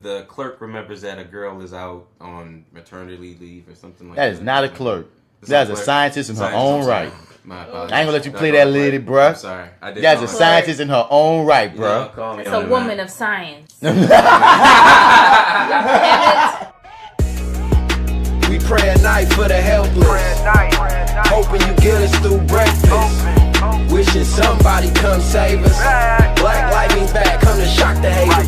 the clerk remembers that a girl is out on maternity leave or something like that. That is not a clerk. That's a scientist in her own right. My apologies. I ain't gonna let you play that lady, bruh. I'm sorry. I did. That's a scientist in her own right, bruh. It's a woman of science. We pray at night for the helpless. Hoping you get us through breakfast. Wishing somebody come save us. Black lightning's back, come to shock the haters.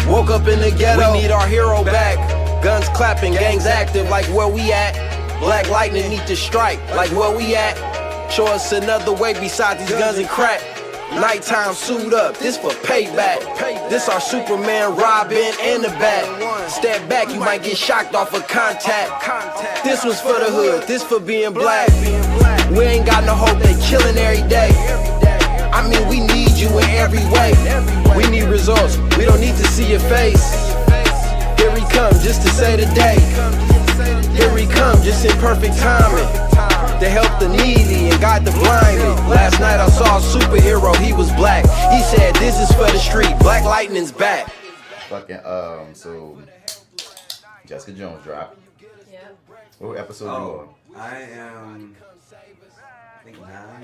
Woke up in the ghetto, we need our hero back. Guns clapping, gangs active, like where we at. Black lightning need to strike, like where we at. Show us another way besides these guns and crack. Nighttime suit up, this for payback. This our Superman, Robin, and the Bat. Step back, you might get shocked off of contact. This was for the hood, this for being black. We ain't got no hope, they killing every day. I mean, we need you in every way. We need results, we don't need to see your face. Here we come, just to say the day. Here we come, just in perfect timing. To help the needy and guide the blinded. Last night I saw a superhero, he was black. He said, this is for the street, Black Lightning's back. Fucking, so, Jessica Jones dropped. Yeah. What episode you on? I am, I think 9 right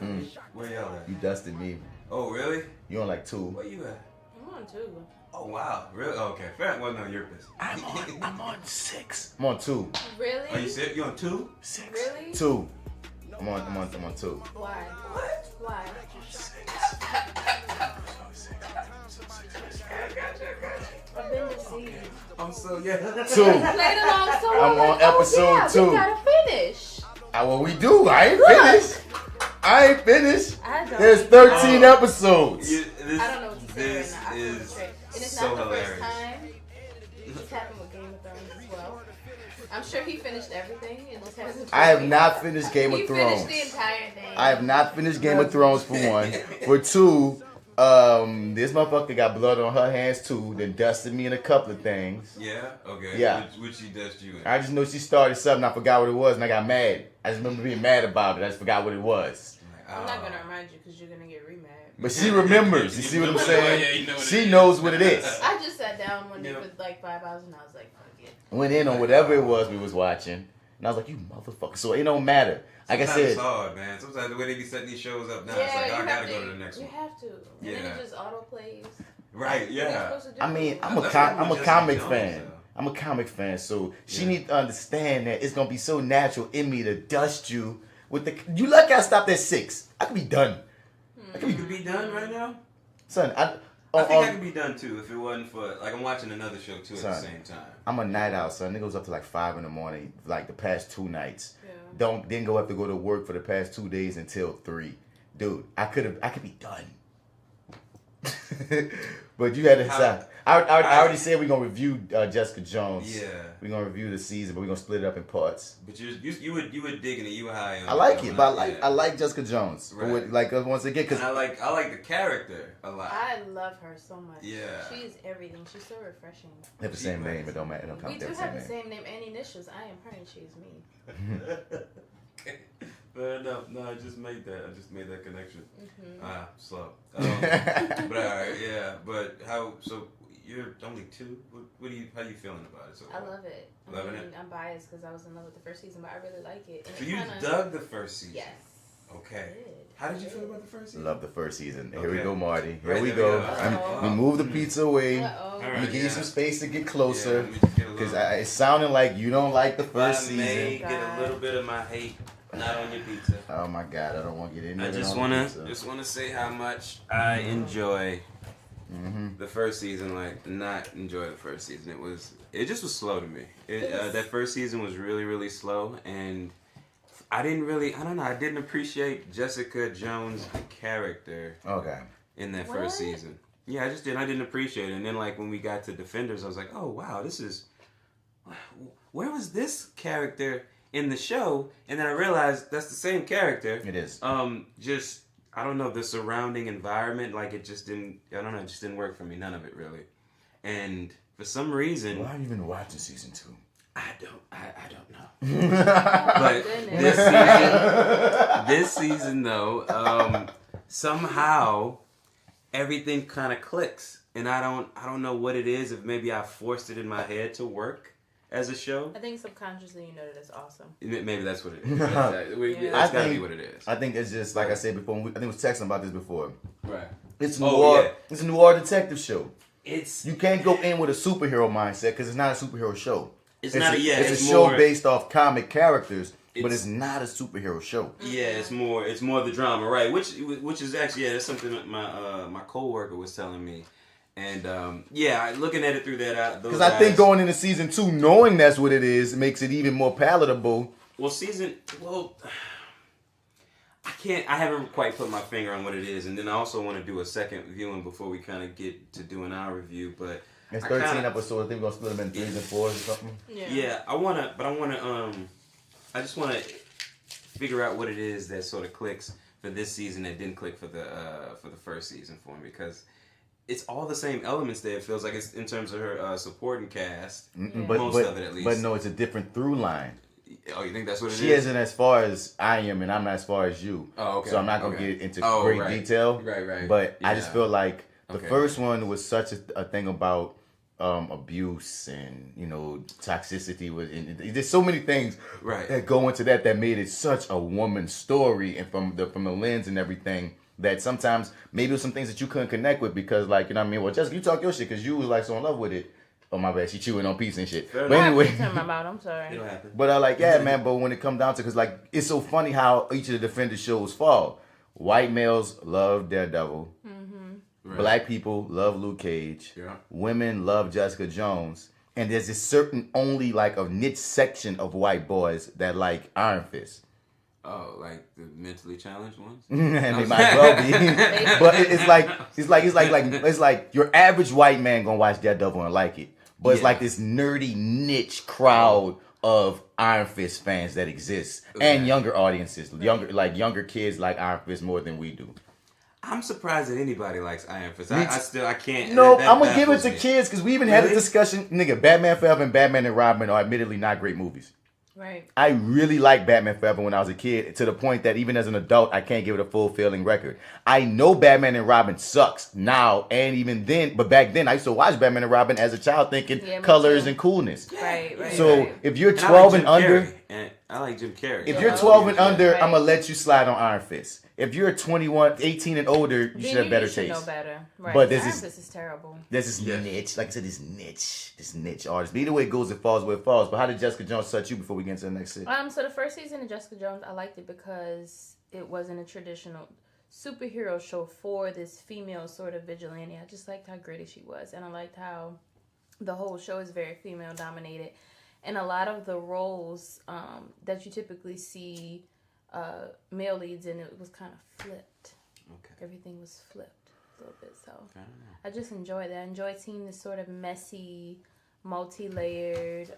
now. Where y'all at? You dusted me. Oh, really? You on like 2. Where you at? I'm on 2. Oh, wow. Really? Okay. Fair. Well, no, you're pissed. I'm on 6. I'm on 2. Really? Are you serious? You on 2? 6. Really? 2. I'm on 2. Why? What? Why? 6. I've been deceived. I'm so, 2. Played along so I'm on episode 2. We gotta finish. Well, we do. I ain't finished. I don't. There's 13 episodes. This, I don't know what to say this right now. I is concentrate. And it's so not the hilarious. first time. It's happened with Game of Thrones as well. I'm sure he finished everything and just hasn't. I have not finished Game of Thrones. He finished the entire thing. I have not finished Game of Thrones for 1. For 2, this motherfucker got blood on her hands too. Then dusted me in a couple of things. Yeah? Okay. Yeah. Which she dust you in? I just know she started something. I forgot what it was, and I got mad. I just remember being mad about it. I just forgot what it was. I'm not gonna remind you because you're gonna get remad. But she remembers. You see what I'm saying? Yeah, you know what She knows what it is. I just sat down one day for like 5 hours and I was like, fuck it. Went in on whatever it was we was watching, and I was like, "You motherfucker!" So it don't matter. Like Sometimes I said, it's hard, man. Sometimes the way they be setting these shows up now, it's like, I gotta go to the next one. You have to. And then it just auto plays. Right? Yeah. I mean, I'm a That's comic Jones, fan. though. I'm a comic fan, so she needs to understand that it's gonna be so natural in me to dust you with the. You lucky I stopped at 6. I could be done. You could be done right now. Son, I think I could be done too if it wasn't for like I'm watching another show too at the same time. I'm a night out, son. It goes up to like 5 in the morning, like the past 2 nights. Yeah. Didn't go have to go to work for the past 2 days until 3. Dude, I could be done. But you had to decide. I already said we're gonna review Jessica Jones. Yeah. We're gonna review the season, but we're gonna split it up in parts. But you would digging it. You were high on. I like it, but I like Jessica Jones. Right. But once again, because I like the character a lot. I love her so much. Yeah. She's everything. She's so refreshing. they have the same name. It don't matter. It don't We count. do They have have the same name and initials. I am her and she is me. Okay. Fair enough. No, I just made that connection. Mm-hmm. Slow. But alright, yeah. But so you're only 2. How you feeling about it so far? I love it. Loving it? I'm biased because I was in love with the first season, but I really like it. And So it you kinda, dug the first season? Yes. Okay. I did. How did you feel about the first season? Love the first season. Here we Okay. go, Marty. Here Right, we there we go. go. We move the pizza away. Uh-oh. Let me give you some space to get closer. Yeah, let me just get a Because little- it's sounding like you don't like the first I may season. get a little bit of my hate not on your pizza. Oh my God, I don't want to get into I it. just on the wanna pizza. say how much I enjoy the first season. Like not enjoy the first season. It just was slow to me. That first season was really really slow, and I didn't appreciate Jessica Jones the character Okay. in that first season. Yeah, I just didn't. I didn't appreciate it. And then like when we got to Defenders, I was like, oh wow, where was this character in the show? And then I realized that's the same character. It is. Just I don't know, the surrounding environment, like it just didn't. I don't know, it just didn't work for me. None of it really. And for some reason, Why are you even watching season 2? I don't But this season though, somehow everything kind of clicks, and I don't know what it is. If maybe I forced it in my head to work as a show. I think subconsciously you know that it's awesome. Maybe that's what it is. That's gotta be what it is. I think it's just like I said before. I think we was texting about this before. Right. It's noir. It's a noir detective show. You can't go in with a superhero mindset because it's not a superhero show. It's a it's show more based off comic characters, but it's not a superhero show. Yeah, it's more the drama, right? Which is actually that's something that my coworker was telling me. And looking at it through that because I think going into season 2, knowing that's what it is, makes it even more palatable. I haven't quite put my finger on what it is, and then I also want to do a second viewing before we kind of get to doing our review. But it's 13 episodes. I think we're gonna split them in 3s and 4s or something. Yeah, I just want to figure out what it is that sort of clicks for this season that didn't click for the first season for me, because it's all the same elements there. It feels like it's in terms of her supporting cast, most of it at least. But no, it's a different through line. Oh, you think that's what it is? She isn't as far as I am, and I'm not as far as you. Oh, okay. So I'm not gonna get into great detail. Right. But I just feel like the first one was such a thing about abuse and toxicity. There's so many things that go into that made it such a woman's story, and from the lens and everything. That sometimes maybe it was some things that you couldn't connect with because, like, you know what I mean? Well, Jessica, you talk your shit because you was like so in love with it. Oh, my bad. She chewing on pieces and shit. But anyway. I'm sorry. But I like, man, but when it comes down to, because, like, it's so funny how each of the Defender shows fall. White males love Daredevil. Mm-hmm. Right. Black people love Luke Cage. Yeah. Women love Jessica Jones. And there's this certain only, like, a niche section of white boys that like Iron Fist. Oh, like the mentally challenged ones? And they might well be. But it's like your average white man gonna watch Daredevil and like it. But it's like this nerdy niche crowd of Iron Fist fans that exists. And younger audiences. Younger kids like Iron Fist more than we do. I'm surprised that anybody likes Iron Fist. I can't. No, I'm gonna give it to kids because we even had a discussion. Nigga, Batman Forever and Batman and Robin are admittedly not great movies. Right. I really liked Batman Forever when I was a kid, to the point that even as an adult, I can't give it a full failing record. I know Batman and Robin sucks now, and even then, but back then I used to watch Batman and Robin as a child, thinking colors and coolness. Right. So if you're 12 and under, I like Jim Carrey. If you're 12 and under, I'm gonna let you slide on Iron Fist. If you're 21, 18 and older, you should have better taste. Know better. Right. But Iron Fist is terrible. There's this niche, like I said, this niche artist. But either way it goes, it falls where it falls. But how did Jessica Jones touch you before we get into the next set? So the first season of Jessica Jones, I liked it because it wasn't a traditional superhero show for this female sort of vigilante. I just liked how gritty she was, and I liked how the whole show is very female dominated, and a lot of the roles that you typically see male leads in, it was kind of flipped. Okay. Everything was flipped a little bit, so I just enjoyed that. I enjoyed seeing this sort of messy, multi-layered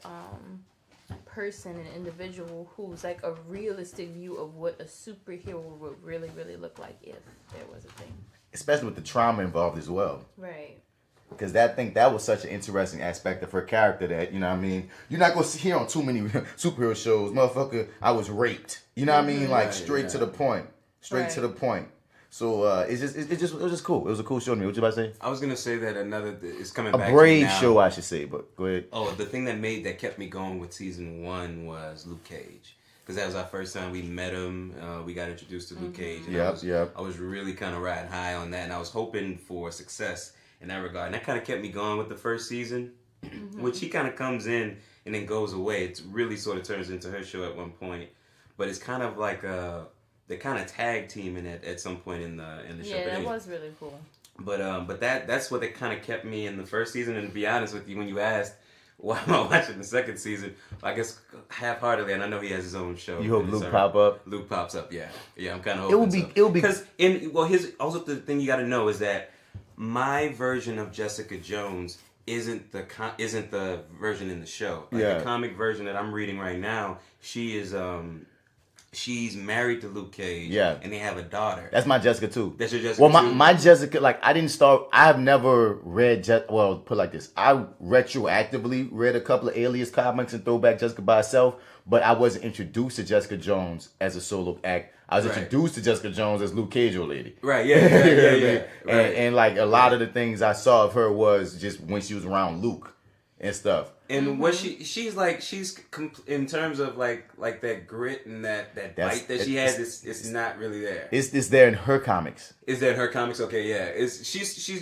person and individual who's like a realistic view of what a superhero would really, really look like if there was a thing. Especially with the trauma involved as well. Right. Because that was such an interesting aspect of her character that, you know what I mean, you're not going to hear on too many superhero shows, motherfucker, I was raped. You know what I mean? Like, straight to the point. Straight to the point. So, it was just cool. It was a cool show to me. What you about to say? I was going to say that it's coming back. A brave show, I should say, but go ahead. Oh, the thing that kept me going with season 1 was Luke Cage. Because that was our first time we met him. We got introduced to Luke Cage. And I was really kind of riding high on that, and I was hoping for success in that regard. And that kind of kept me going with the first season, which he kind of comes in and then goes away. It really sort of turns into her show at one point. But it's kind of like they kind of tag teaming at some point in the show. Yeah, that was really cool. But that's what kind of kept me in the first season. And to be honest with you, when you asked why am I watching the second season, I guess half-heartedly, and I know he has his own show. You hope Luke pop up? Luke pops up, yeah. I'm kind of hoping it will be because here's also the thing you got to know is that my version of Jessica Jones isn't the version in the show. The comic version that I'm reading right now, she is she's married to Luke Cage. Yeah. And they have a daughter. That's my Jessica too. That's your Jessica too? Well, my Jessica, like, I have never read, put it like this. I retroactively read a couple of Alias comics and Throwback Jessica by herself, but I wasn't introduced to Jessica Jones as a solo act. I was introduced to Jessica Jones as Luke Cage old lady. Right, yeah. Right. And like a lot of the things I saw of her was just when she was around Luke and stuff. And what she's in terms of like that grit and that bite that she has, it's not really there. It's there in her comics. Is there in her comics? Okay, yeah. She's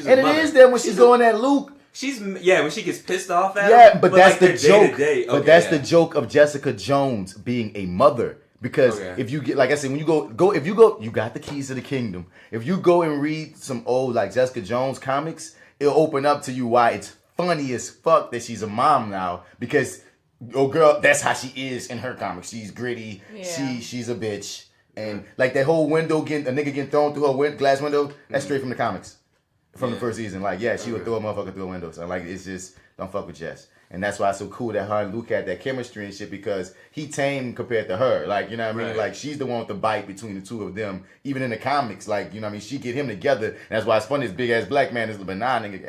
a and mother. It is there when she's going at Luke. When she gets pissed off at him. But that's like the joke. Okay, but that's the joke of Jessica Jones being a mother. Because if you get, like I said, when you go, you got the keys to the kingdom. If you go and read some old like Jessica Jones comics, it'll open up to you why it's funny as fuck that she's a mom now. Because girl, that's how she is in her comics. She's gritty. Yeah. She's a bitch. And like that whole window a nigga getting thrown through her glass window, that's straight from the comics, from the first season. Like she would throw a motherfucker through a window. So like it's just don't fuck with Jess. And that's why it's so cool that her and Luke had that chemistry and shit, because he tame compared to her. Like, you know what I mean? Right. Like, she's the one with the bite between the two of them. Even in the comics, like, you know what I mean? She get him together. And that's why it's funny. This big-ass black man is benign.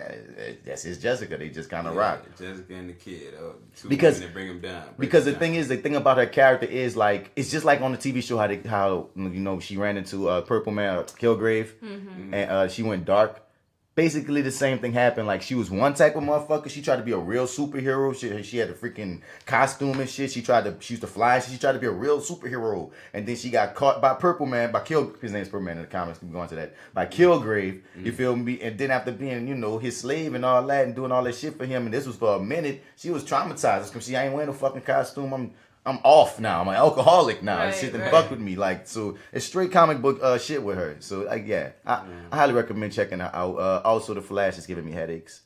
That's his Jessica. They just kind of rock. Jessica and the kid. Because they bring him down. The thing about her character is, like, it's just like on the TV show how you know, she ran into Purple Man, Kilgrave. Mm-hmm. And she went dark. Basically, the same thing happened. Like, she was one type of motherfucker. She tried to be a real superhero. She had a freaking costume and shit. She used to fly. She tried to be a real superhero. And then she got caught by Purple Man, his name's Purple Man in the comics. We're going to that. By Kilgrave, you feel me? And then after being, you know, his slave and all that and doing all that shit for him, and this was for a minute, she was traumatized. Because I ain't wearing no fucking costume. I'm off now. I'm an alcoholic now. Right, shit didn't fuck with me. Like, so it's straight comic book shit with her. So like, yeah, I highly recommend checking her out. Also, The Flash is giving me headaches.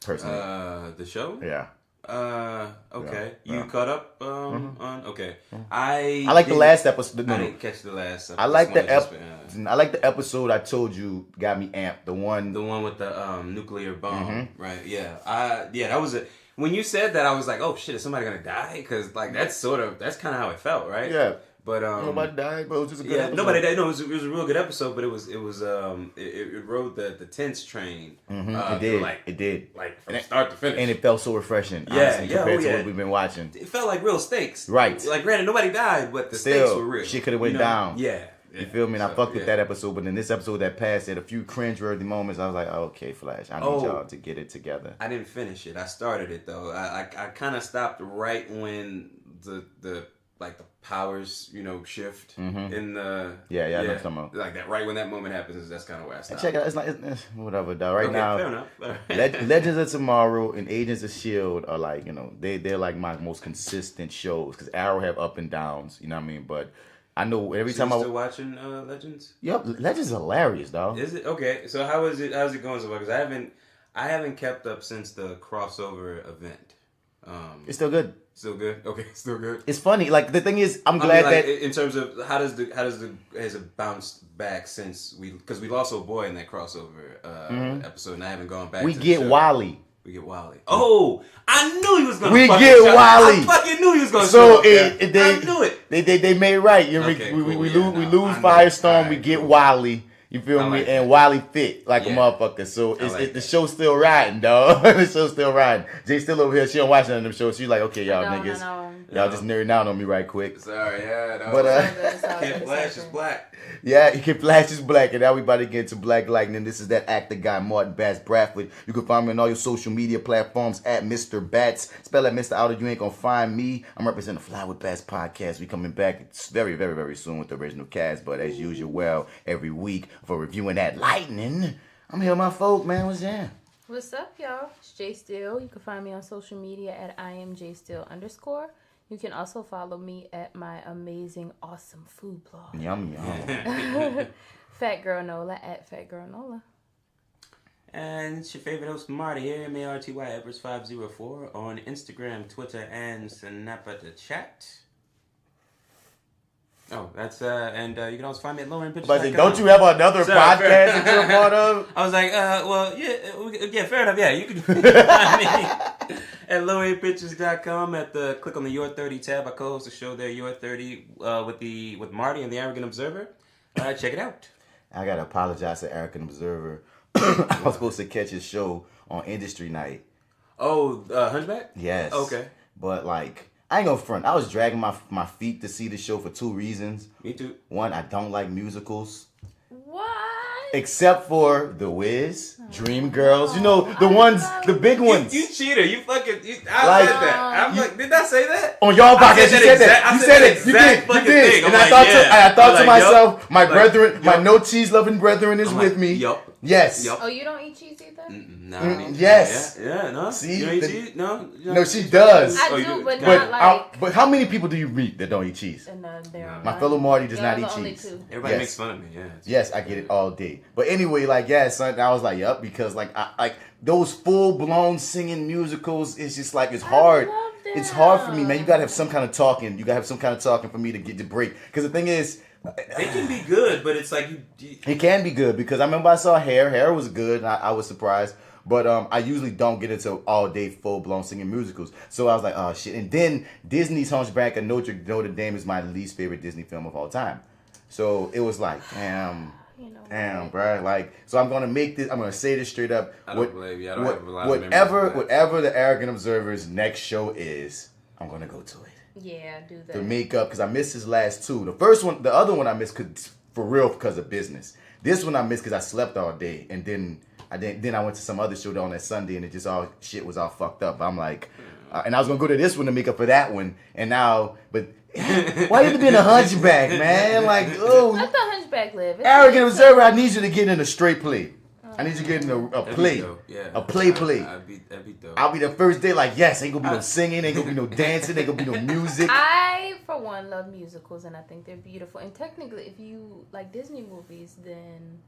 Personally, the show. Yeah. Okay. You caught up on? Okay. I like the last episode. I didn't catch the last episode. I like the episode I told you got me amped. The one with the nuclear bomb. Right. Yeah. That was it. When you said that, I was like, "Oh shit, is somebody gonna die?" Because like that's kind of how it felt, right? Yeah. But nobody died, but it was just a good episode. Nobody died. No, it was a real good episode, but it rode the tense train. It did. Like from start to finish, and it felt so refreshing. Honestly, compared to what we've been watching. It felt like real stakes, right? Like granted, nobody died, but the stakes were real. Shit could have went down. Yeah. You feel me? And I fucked with that episode, but in this episode that passed, at a few cringe-worthy moments, I was like, okay, Flash, I need y'all to get it together. I didn't finish it. I started it, though. I kind of stopped right when the powers, you know, shift in the... Yeah, I know what you're talking about. Like that, right when that moment happens, that's kind of where I stopped. Check it out. It's whatever, dog. Right now, fair enough. Right. Legends of Tomorrow and Agents of S.H.I.E.L.D. are like, you know, they're like my most consistent shows, because Arrow have up and downs, you know what I mean? But... I know every time you still watching Legends? Yep, Legends is hilarious, dog. Is it? Okay, so how's it going so far? Because I haven't kept up since the crossover event. It's still good. Still good. Okay, still good. It's funny. Like the thing is, I'm glad that in terms of has it bounced back since because we lost old boy in that crossover episode, and I haven't gone back. We get Wally. We get Wally. Oh, I knew he was gonna. We get Wally. I fucking knew he was gonna. So I knew it. They made it right. You know, we lose Firestorm. We get Wally. You feel me? And Wally fit like a motherfucker. So the show's still riding, dog. The show's still riding. J.Steel over here, she don't watch none of them shows. She's like, okay, y'all niggas, y'all just nerding out on me right quick. Sorry, Can't Flash is black. Yeah, he can Flash is black, and now we about to get into Black Lightning. This is that actor guy, Marty&amp Bradford. You can find me on all your social media platforms at Mr. Bats. Spell that Mr. Outer, you ain't gonna find me. I'm representing the FlyWithBats Podcast. We coming back very, very, very soon with the original cast, but as usual, every week for reviewing that Lightning. I'm here with my folk, man. What's that? What's up, y'all? It's J.Steel. You can find me on social media at IamJSteel_. You can also follow me at my amazing, awesome food blog. Yum. Fat Girl Nola at Fat Girl Nola. And it's your favorite host, Marty here, MartyEdwards 504 on Instagram, Twitter, and Snapchat. Oh, that's and you can also find me at lowerinpictures.com. But don't you have another podcast that you're a part of? I was like, well, yeah, fair enough. Yeah, you can find me at lowerinpictures.com click on the Your30 tab. I co-host a show there, Your30, with Marty and the Arrogant Observer. Check it out. I gotta apologize to Arrogant Observer. I was supposed to catch his show on Industry Night. Oh, Hunchback? Yes. Okay. But like, I ain't gonna front. I was dragging my feet to see the show for 2 reasons. Me too. One, I don't like musicals. What? Except for The Wiz, Dreamgirls, the big ones. You cheater! You fucking! I said that. I'm like, did I say that? On your podcast, you said that. You said it. You did. And I thought to myself, my brethren, my no cheese loving brethren is with me. Yup. Yes. Oh, you don't eat cheese either? No. Yes. Yeah. No. See, you don't eat cheese? No. No, she does. I do, but not like. But how many people do you meet that don't eat cheese? My fellow Marty does not eat cheese. Everybody makes fun of me. Yeah. Yes, I get it all day. But anyway, son, I was like, yup, because I those full blown singing musicals. It's just like it's hard. It's hard for me, man. You gotta have some kind of talking. You gotta have some kind of talking for me to get the break. Because the thing is. They can be good, but it's like it can be good because I remember I saw Hair. Hair was good. And I was surprised, but I usually don't get into all day full blown singing musicals. So I was like, oh shit. And then Disney's Hunchback of Notre Dame is my least favorite Disney film of all time. So it was like, damn, bro. Like, so I'm gonna make this. I'm gonna say this straight up. I don't believe you. I don't have a lot of memories of that. Whatever the Arrogant Observer's next show is, I'm gonna go to it. Yeah, do that. The makeup, because I missed his last 2. The other one I missed for real because of business. This one I missed because I slept all day, and then I went to some other show on that Sunday, and it just all shit was all fucked up. I'm like, and I was gonna go to this one to make up for that one, and now, but why you being a hunchback, man? Like, oh, let the hunchback live. Arrogant Observer, I need you to get in a straight play. I need you to get in a play. Yeah. A play. That'd be dope. I'll be the first day like, yes, ain't gonna be no singing, ain't gonna be no dancing, ain't gonna be no music. I, for one, love musicals, and I think they're beautiful. And technically, if you like Disney movies, then,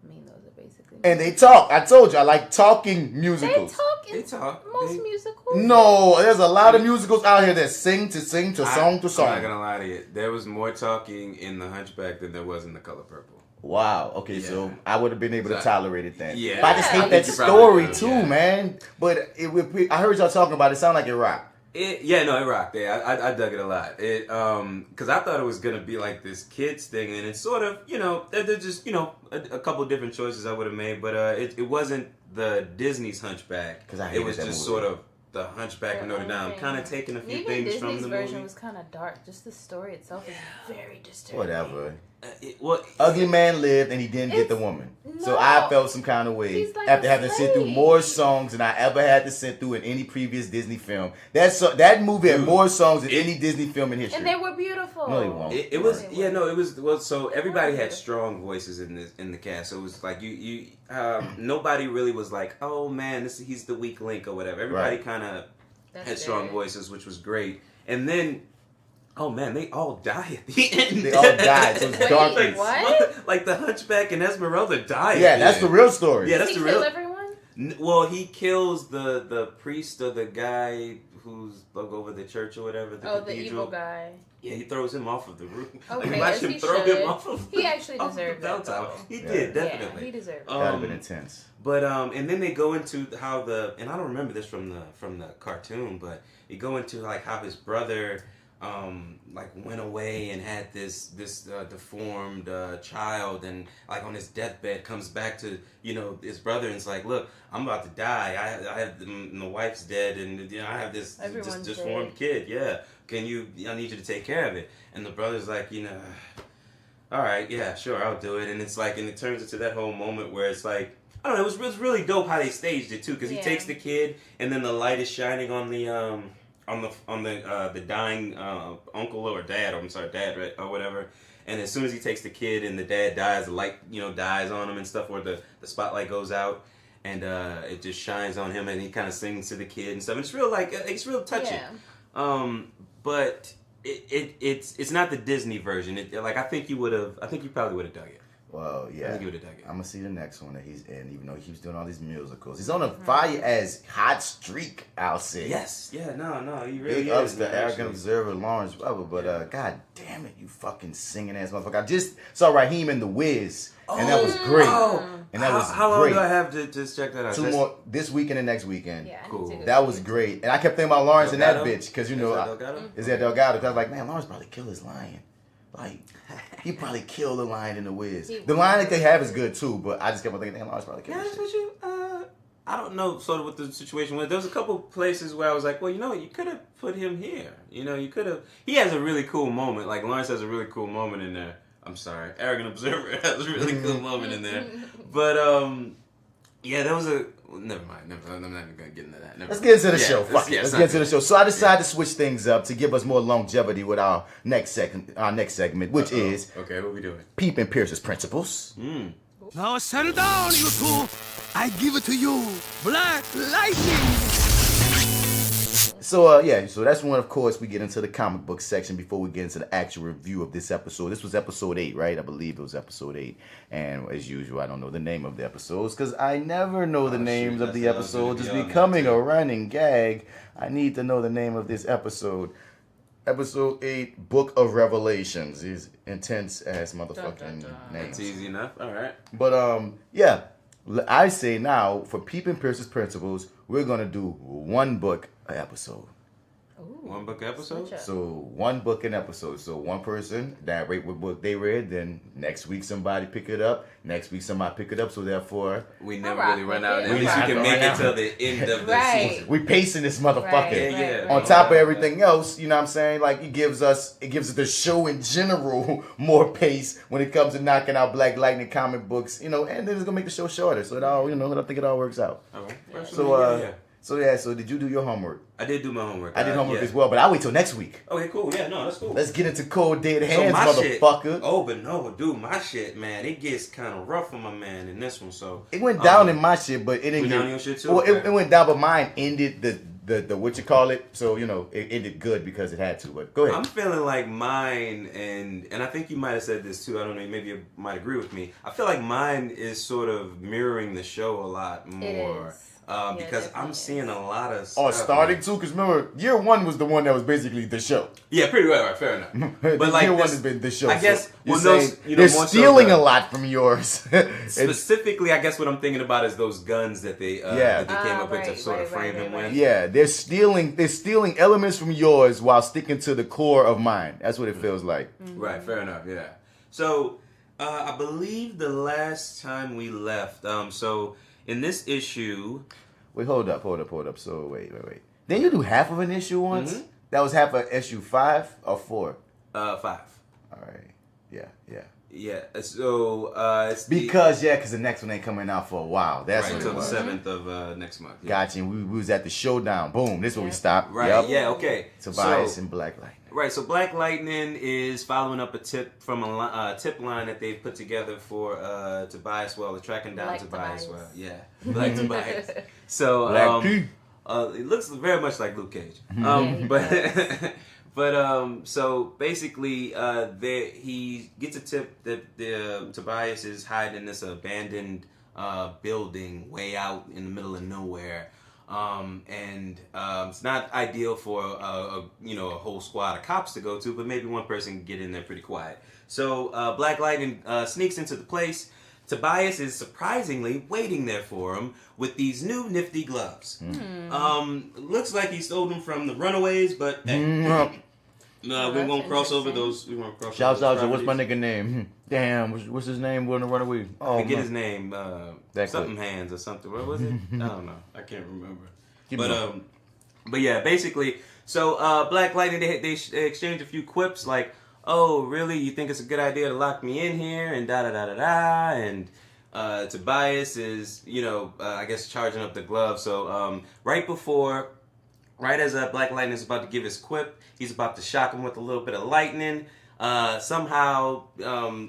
those are basically musicals. And they talk. I told you, I like talking musicals. They talk. Most musicals. No, there's a lot of musicals out here that sing to song to song. I'm not gonna lie to you. There was more talking in The Hunchback than there was in The Color Purple. Wow. Okay, so I would have been able to tolerate it then. Yeah. But I just hate that story too, man. But I heard y'all talking about it. Sound like it rocked. It rocked. Yeah, I dug it a lot. It because I thought it was gonna be like this kids thing, and it's sort of there's just a couple different choices I would have made, but it wasn't the Disney's Hunchback. Because it was just sort of the Hunchback of Notre Dame, kind of taking a few things from the movie. Disney's version was kind of dark. Just the story itself is very disturbing. Whatever. Ugly man lived and he didn't get the woman. So I felt some kind of way after having to sit through more songs than I ever had to sit through in any previous Disney film. That movie had more songs than any Disney film in history. And they were beautiful. No, they won't. It was so everybody had strong voices in the cast. So it was like nobody really was like, oh man, he's the weak link or whatever. Everybody kind of had strong voices, which was great. And then oh man, they all die at the end. They all died, so it's darkness. What? Like the Hunchback and Esmeralda died. Yeah, that's the real story. Yeah, that's the real. Kill everyone? Well, he kills the priest or the guy who's like over the church or whatever. The evil guy. Yeah, he throws him off of the roof. Okay, watch him throw him off of. He actually deserved it. He did definitely. Yeah, he deserved it. That'd have been intense. But and then they go into how and I don't remember this from the cartoon, but they go into like how his brother went away and had this deformed child, and like on his deathbed comes back to his brother and it's like, look, I'm about to die. I have my wife's dead, and I have this deformed kid. Yeah, I need you to take care of it. And the brother's like, all right, yeah, sure, I'll do it. And it's like, and it turns into that whole moment where it's like, I don't know, it was really dope how they staged it too, because he takes the kid and then the light is shining on the the dying uncle or dad, dad, right, or whatever. And as soon as he takes the kid and the dad dies, the light, dies on him and stuff, or the spotlight goes out, and it just shines on him, and he kind of sings to the kid and stuff. And it's real, it's real touching. Yeah. But it's not the Disney version. I think you probably would have dug it. Well, yeah. I think you would have dug it. I'm gonna see the next one that he's in, even though he was doing all these musicals. He's on a fire as hot streak, I'll say. Yes. Yeah. No. He really Big ups to Arrogant Observer, Lawrence Bubba, but god damn it, you fucking singing ass motherfucker! I just saw Raheem and The Wiz, and that was great. And that was great. How long do I have to just check that out? 2 more this weekend and next weekend. Yeah, cool. That was great, and I kept thinking about Lawrence and that bitch because Delgado? Is that Delgado? Because I was like, man, Lawrence probably killed his lion. Like, he probably killed the lion in The Wiz. The lion that they have is good too, but I just kept on thinking, damn, Lawrence probably killed his shit. I don't know sort of what the situation was. There was a couple places where I was like, well, you know what, you could have put him here. You know, you could have. He has a really cool moment. Like Lawrence has a really cool moment in there. I'm sorry, Arrogant Observer has a really cool moment in there. But yeah, there was a. Never mind. I'm not even gonna get into that. Let's get into the show. Let's get into the show. So I decided to switch things up to give us more longevity with our next segment, which is okay. What we doing? Peep and Pierce's principles. Now settle down, you two. I give it to you, Black Lightning. So so that's when, of course, we get into the comic book section before we get into the actual review of this episode. This was episode 8, right? I believe it was episode 8. And as usual, I don't know the name of the episodes because I never know the names of the episodes. It's becoming a running gag. I need to know the name of this episode. Episode 8, Book of Revelations. These intense ass motherfucking names. That's easy enough. All right. But yeah, I say now for Peep and Pierce's principles, we're gonna do one book an episode. Ooh. One book episode? So one book an episode. So one person narrate what book they read, then next week somebody pick it up, next week somebody pick it up, so therefore we never really run out. At least we can make it till the end of the season. We pacing this motherfucker. Right. On top of everything else, you know what I'm saying? Like it gives the show in general more pace when it comes to knocking out Black Lightning comic books, you know, and then it's gonna make the show shorter. So it all, you know, I think it all works out. All right. So did you do your homework? I did do my homework. I did homework as well, but I'll wait till next week. Okay, cool. Yeah, no, that's cool. Let's get into Cold Dead Hands, shit, motherfucker. but no, dude, my shit, man, it gets kind of rough on my man in this one. So it went down in my shit, but it didn't down in your shit too. Well, it went down, but mine ended the what you call it. So you know, it ended good because it had to. But go ahead. I'm feeling like mine, and I think you might have said this too. I don't know. Maybe you might agree with me. I feel like mine is sort of mirroring the show a lot more. It is. Because I'm seeing a lot of stuff. Oh, starting too, because remember, year 1 was the one that was basically the show. Yeah, pretty right, fair enough. But like year 1 has been the show. I guess so they're stealing a lot from yours. Specifically, I guess what I'm thinking about is those guns that they that they came up with to sort of frame him with. Yeah, they're stealing elements from yours while sticking to the core of mine. That's what it feels like. Mm-hmm. Right, fair enough. Yeah. So I believe the last time we left, so. In this issue... Wait, hold up. So, wait. Didn't you do half of an issue once? Mm-hmm. That was half of issue 5 or 4? 5. All right. Yeah. Yeah, so it's because the next one ain't coming out for a while. That's right, what until it was. the 7th of next month. Yeah. Gotcha. And we was at the showdown. Boom. This is where we stopped. Right. Yep. Yeah. Okay. Tobias and Black Lightning. Right. So Black Lightning is following up a tip from a tip line that they put together for Tobias. Well, they're tracking down Tobias. Well, yeah, Black Tobias. So it looks very much like Luke Cage. But so basically, he gets a tip that Tobias is hiding in this abandoned building way out in the middle of nowhere, and it's not ideal for a whole squad of cops to go to, but maybe one person can get in there pretty quiet. So Black Lightning sneaks into the place. Tobias is surprisingly waiting there for him with these new nifty gloves. Looks like he stole them from the Runaways, but no, we won't cross over those. We won't cross. Shouts out to what's my nigga name? Damn, what's his name? We're on the Runaway. Oh, I forget his name. Something Hands or something. What was it? I don't know. I can't remember. But yeah, basically. So Black Lightning, they exchange a few quips like, "Oh, really? You think it's a good idea to lock me in here?" And da da da da da. And Tobias is, I guess charging up the gloves. So right as Black Lightning is about to give his quip, he's about to shock him with a little bit of lightning. Somehow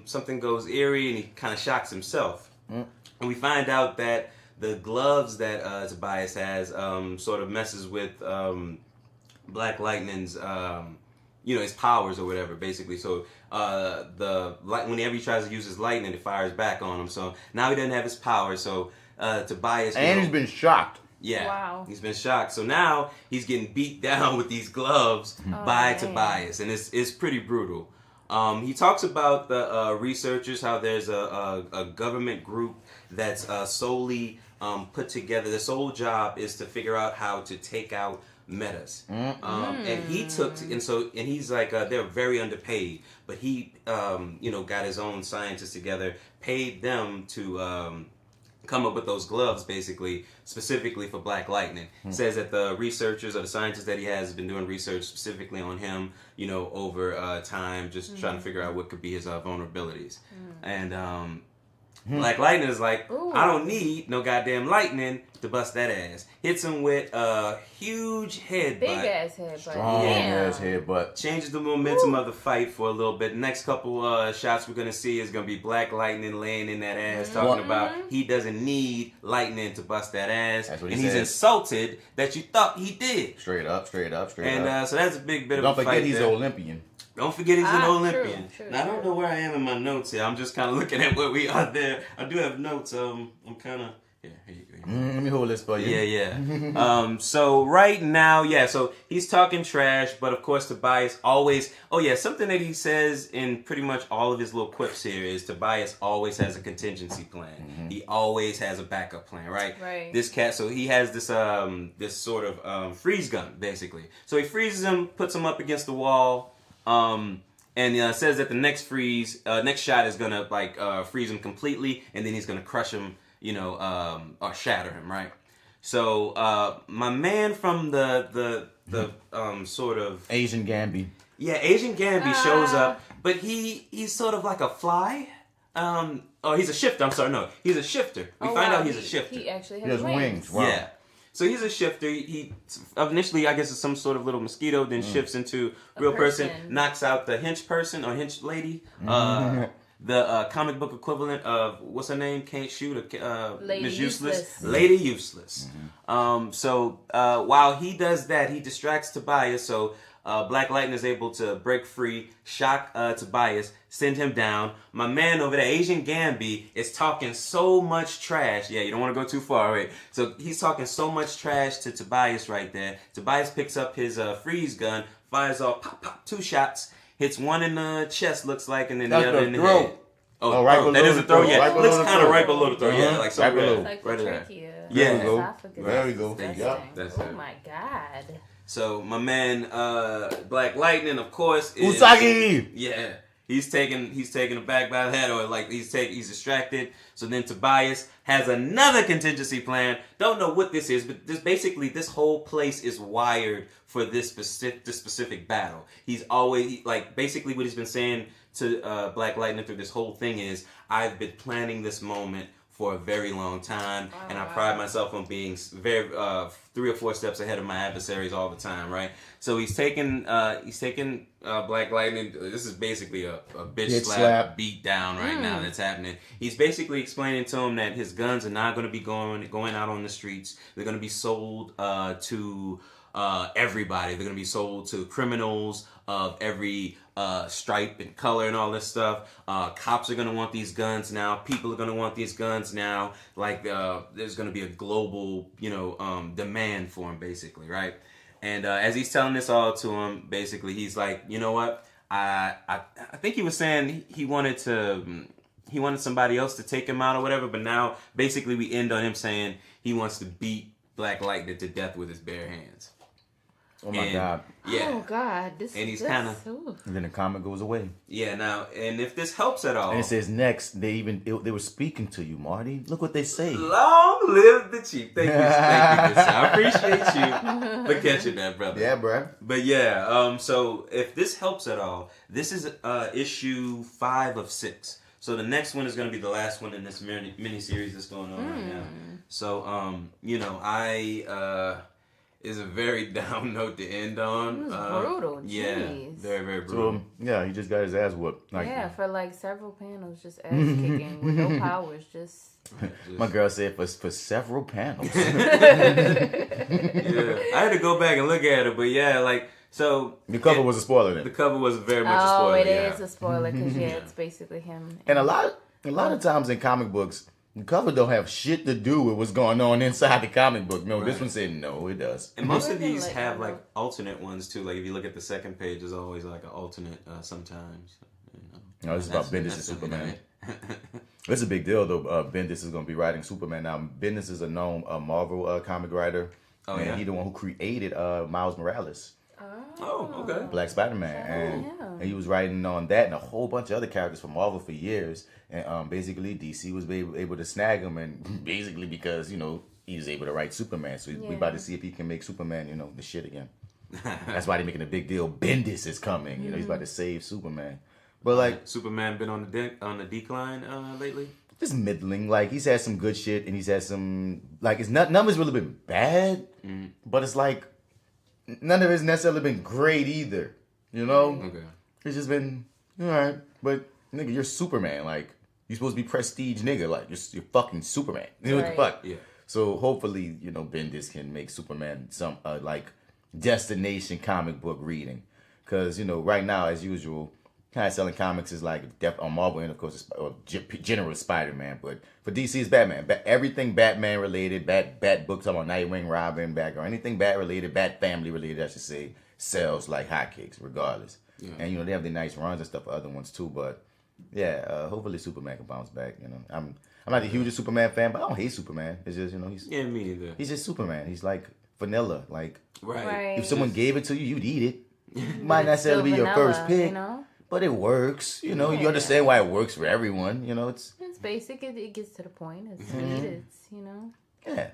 something goes eerie and he kind of shocks himself. And we find out that the gloves that Tobias has sort of messes with Black Lightning's his powers or whatever, basically. So whenever he tries to use his lightning, it fires back on him. So now he doesn't have his power. So Tobias, and he's been shocked. Yeah, wow. He's been shocked. So now he's getting beat down with these gloves by Tobias, and it's pretty brutal. He talks about the researchers, how there's a government group that's solely put together. Their sole job is to figure out how to take out metas. And he's like, they're very underpaid, but he got his own scientists together, paid them to come up with those gloves basically specifically for Black Lightning. Says that the researchers or the scientists that he has been doing research specifically on him, you know, over time, just trying to figure out what could be his vulnerabilities. And Black Lightning is like, I don't need no goddamn lightning to bust that ass. Hits him with a huge headbutt. Big ass headbutt. Strong ass headbutt. Changes the momentum of the fight for a little bit. Next couple shots we're going to see is going to be Black Lightning laying in that ass, talking about he doesn't need lightning to bust that ass. That's what he and he's said. insulted that you thought he did. Straight up. And so that's a big bit of a fight. Don't forget he's there. an Olympian. Don't forget he's an Olympian. True, now, I don't know where I am in my notes here. I'm just kind of looking at where we are there. I do have notes. I'm kind of... Yeah, here you go. Let me hold this for you. Yeah. So right now, so he's talking trash, but of course Tobias always... Oh, yeah, something that he says in pretty much all of his little quips here is Tobias always has a contingency plan. He always has a backup plan, right? Right. This cat, so he has this this sort of freeze gun, basically. So he freezes him, puts him up against the wall, and says that the next shot is gonna freeze him completely, and then he's gonna crush him, or shatter him, right? So my man from the sort of Asian Gambi. Yeah, Asian Gambi shows up, but he's sort of like a fly. He's a shifter. I'm sorry, no, he's a shifter. We find out he's a shifter. He actually He has has wings. Wow. Yeah. So he's a shifter. He initially, I guess, is some sort of little mosquito, then shifts into a real person, knocks out the hench person or hench lady. The comic book equivalent of, what's her name? Can't shoot. Miss Useless. Lady Useless. So while he does that, he distracts Tobias. So Black Lightning is able to break free, shock Tobias, send him down. My man over there, Asian Gambi, is talking so much trash. Yeah, you don't want to go too far, right? So he's talking so much trash to Tobias right there. Tobias picks up his freeze gun, fires off, pop, pop, 2 shots, hits one in the chest, looks like, and then the other in the head. Oh, right below that is a throat. Yeah, right looks kind of throat. right below the throat. Yeah, like so right below. Like right the there. trachea. Yeah. There we go. Esophagus. There we go. That's Yep. That's oh it. my God. So my man, Black Lightning, of course, is Usagi! Yeah, he's taken aback by that, or like he's distracted. So then Tobias has another contingency plan. Don't know what this is, but this whole place is wired for this specific battle. He's always basically what he's been saying to Black Lightning through this whole thing is, I've been planning this moment for a very long time, and I pride myself on being very 3 or 4 steps ahead of my adversaries all the time, right? So he's taking Black Lightning. This is basically a bitch slap beat down right now that's happening. He's basically explaining to him that his guns are not going to be going out on the streets. They're going to be sold to everybody. They're going to be sold to criminals of every stripe and color and all this stuff. Cops are going to want these guns now. People are going to want these guns now. There's going to be a global, demand for them, basically, right? And as he's telling this all to him, basically, he's like, you know what? I think he was saying he wanted somebody else to take him out or whatever, but now basically we end on him saying he wants to beat Black Lightning to death with his bare hands. Oh my God. Yeah. Oh God. And he's kind of. And then the comic goes away. Yeah. Now, and if this helps at all. And it says next, they were speaking to you, Marty. Look what they say. Long live the chief. Thank you, I appreciate you for catching that, brother. Yeah, bro. But yeah. So if this helps at all, this is issue 5 of 6. So the next one is going to be the last one in this mini series that's going on right now. So is a very down note to end on. It was brutal. Yeah, Jeez. very, very brutal. So, he just got his ass whooped. For several panels, just ass kicking with no powers, just. My girl said for several panels. Yeah, I had to go back and look at it, but yeah, so the cover was a spoiler. Then the cover was very much a spoiler. Oh, it is a spoiler because it's basically him. And a lot of times in comic books, the cover don't have shit to do with what's going on inside the comic book. No, This one said no, it does. And most of these have alternate ones too. Like if you look at the second page, there's always an alternate sometimes. No, this is about Bendis and Superman. It's a big deal though. Bendis is going to be writing Superman now. Bendis is a known Marvel comic writer, he's the one who created Miles Morales. Oh, okay. Black Spider-Man, and he was writing on that and a whole bunch of other characters from Marvel for years. And basically, DC was able to snag him, and basically because he was able to write Superman, so we about to see if he can make Superman, the shit again. That's why they're making a big deal. Bendis is coming, he's about to save Superman. But like Superman been on the decline lately. Just middling. Like he's had some good shit, and he's had some his numbers really been bad, but it's like none of it's necessarily been great either. Okay. It's just been all right. But nigga, you're Superman. Like you're supposed to be prestige, nigga. Like you're fucking Superman. What the fuck? Yeah. So hopefully, Bendis can make Superman some destination comic book reading, because right now, as usual, kind of selling comics is like on Marvel and of course general Spider-Man, but for DC it's Batman. Everything Batman related, Bat books about Nightwing, Robin, Batgirl, anything Bat related, Bat family related, I should say, sells like hotcakes regardless. Yeah. And they have the nice runs and stuff for other ones too. But yeah, hopefully Superman can bounce back. I'm not the hugest Superman fan, but I don't hate Superman. It's just he's me neither. He's just Superman. He's like vanilla. Like right. If someone gave it to you, you'd eat it. Might not necessarily be your first pick. But it works, you understand why it works for everyone, it's basic, it gets to the point, it's sweet, it's, Yeah,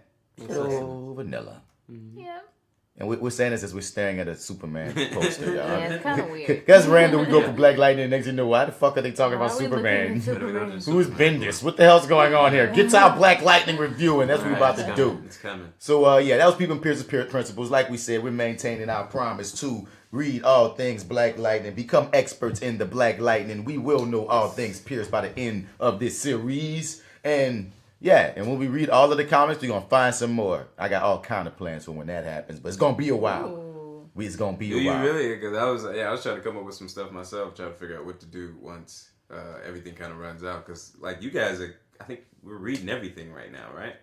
so vanilla. Yeah. And we're saying this as we're staring at a Superman poster, y'all. Yeah, it's kind of weird. That's random, we go for Black Lightning, and next you know, why the fuck are they talking about Superman? Who's Bendis? What the hell's going on here? Get to our Black Lightning review, and that's what we're about to do. It's coming. So, that was People and Pierce's Principles. Like we said, we're maintaining our promise to read all things Black Lightning, become experts in the Black Lightning. We will know all things Pierce by the end of this series. And when we read all of the comics, we're going to find some more. I got all kind of plans for when that happens, but it's going to be a while. It's going to be a while. You really? Because I was trying to come up with some stuff myself, trying to figure out what to do once everything kind of runs out. Because like you guys I think we're reading everything right now, right?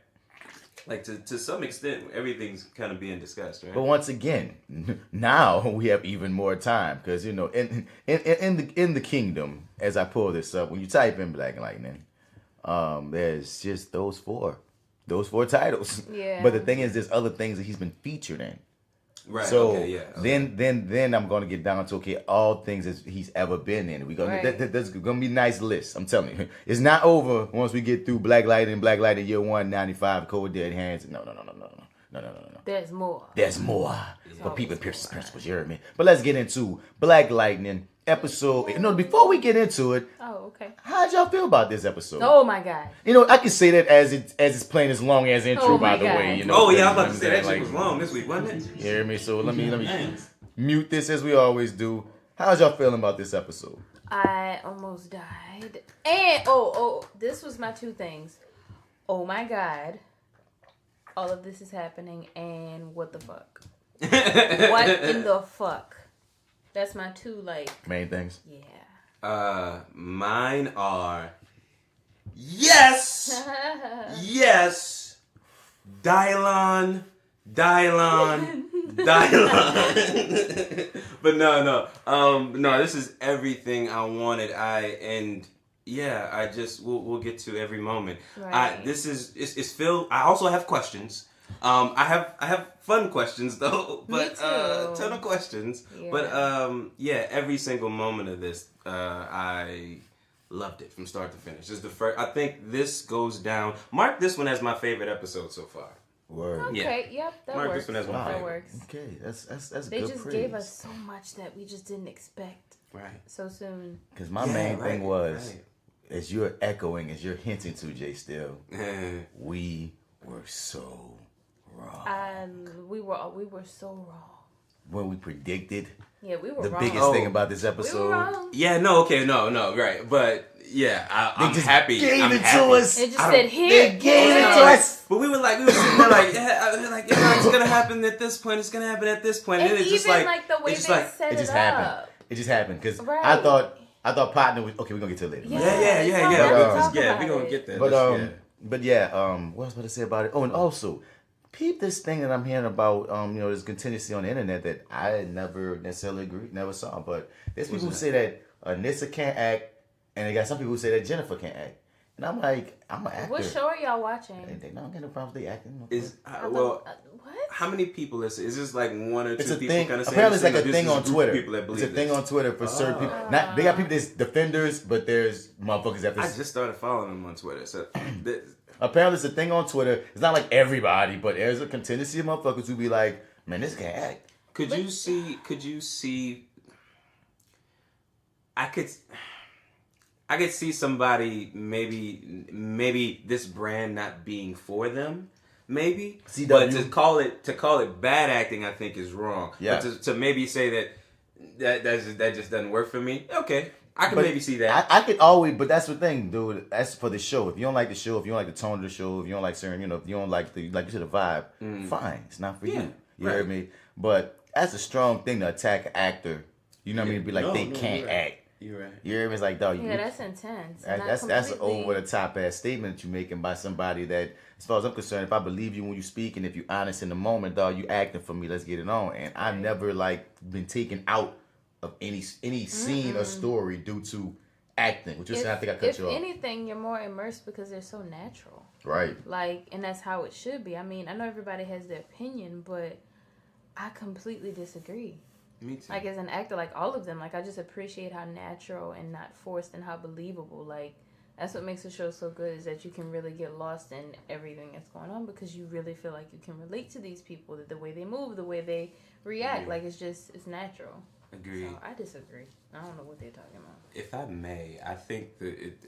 Like to some extent, everything's kind of being discussed, right? But once again, now we have even more time because in the kingdom, as I pull this up, when you type in Black Lightning, there's just those four titles. Yeah. But the thing is, there's other things that he's been featured in. Right. So okay, yeah. Then I'm gonna get down to all things that he's ever been in. There's gonna be a nice list. I'm telling you, it's not over once we get through Black Lightning Year 1, 95, Cold Dead Hands. No. There's more. There's more. For People and Pierce's Principles, you heard me. But let's get into Black Lightning episode. Before we get into it. Oh, okay. How'd y'all feel about this episode? Oh my god. I can say that as it's playing as long as intro, by the way. I was about to say that shit was long this week, wasn't it? You hear me? So let me mute this as we always do. How's y'all feeling about this episode? I almost died. And this was my two things. Oh my god. All of this is happening and what the fuck? What in the fuck? That's my two main things. Yeah. Mine are yes, Dylon. But no. This is everything I wanted. We'll get to every moment. Right. It's filled. I also have questions. I have fun questions though, but ton of questions. Yeah. But every single moment of this, I loved it from start to finish. Just the first. I think this goes down. Mark this one as my favorite episode so far. Word. Okay. Yeah. Yep. That Mark works. this one as my favorite. That works. Okay. That's They good just praise. gave us so much that we just didn't expect. Right. So soon. Because my main thing was, as you're echoing, as you're hinting to, J.Steel, we were so wrong. We were so wrong. When we predicted we were the wrong. biggest thing about this episode. We were wrong. Yeah, no, right. But I'm happy. Gave it happy. to us. It just said They here. gave it to us. But we were sitting there it's gonna happen at this point. It's gonna happen at this point. And it's even just the way they set it happened. It just happened because I thought partner was okay. We're gonna get to it later. Yeah. We're gonna get there. But what was I about to say about it? Oh, and also, peep this thing that I'm hearing about. This contingency on the internet that I never necessarily never saw. But there's people who say that Anissa can't act, and they got some people who say that Jennifer can't act. And I'm like, I'm an actor. What show are y'all watching? They don't get no problems. They acting. What? How many people listen? Is this like one or two people thing. kind of saying apparently, this? it's like a thing on Twitter. It's a thing on Twitter for certain people. Not they got people that's defenders, but there's motherfuckers that. I just started following them on Twitter, so. Apparently, it's a thing on Twitter. It's not like everybody, but there's a contingency of motherfuckers who be like, "Man, this guy act." Could you see? I could see somebody maybe this brand not being for them, maybe. CW. But to call it bad acting, I think is wrong. Yeah. But to maybe say that just doesn't work for me. Okay, I can maybe see that. I could always, but that's the thing, dude. That's for the show. If you don't like the show, if you don't like the tone of the show, if you don't like certain, if you don't like the vibe, fine, it's not for you. You heard me? But that's a strong thing to attack an actor. You know what I mean? To be like they can't act. You're right. You hear me? It's like, dog. That's intense. That's an over the top ass statement that you're making by somebody that, as far as I'm concerned, if I believe you when you speak and if you're honest in the moment, dog, you acting for me. Let's get it on. And I've never been taken out of any scene or story due to acting. Which is I think I cut you off. If anything, you're more immersed because they're so natural. Right. And that's how it should be. I mean, I know everybody has their opinion, but I completely disagree. Me too. Like, as an actor, like, all of them, like, I just appreciate how natural and not forced and how believable. Like, that's what makes the show so good, is that you can really get lost in everything that's going on because you really feel like you can relate to these people, the way they move, the way they react. Yeah. Like, it's natural. Agreed. So I disagree. I don't know what they're talking about. If I may, I think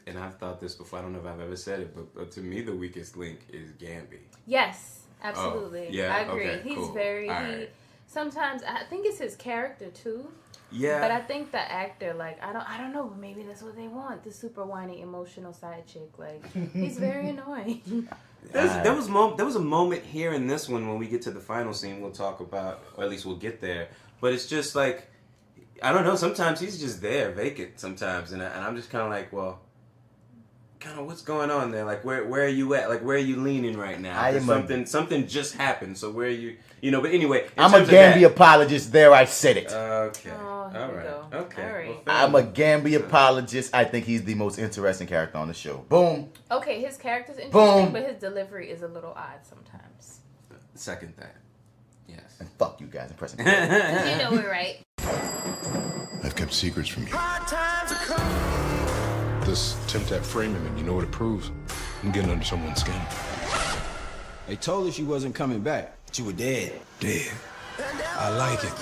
and I've thought this before, I don't know if I've ever said it, but to me, the weakest link is Gambi. Yes, absolutely. Oh, yeah, I agree. okay, He's cool. very, sometimes, I think it's his character too. Yeah. But I think the actor, like, I don't know, but maybe that's what they want. The super whiny, emotional side chick. Like, he's very annoying. There was a moment here in this one when we get to the final scene we'll talk about, or at least we'll get there. But it's just like, I don't know, sometimes he's just there, vacant sometimes. And I'm just kind of like, well, kind of what's going on there? Like, where are you at? Like, where are you leaning right now? Something just happened. So where are you? But anyway. I'm a Gambi apologist. There, I said it. Okay. Oh, all right. Okay. All right. Well, I'm a Gambi apologist. I think he's the most interesting character on the show. Boom. Okay, his character's interesting, Boom. but his delivery is a little odd sometimes. Second that. Yes. And fuck you guys. I'm pressing. You know we're right. I've kept secrets from you. This attempt at framing it, you know what it proves? I'm getting under someone's skin. They told us you wasn't coming back, but you were dead. Dead. I like it.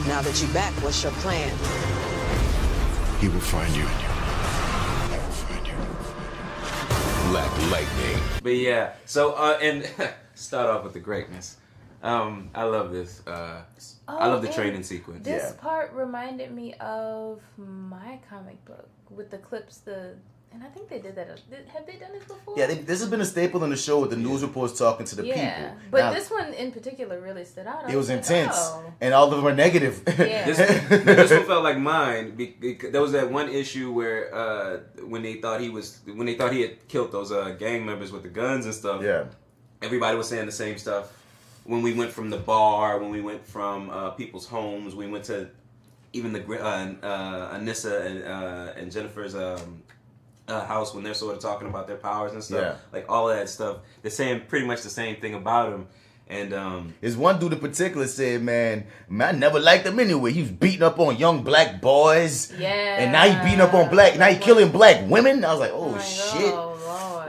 Now that you're back, what's your plan? He will find you. I will find you. Black Lightning. But yeah, so and start off with the greatness. I love this. I love the training sequence. This part reminded me of my comic book with the clips. And I think they did that. Have they done this before? Yeah, this has been a staple in the show with the news reports talking to the people. But now, this one in particular really stood out. It was intense, and all of them were negative. Yeah. This one felt like mine. There was that one issue where when they thought he had killed those gang members with the guns and stuff. Yeah, everybody was saying the same stuff. When we went from the bar, when we went from people's homes, we went to even the Anissa and Jennifer's house when they're sort of talking about their powers and stuff. Yeah. Like all of that stuff. They're saying pretty much the same thing about him. And there's one dude in particular said, man, I never liked him anyway. He was beating up on young black boys. Yeah. And now he beating up on now he killing black women. I was like, oh shit.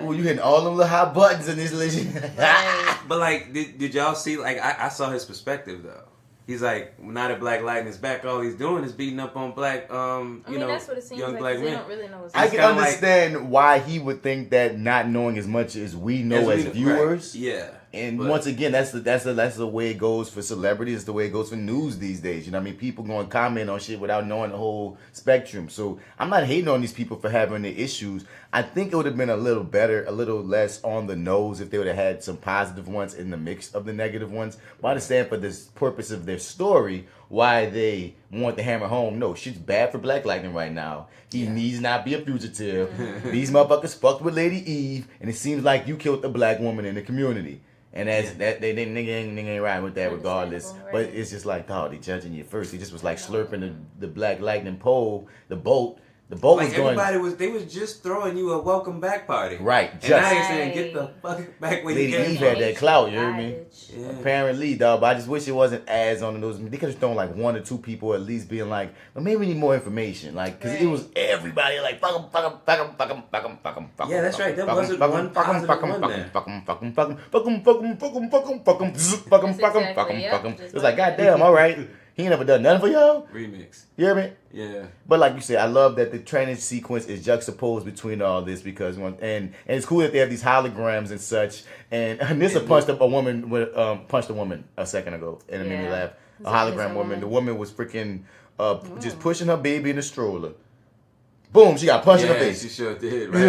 Oh, you hitting all them little hot buttons in this legend. Right. But like, did y'all see? Like, I saw his perspective though. He's like, now that Black Lightning's back, all he's doing is beating up on black, that's what it seems young like, black men. they don't really know what's I can understand why he would think that, not knowing as much as we know as viewers. Right. Yeah. And once again, that's the way it goes for celebrities. It's the way it goes for news these days. You know what I mean? People going to comment on shit without knowing the whole spectrum. So I'm not hating on these people for having the issues. I think it would have been a little better, a little less on the nose if they would have had some positive ones in the mix of the negative ones. But I understand for this purpose of their story why they want to hammer home. No, shit's bad for Black Lightning right now. He needs not be a fugitive. These motherfuckers fucked with Lady Eve, and it seems like you killed a black woman in the community. And that's that they nigga ain't right with that regardless. Right. But it's just like, dog, they judging you first. He just was like slurping the Black Lightning pole, the boat, The boat like was going. they was just throwing you a welcome back party. Right. And now they're saying, get the fuck back where you Lady came Eve from. had that clout, you hear me? Yeah. Apparently, dog. But I just wish it wasn't as on the news. They could have thrown like 1 or 2 people at least being like, well, maybe we need more information. Like, because it was everybody like, fuck them, fuck them, fuck them, fuck them, fuck them, fuck them, fuck them. Yeah, that's right. There wasn't one positive one there. Fuck them, fuck them, fuck them, fuck them, fuck them, fuck them, fuck them, fuck them, fuck them, fuck them, fuck them, fuck them. It was like, goddamn, all right. He ain't never done nothing for y'all. Remix. You hear me? Yeah. But like you said, I love that the training sequence is juxtaposed between all this because and it's cool that they have these holograms and such. And Anissa punched a woman a second ago, and it made me laugh. A hologram woman. The woman was freaking just pushing her baby in the stroller. Boom, she got punched in the face. She sure did, right?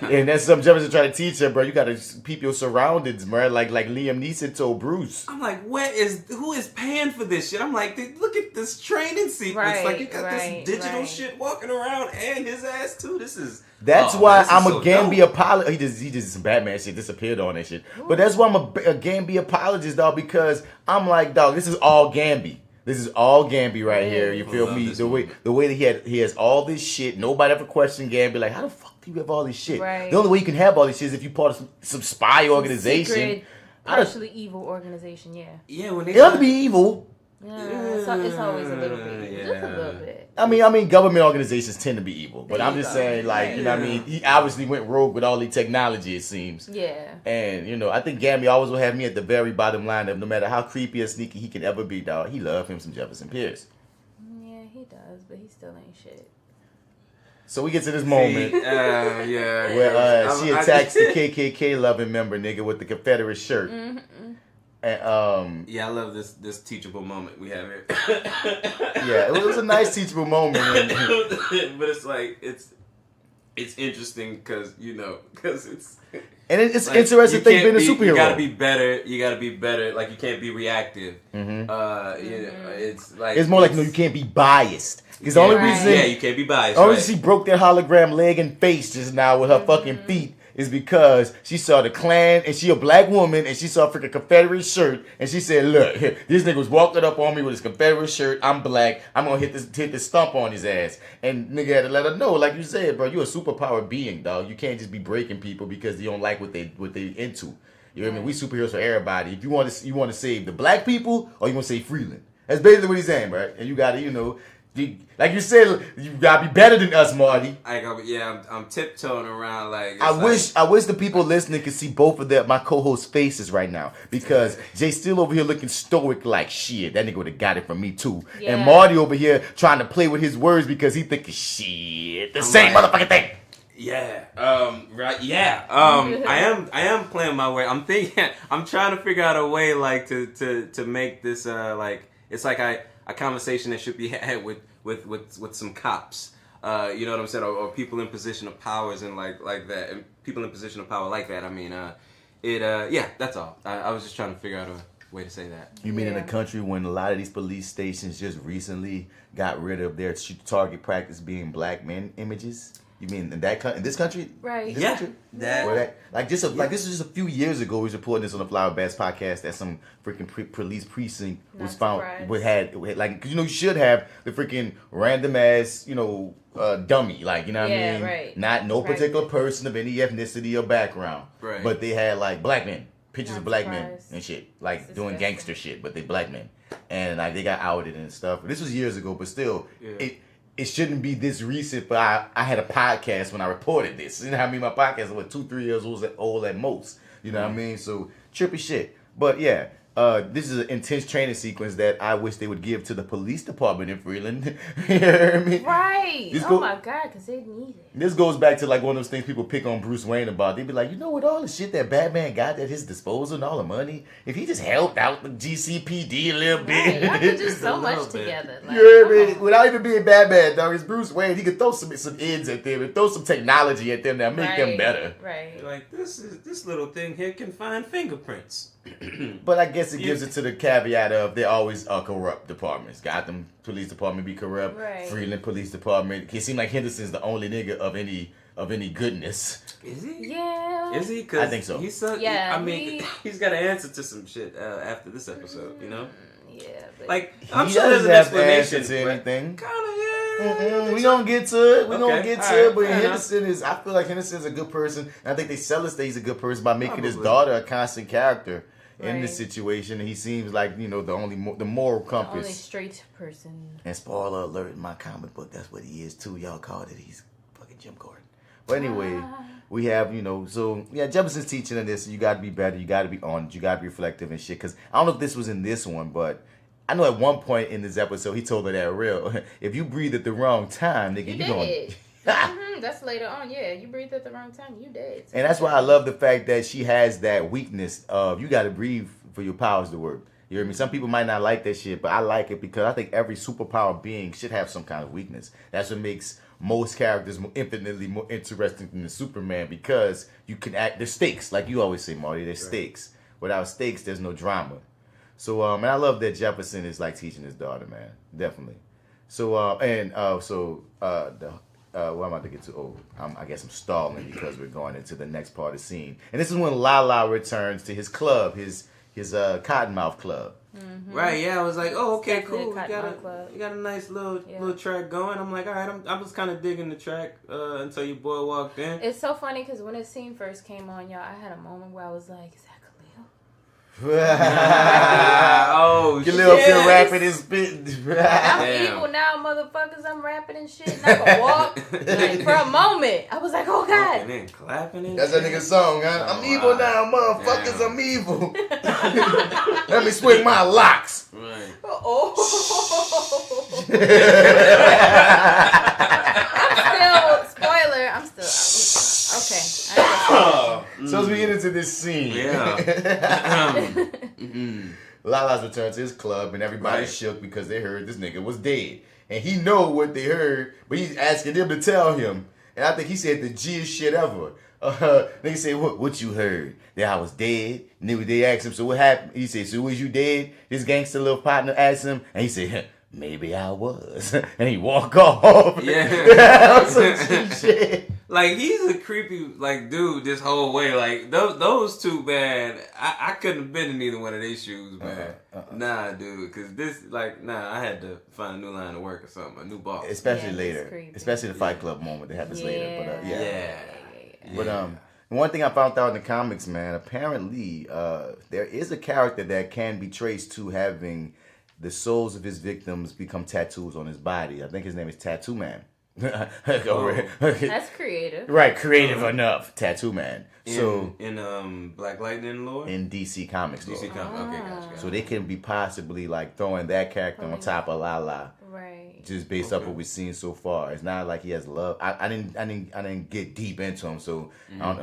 And that's something Jefferson trying to teach her, bro. You gotta peep your surroundings, man. Like Liam Neeson told Bruce. I'm like, who is paying for this shit? I'm like, look at this training sequence. Like, you got this digital shit walking around and his ass too. That's why I'm a Gambi apologist. He just some Batman shit disappeared on that shit. But that's why I'm a Gambi apologist, dog, because I'm like, dog, this is all Gambi. This is all Gambi right here. You feel me? The way that he has all this shit. Nobody ever questioned Gambi. Like, how the fuck do you have all this shit? Right. The only way you can have all this shit is if you part of some spy organization. Secret, partially evil organization. Yeah. Yeah. When they it'll be evil. Yeah, it's always a little bit. Yeah. Just a little bit. I mean, government organizations tend to be evil, but I'm just saying, like, you know what I mean? He obviously went rogue with all the technology, it seems. Yeah. And, you know, I think Gambi always will have me at the very bottom line of no matter how creepy or sneaky he can ever be, dog, he love him some Jefferson Pierce. Yeah, he does, but he still ain't shit. So we get to this moment where she attacks the KKK loving member, nigga, with the Confederate shirt. Mm-hmm. And, I love this teachable moment we have here. Yeah, it was a nice teachable moment. But it's like it's interesting because it's and it's like, interesting thing being a superhero. You gotta be better. Like, you can't be reactive. Mm-hmm. It's like it's more like you can't be biased. Because the only reason you can't be biased. The only reason she broke that hologram leg and face just now with her fucking feet is because she saw the Klan and she a black woman and she saw a freaking Confederate shirt and she said, look, this nigga was walking up on me with his Confederate shirt. I'm black. I'm gonna hit this stump on his ass. And nigga had to let her know, like you said, bro, you're a superpower being, dog. You can't just be breaking people because you don't like what they into. You know what I mean? We superheroes for everybody. If you want to save the black people or you want to save Freeland. That's basically what he's saying, right? And you gotta, like you said, you gotta be better than us, Marty. I'm tiptoeing around like. I wish the people listening could see both of my co-hosts' faces right now because J.Steel over here looking stoic like shit. That nigga would have got it from me too. Yeah. And Marty over here trying to play with his words because he thinking shit the same motherfucking thing. Yeah. Right. Yeah. I am playing my way. I'm trying to figure out a way like to make this like it's like a conversation that should be had with some cops. You know what I'm saying? Or people in position of powers and like that. And people in position of power like that. I mean, that's all. I was just trying to figure out a way to say that. You mean in a country when a lot of these police stations just recently got rid of their target practice being black men images? You mean in this country? Right. This country? Like this is just a few years ago. We was reporting this on the FlyWithBats Podcast that some freaking police precinct was found had like you should have the freaking random ass dummy like what I mean right. Not no particular person of any ethnicity or background right. But they had like black men pictures of black men and shit like doing gangster shit but they black men and like they got outed and stuff. This was years ago but still it shouldn't be this recent, but I had a podcast when I reported this. You know what I mean? My podcast was 2-3 years old at most. You know what I mean? So trippy shit. But yeah, this is an intense training sequence that I wish they would give to the police department in Freeland. You know what I mean? Right. My God, because they need it. This goes back to like one of those things people pick on Bruce Wayne about. They'd be like, with all the shit that Batman got at his disposal and all the money, if he just helped out the GCPD a little bit. Y'all could do so much together. Like, you know what I mean? Without even being Batman, dog, it's Bruce Wayne. He could throw some ends at them and throw some technology at them that make them better. Right. Like, this little thing here can find fingerprints. But I guess it gives it to the caveat of they always are corrupt departments. Gotham Police Department be corrupt. Right. Freeland Police Department. It seems like Henderson's the only nigga of any goodness. Is he? Yeah. Is he? I think so. He's he's got an answer to some shit after this episode. Yeah. But like I'm sure there's an explanation to anything. Kind of yeah. We gonna get to it. We gonna get to it. But Henderson is. I feel like Henderson is a good person. And I think they sell us that he's a good person by making his daughter a constant character in this situation. And he seems like the moral compass. The only straight person. And spoiler alert, in my comic book, that's what he is too. Y'all called it. He's fucking Jim Gordon. But anyway, we have Jefferson's teaching in this. You got to be better. You got to be honest. You got to be reflective and shit. Because I don't know if this was in this one, but I know at one point in this episode, he told her that real. If you breathe at the wrong time, nigga, you going. That's later on. Yeah, you breathe at the wrong time, you dead. And that's why I love the fact that she has that weakness of you got to breathe for your powers to work. You hear me? Some people might not like that shit, but I like it because I think every superpower being should have some kind of weakness. That's what makes most characters infinitely more interesting than the Superman, because you can act. There's stakes, like you always say, Marty. There's stakes. Without stakes, there's no drama. So, and I love that Jefferson is like teaching his daughter, man. Definitely. So, what am I about to get to? Oh, I guess I'm stalling because we're going into the next part of the scene. And this is when Lala returns to his club, his Cottonmouth Club. Mm-hmm. Right, yeah, I was like, oh, okay, Definitely cool. You got a nice little track going. I'm like, all right, I was kind of digging the track until your boy walked in. It's so funny because when this scene first came on, y'all, I had a moment where I was like, is that Khalil? Oh, Khalil up here rapping and spitting. I'm evil now, motherfuckers. I'm rapping and shit, and I can walk. Like, for a moment, I was like, oh God. And then clapping and that's that nigga song, huh? I'm evil now, motherfuckers. Damn. I'm evil. Let me swing my locks. Right. Oh. I'm still okay. So as we get into this scene, Lala's returned to his club and everybody's shook because they heard this nigga was dead. And he know what they heard, but he's asking them to tell him. And I think he said the G'est shit ever. They say, what you heard? That I was dead. And then they asked him, so what happened? He said, so was you dead? His gangster little partner asked him, and he said, maybe I was. And he walk off. Yeah. Some shit. Like, he's a creepy, dude this whole way. Like, those two, man, I couldn't have been in either one of their shoes, man. Nah, dude, because this, I had to find a new line of work or something, a new boss. Especially later. Especially the Fight Club moment that happens later. But, But, one thing I found out in the comics, man, apparently there is a character that can be traced to having the souls of his victims become tattoos on his body. I think his name is Tattoo Man. That's creative. Right, creative enough. Tattoo Man. In Black Lightning lore? In DC Comics lore. DC Comics, okay, gotcha. So they can be possibly throwing that character on top of Lala. Right. Just based off what we've seen so far. It's not like he has love. I didn't get deep into him, so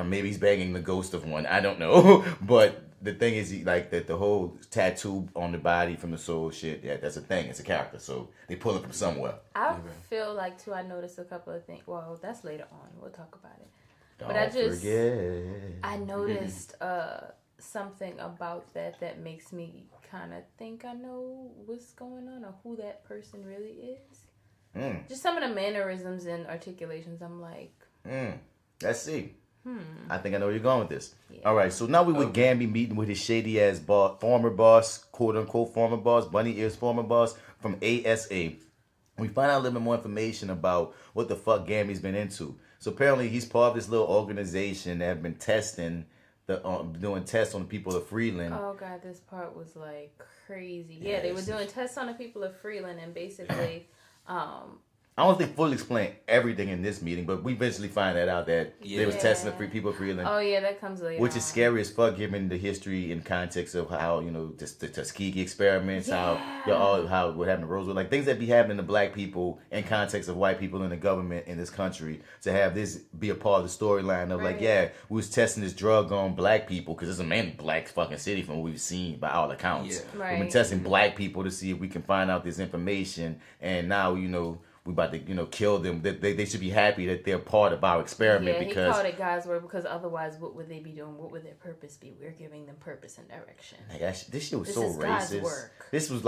maybe he's banging the ghost of one. I don't know. But the thing is, that the whole tattoo on the body from the soul shit, that's a thing. It's a character, so they pull it from somewhere. I feel like, too, I noticed a couple of things. Well, that's later on. We'll talk about it. Don't forget. I noticed something about that makes me kind of think I know what's going on or who that person really is. Just some of the mannerisms and articulations, I'm like... Let's see. I think I know where you're going with this. Yeah. All right, so now we with Gambi meeting with his shady ass former boss, quote unquote former boss, Bunny Ears former boss from ASA. We find out a little bit more information about what the fuck Gambi's been into. So apparently he's part of this little organization that have been testing doing tests on the people of Freeland. Oh God, this part was crazy. Yeah, they were doing tests on the people of Freeland, and basically. I don't think fully explain everything in this meeting, but we eventually find that out that they was testing the people of Freeland. Oh yeah, that comes later. Which is scary as fuck, given the history and context of how just the Tuskegee experiments, how what happened to Roosevelt, things that be happening to black people in context of white people in the government in this country. To have this be a part of the storyline of we was testing this drug on black people because it's a mainly black fucking city from what we've seen by all accounts. Yeah. Right. We've been testing black people to see if we can find out this information, and now we about to, kill them. They should be happy that they're part of our experiment because he called it God's word because otherwise, what would they be doing? What would their purpose be? We're giving them purpose and direction. This shit was so racist. This was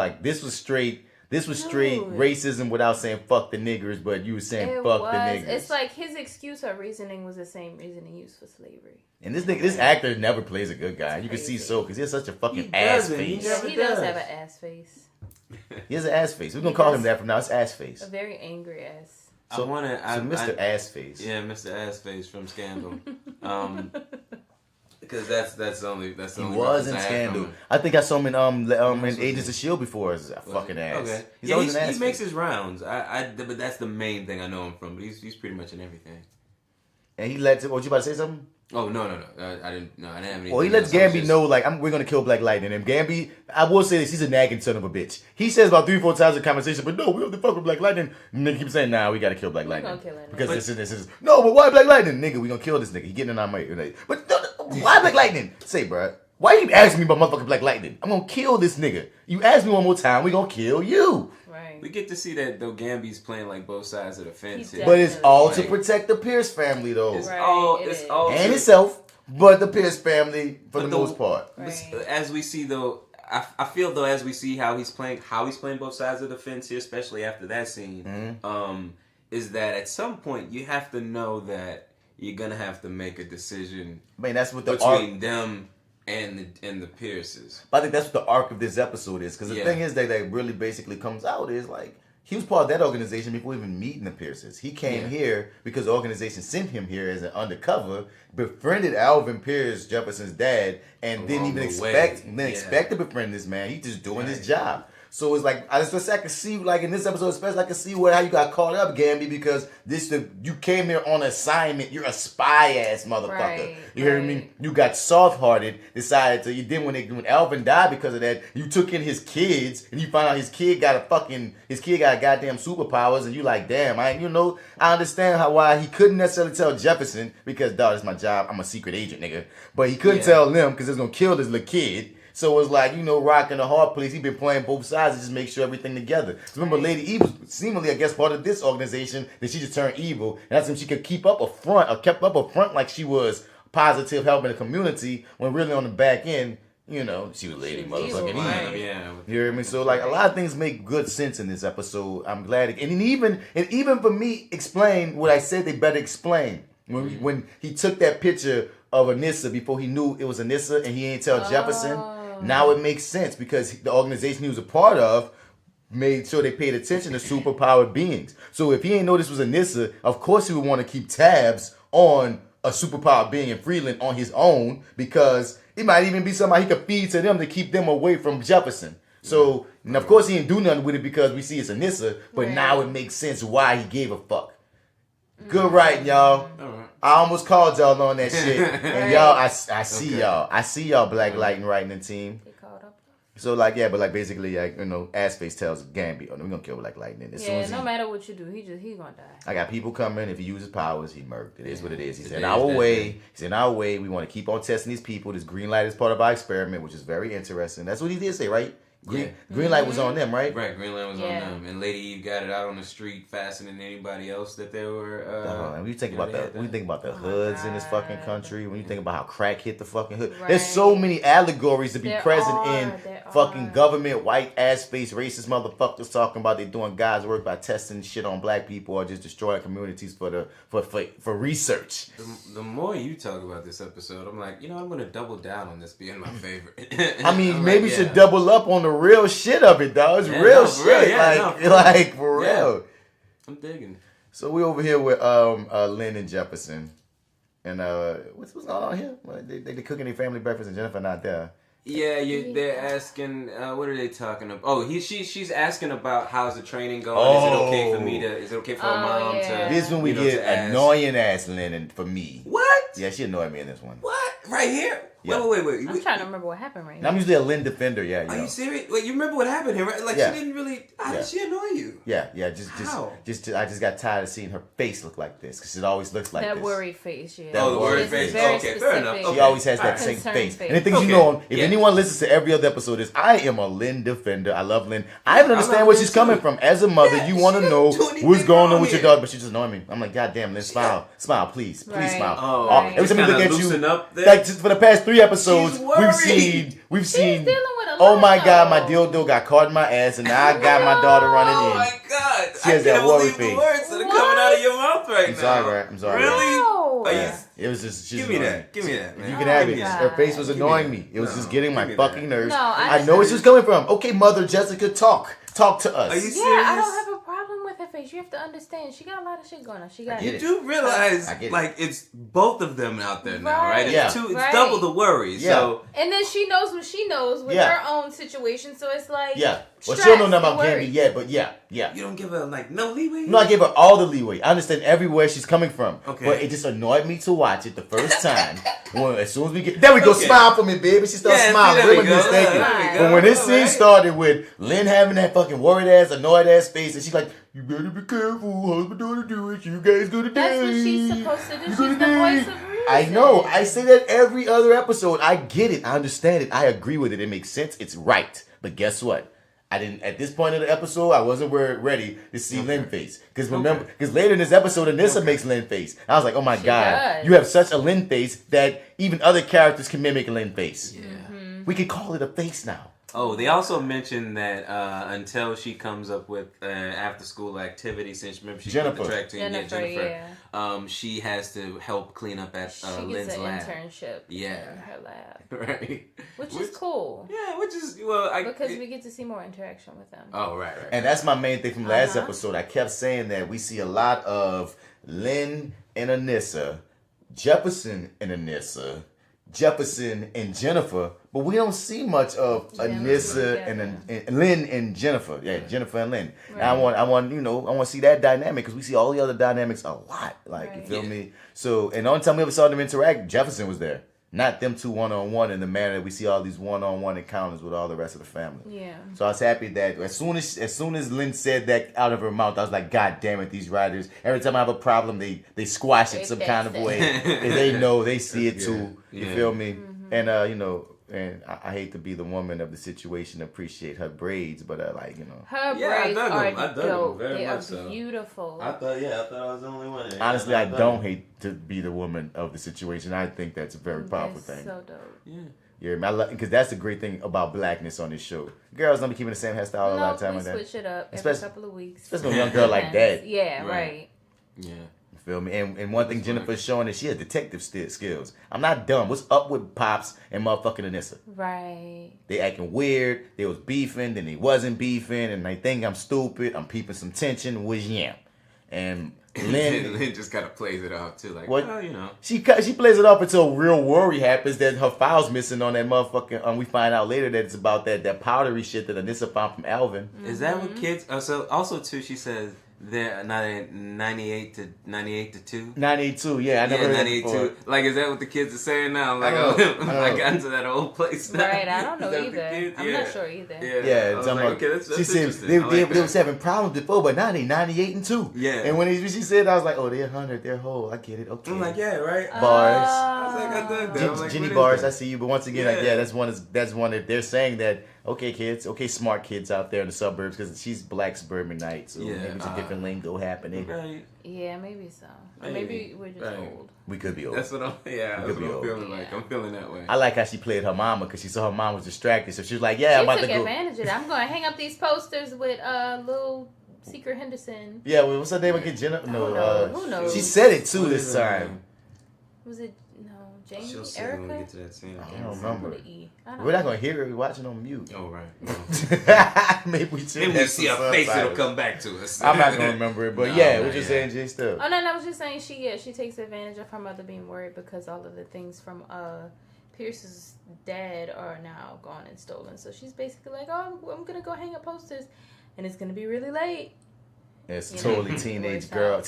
straight racism without saying fuck the niggers, but you were saying fuck the niggers. It's like his excuse or reasoning was the same reasoning used for slavery. And this actor never plays a good guy. You can see because he has such a fucking ass face. He does have an ass face. He has an ass face. We're gonna call him that from now. It's ass face. A very angry ass. So Mr. Ass Face. Yeah, Mr. Ass Face from Scandal. Because that's the only. He was in Scandal. I think I saw him in Agents of S.H.I.E.L.D. before as a fucking ass. Okay. He's always an ass he makes face. his rounds. But that's the main thing I know him from. But he's pretty much in everything. And he lets. What, you about to say something? Oh no! I didn't have anything. Well, he lets Gambi know like we're gonna kill Black Lightning. And Gambi, I will say this, he's a nagging son of a bitch. He says about 3-4 times in conversation, but no, we have to fuck with Black Lightning. And nigga keeps saying, nah, we gotta kill Black Lightning. Kill him. Because this is no, but why Black Lightning, nigga? We gonna kill this nigga. He getting in our mic. But why Black Lightning? Say, bruh, why you keep asking me about motherfucking Black Lightning? I'm gonna kill this nigga. You ask me one more time, we gonna kill you. Right. We get to see that though Gambi's playing like both sides of the fence here. But it's all to protect the Pierce family though. It's all and himself. But the Pierce family, for the most part. Right. As we see, though, I feel though, as we see how he's playing both sides of the fence here, especially after that scene, is that at some point you have to know that you're gonna have to make a decision. Man, that's what the between them and the Pierces. But I think that's what the arc of this episode is, because the thing is that really basically comes out is like. He was part of that organization before even meeting the Pierces. He came here because the organization sent him here as an undercover, befriended Alvin Pierce, Jefferson's dad, and didn't even expect to befriend this man. He just doing his job. So it's like I can see like in this episode especially I can see how you got caught up, Gambi, because you came here on assignment. You're a spy ass motherfucker. Right, you hear me? You got soft hearted. Decided to. You did when Alvin died because of that. You took in his kids and you found out his kid got goddamn superpowers and you like damn. I understand why he couldn't necessarily tell Jefferson because dog, it's my job. I'm a secret agent, nigga. But he couldn't tell them because it's gonna kill this little kid. So it's like, rocking the hard place. He been playing both sides to just make sure everything together. So remember, Lady Eve was seemingly, I guess, part of this organization that she just turned evil. And that's when she could kept up a front like she was positive, helping the community, when really on the back end, she was Lady motherfucking Eve. Right. Yeah. You hear me? So like a lot of things make good sense in this episode. I'm glad and even for me, explain what I said they better explain. When he took that picture of Anissa before he knew it was Anissa and he ain't tell Jefferson. Now it makes sense because the organization he was a part of made sure they paid attention to superpowered beings. So if he ain't know this was Anissa, of course he would want to keep tabs on a superpowered being in Freeland on his own because it might even be somebody he could feed to them to keep them away from Jefferson. So, and of course he didn't do nothing with it because we see it's Anissa, but now it makes sense why he gave a fuck. Good writing, y'all. I almost called y'all on that shit. And y'all, I see y'all. I see y'all Black Lightning writing the team. They called up. So basically, Ass Face tells Gambi, we're gonna kill Black Lightning. No matter what you do, he's gonna die. I got people coming. If he uses powers, he murked. It is what it is. He's in our way. He's in our way. We want to keep on testing these people. This green light is part of our experiment, which is very interesting. That's what he did say, right? Green light was on them, right? Right, green light was on them, and Lady Eve got it out on the street faster than anybody else that they were. And when you think about the hoods in this fucking country, when you think about how crack hit the fucking hood, there's so many allegories to be present in fucking government white ass face racist motherfuckers talking about they doing God's work by testing shit on black people or just destroying communities for research. The more you talk about this episode, I'm like, I'm gonna double down on this being my favorite. I mean, maybe you should double up on the real shit of it, dog. It's real shit. For real. I'm digging. So we over here with Lynn and Jefferson. And what's going on here? They cooking their family breakfast and Jennifer not there. Yeah, they're asking. What are they talking about? Oh, she's asking about how's the training going. Is it okay for me to? Is it okay for my mom to? This is when we get annoying ass Lynn for me. What? Yeah, she annoyed me in this one. What? Right here? Yeah. Wait. I'm trying to remember what happened right now. I'm usually a Lynn defender. Yeah. Are you serious? Wait, you remember what happened here? Right? Like she didn't really. How did she annoy you? Yeah. I just got tired of seeing her face look like this because it always looks like that this. worried face. Yeah. The worried face. Okay, fair enough. She always has that same face. And the thing is, if anyone listens to every other episode, is I am a Lynn defender. I love Lynn. I even understand where she's coming from. As a mother, you want to know what's going on with your daughter, but she's just annoying me. I'm like, God damn, Lynn, smile, please smile. Every time I look at you, like for the past 3 episodes, we've seen. Oh my God, my dildo got caught in my ass, and now I got my daughter running in. Oh my God, she has that worry face. The words that are coming out of your mouth right now. I'm sorry. Really? No. It was just. Give me that, man. You can have it. Her face was annoying me. It was just getting my fucking nerves. No, I know where she was coming from. Okay, Mother Jessica, talk Talk to us. Are you serious? I don't have a problem with her face. You have to understand, she got a lot of shit going on. You do realize, like, it's both of them out there now, right? It's Right. double the worry. Yeah. So, and then she knows what she knows with her own situation, so it's like, well, she don't know nothing about Gambi yet, but yeah. You don't give her, like, no leeway? No, I give her all the leeway. I understand everywhere she's coming from. Okay. But it just annoyed me to watch it the first time. As soon as we get... There we go. Smile for me, baby. She started smiling. There we go. But when this scene started with Lynn having that fucking worried-ass, annoyed-ass face, and she's like, you better be careful. Husband daughter do it. You guys go to That's what she's supposed to do. She's the voice of reason. I know. I say that every other episode. I get it. I understand it. I agree with it. It makes sense. It's right. But guess what? I didn't, at this point of the episode, I wasn't ready to see Lynn face. Because later in this episode, Anissa makes Lynn face. I was like, oh my God, does. you have such a Lynn face that even other characters can mimic a Lynn face. Yeah. Mm-hmm. We can call it a face now. Oh, they also mentioned that until she comes up with after school activity, since remember she's with the track team, Jennifer, she has to help clean up at Lynn's lab. She gets an internship in her lab. Right. Which is cool. Yeah, because we get to see more interaction with them. Oh, right. And that's my main thing from last episode. I kept saying that we see a lot of Lynn and Anissa, Jefferson and Anissa, Jefferson and Jennifer, but we don't see much of Anissa and Lynn and Jennifer. Yeah, Jennifer and Lynn. Right. And I want to see that dynamic because we see all the other dynamics a lot. Like, you feel me? So, and the only time we ever saw them interact, Jefferson was there. Not them two one-on-one in the manner that we see all these one-on-one encounters with all the rest of the family. Yeah. So I was happy that as soon as Lynn said that out of her mouth, I was like, God damn it, these writers. Every time I have a problem, they squash it some kind of way. And they know, they see it too. You feel me? Mm-hmm. And and I hate to be the woman of the situation, appreciate her braids, but her braids are dope. They are beautiful. I thought I was the only one. Honestly, I don't hate to be the woman of the situation. I think that's a very powerful thing. So dope. Yeah, because that's the great thing about blackness on this show. Girls don't be keeping the same hairstyle a lot of time like that. Switch it up every couple of weeks. Especially a young girl like that. Yeah, right. Yeah. Feel me? And one thing Jennifer's showing is she has detective skills. I'm not dumb. What's up with Pops and motherfucking Anissa? Right. They acting weird. They was beefing, then they wasn't beefing, and they think I'm stupid. I'm peeping some tension. Was yam. And Lynn just kind of plays it off too, like, She plays it off until real worry happens that her file's missing on that motherfucking. We find out later that it's about that powdery shit that Anissa found from Alvin. Is that what kids? So also too, she says. They're 98 to 2. 98-2, yeah. I never heard 98-2. Like, is that what the kids are saying now? Like, I got into that old place now. Right, I don't know either. I'm not sure either. Yeah, it's okay, that's she said they was having problems before, but now they 98-2. Yeah. And when she said, I was like, oh, they're 100, they're whole. I get it. Okay. I'm like, yeah, right. Bars. I was like, I dug that. Like, Jenny Bars, I see you. But once again, that's one that they're saying that. Okay, kids. Okay, smart kids out there in the suburbs because she's black suburbanite, so maybe it's a different lingo happening. Right. Yeah, maybe so. Or maybe we're just old. We could be old. That's what I'm feeling like. I'm feeling that way. I like how she played her mama because she saw her mom was distracted, so she was like, I'm about to go. She took advantage of it. I'm going to hang up these posters with little Secret Henderson. Yeah, what's her name again? Jenna? No, who knows? She said it too this time. Was it... Jamie, she'll say Erica? when we get to that scene. I don't remember. We're not gonna hear her. We're watching on mute. Oh right. Maybe we see her face. It'll come back to us. I'm not gonna remember it, but we're just saying J.Steel. Oh no, I was just saying she takes advantage of her mother being worried because all of the things from Pierce's dad are now gone and stolen. So she's basically like, oh, I'm gonna go hang up posters, and it's gonna be really late. It's totally teenager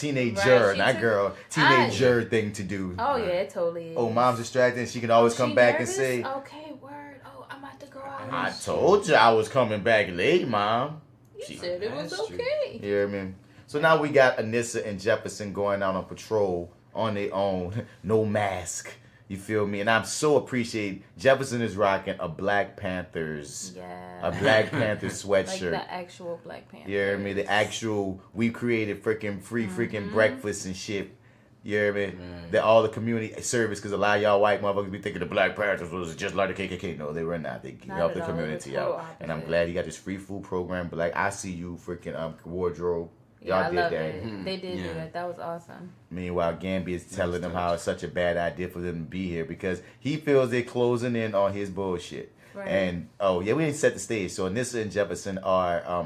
thing to do. Oh yeah, it totally is. Oh, mom's distracted and she can always come back and say, okay, word. Oh, I'm about to go out. I told you I was coming back late, Mom. You said it was okay. You hear me? So now we got Anissa and Jefferson going out on patrol on their own, no mask. You feel me? And I'm so appreciate Jefferson is rocking a Black Panthers, a Black Panther sweatshirt. Like the actual Black Panther. You hear me? The actual, we created freaking breakfast and shit. You hear me? That all the community service, because a lot of y'all white motherfuckers be thinking the Black Panthers was just like the KKK. No, they were not. They helped the community out. And I'm glad he got this free food program. But like, I see you freaking wardrobe. Y'all did that. It. They did do that. That was awesome. Meanwhile, Gambi is telling them how it's such a bad idea for them to be here because he feels they're closing in on his bullshit. Right. And we didn't set the stage. So Anissa and Jefferson are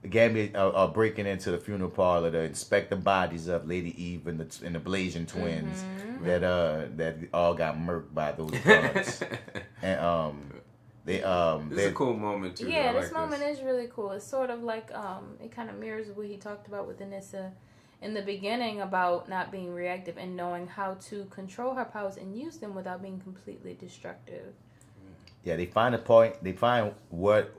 Gambi are breaking into the funeral parlor to inspect the bodies of Lady Eve and the Blasian twins that all got murked by those guns. And this is a cool moment too. Yeah, this moment is really cool. It's sort of like it kind of mirrors what he talked about with Anissa in the beginning about not being reactive and knowing how to control her powers and use them without being completely destructive. Yeah, they find a point. They find what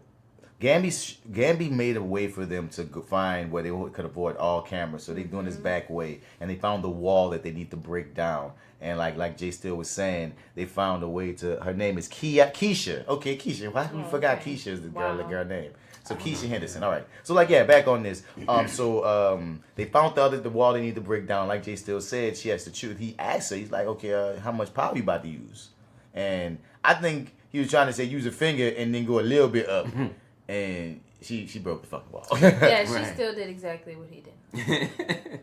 Gambi made a way for them to find where they could avoid all cameras. So they're doing this back way, and they found the wall that they need to break down. And like J.Steel was saying, they found a way to. Her name is Keisha. Okay, Keisha. Why we forgot Keisha is the girl name? So Keisha Henderson. All right. So back on this. They found the wall they need to break down. Like J.Steel said, she has to choose. He asked her. He's like, okay, how much power you about to use? And I think he was trying to say use a finger and then go a little bit up. And she broke the fucking wall. Yeah, she still did exactly what he did.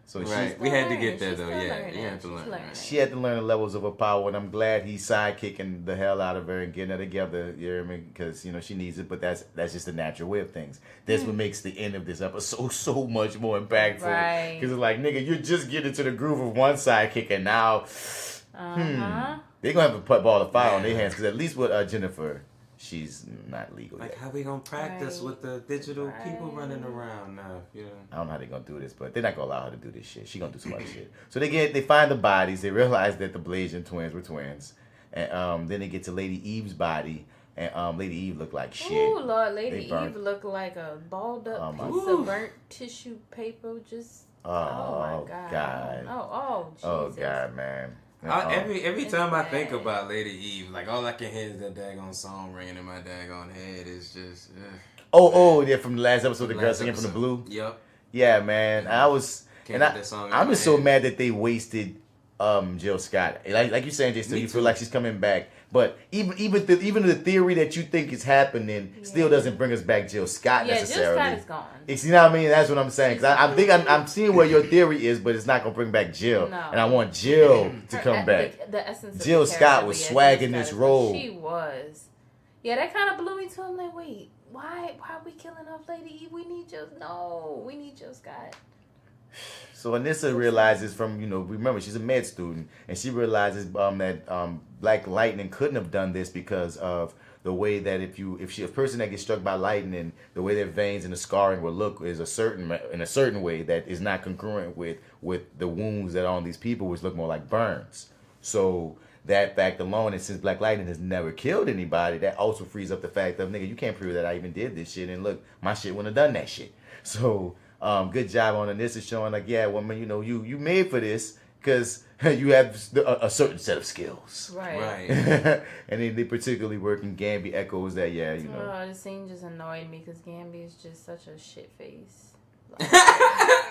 So we had to get there though. Yeah, you had to learn. She had to learn the levels of her power, and I'm glad he's sidekicking the hell out of her and getting her together. You know what I mean? Because she needs it, but that's just the natural way of things. That's what makes the end of this episode so much more impactful. Right? Because it's like, nigga, you're just getting to the groove of one sidekick, and now, they're gonna have to put ball of fire on their hands. Because at least with Jennifer, she's not legal yet. How we gonna practice with the digital people running around now? I don't know how they're gonna do this, but they're not gonna allow her to do this shit. She's gonna do some other shit. So they find the bodies. They realize that the Blasian twins were twins, and then they get to Lady Eve's body, and Lady Eve looked like shit. Oh Lord, Lady Eve looked like a balled up piece of burnt tissue paper. Just oh my God. Oh Jesus. Oh God, man. Every time I think about Lady Eve, like all I can hear is that daggone song ringing in my daggone head. It's just. Yeah, from the last episode, the girl singing from the blue. Yep. Yeah, man. I'm just so mad that they wasted Jill Scott. Like you saying, J.Steel, you feel like she's coming back, but even the theory that you think is happening still doesn't bring us back Jill Scott necessarily. Jill Scott is gone. You know what I mean? That's what I'm saying. Because I think I'm seeing where your theory is, but it's not gonna bring back Jill. No. And I want Jill to come back. The essence of Jill Scott was swagging this role. She was. Yeah, that kind of blew me too. I'm like, wait, why are we killing off Lady Eve? We need Jill. No, we need Jill Scott. So Anissa realizes remember she's a med student, and she realizes that Black Lightning couldn't have done this because of the way that if a person that gets struck by lightning, the way their veins and the scarring will look is in a certain way that is not congruent with the wounds that are on these people, which look more like burns. So that fact alone, and since Black Lightning has never killed anybody, that also frees up the fact of, nigga, you can't prove that I even did this shit, and look, my shit wouldn't have done that shit. So good job on Anissa showing like, yeah, woman, you made for this because you have a certain set of skills. Right. And then they particularly work, and Gambi echoes that, Oh, the scene just annoyed me because Gambi is just such a shit face.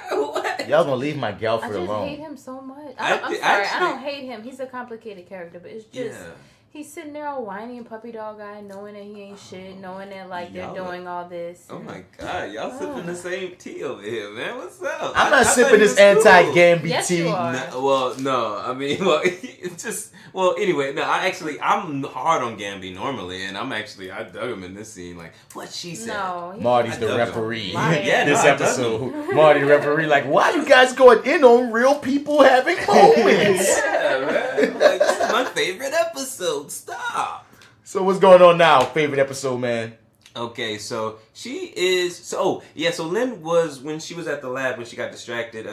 What? Y'all gonna leave my girlfriend alone. I just hate him so much. I'm sorry, I don't hate him. He's a complicated character, but it's just... Yeah. He's sitting there all whiny and puppy dog guy, knowing that he ain't shit, knowing that they're doing all this. Oh my God, y'all sipping the same tea over here, man. What's up? I'm not sipping this anti-Gambi tea. You are. Anyway, no. I'm hard on Gambi normally, and I dug him in this scene. Like, what she said. No, Marty's the referee. This episode, Marty the referee. Like, why you guys going in on real people having moments? Yeah, man. Like, this is my favorite episode. Stop. So what's going on now? Favorite episode, man. Okay, so she is. So Lynn was, when she was at the lab, when she got distracted,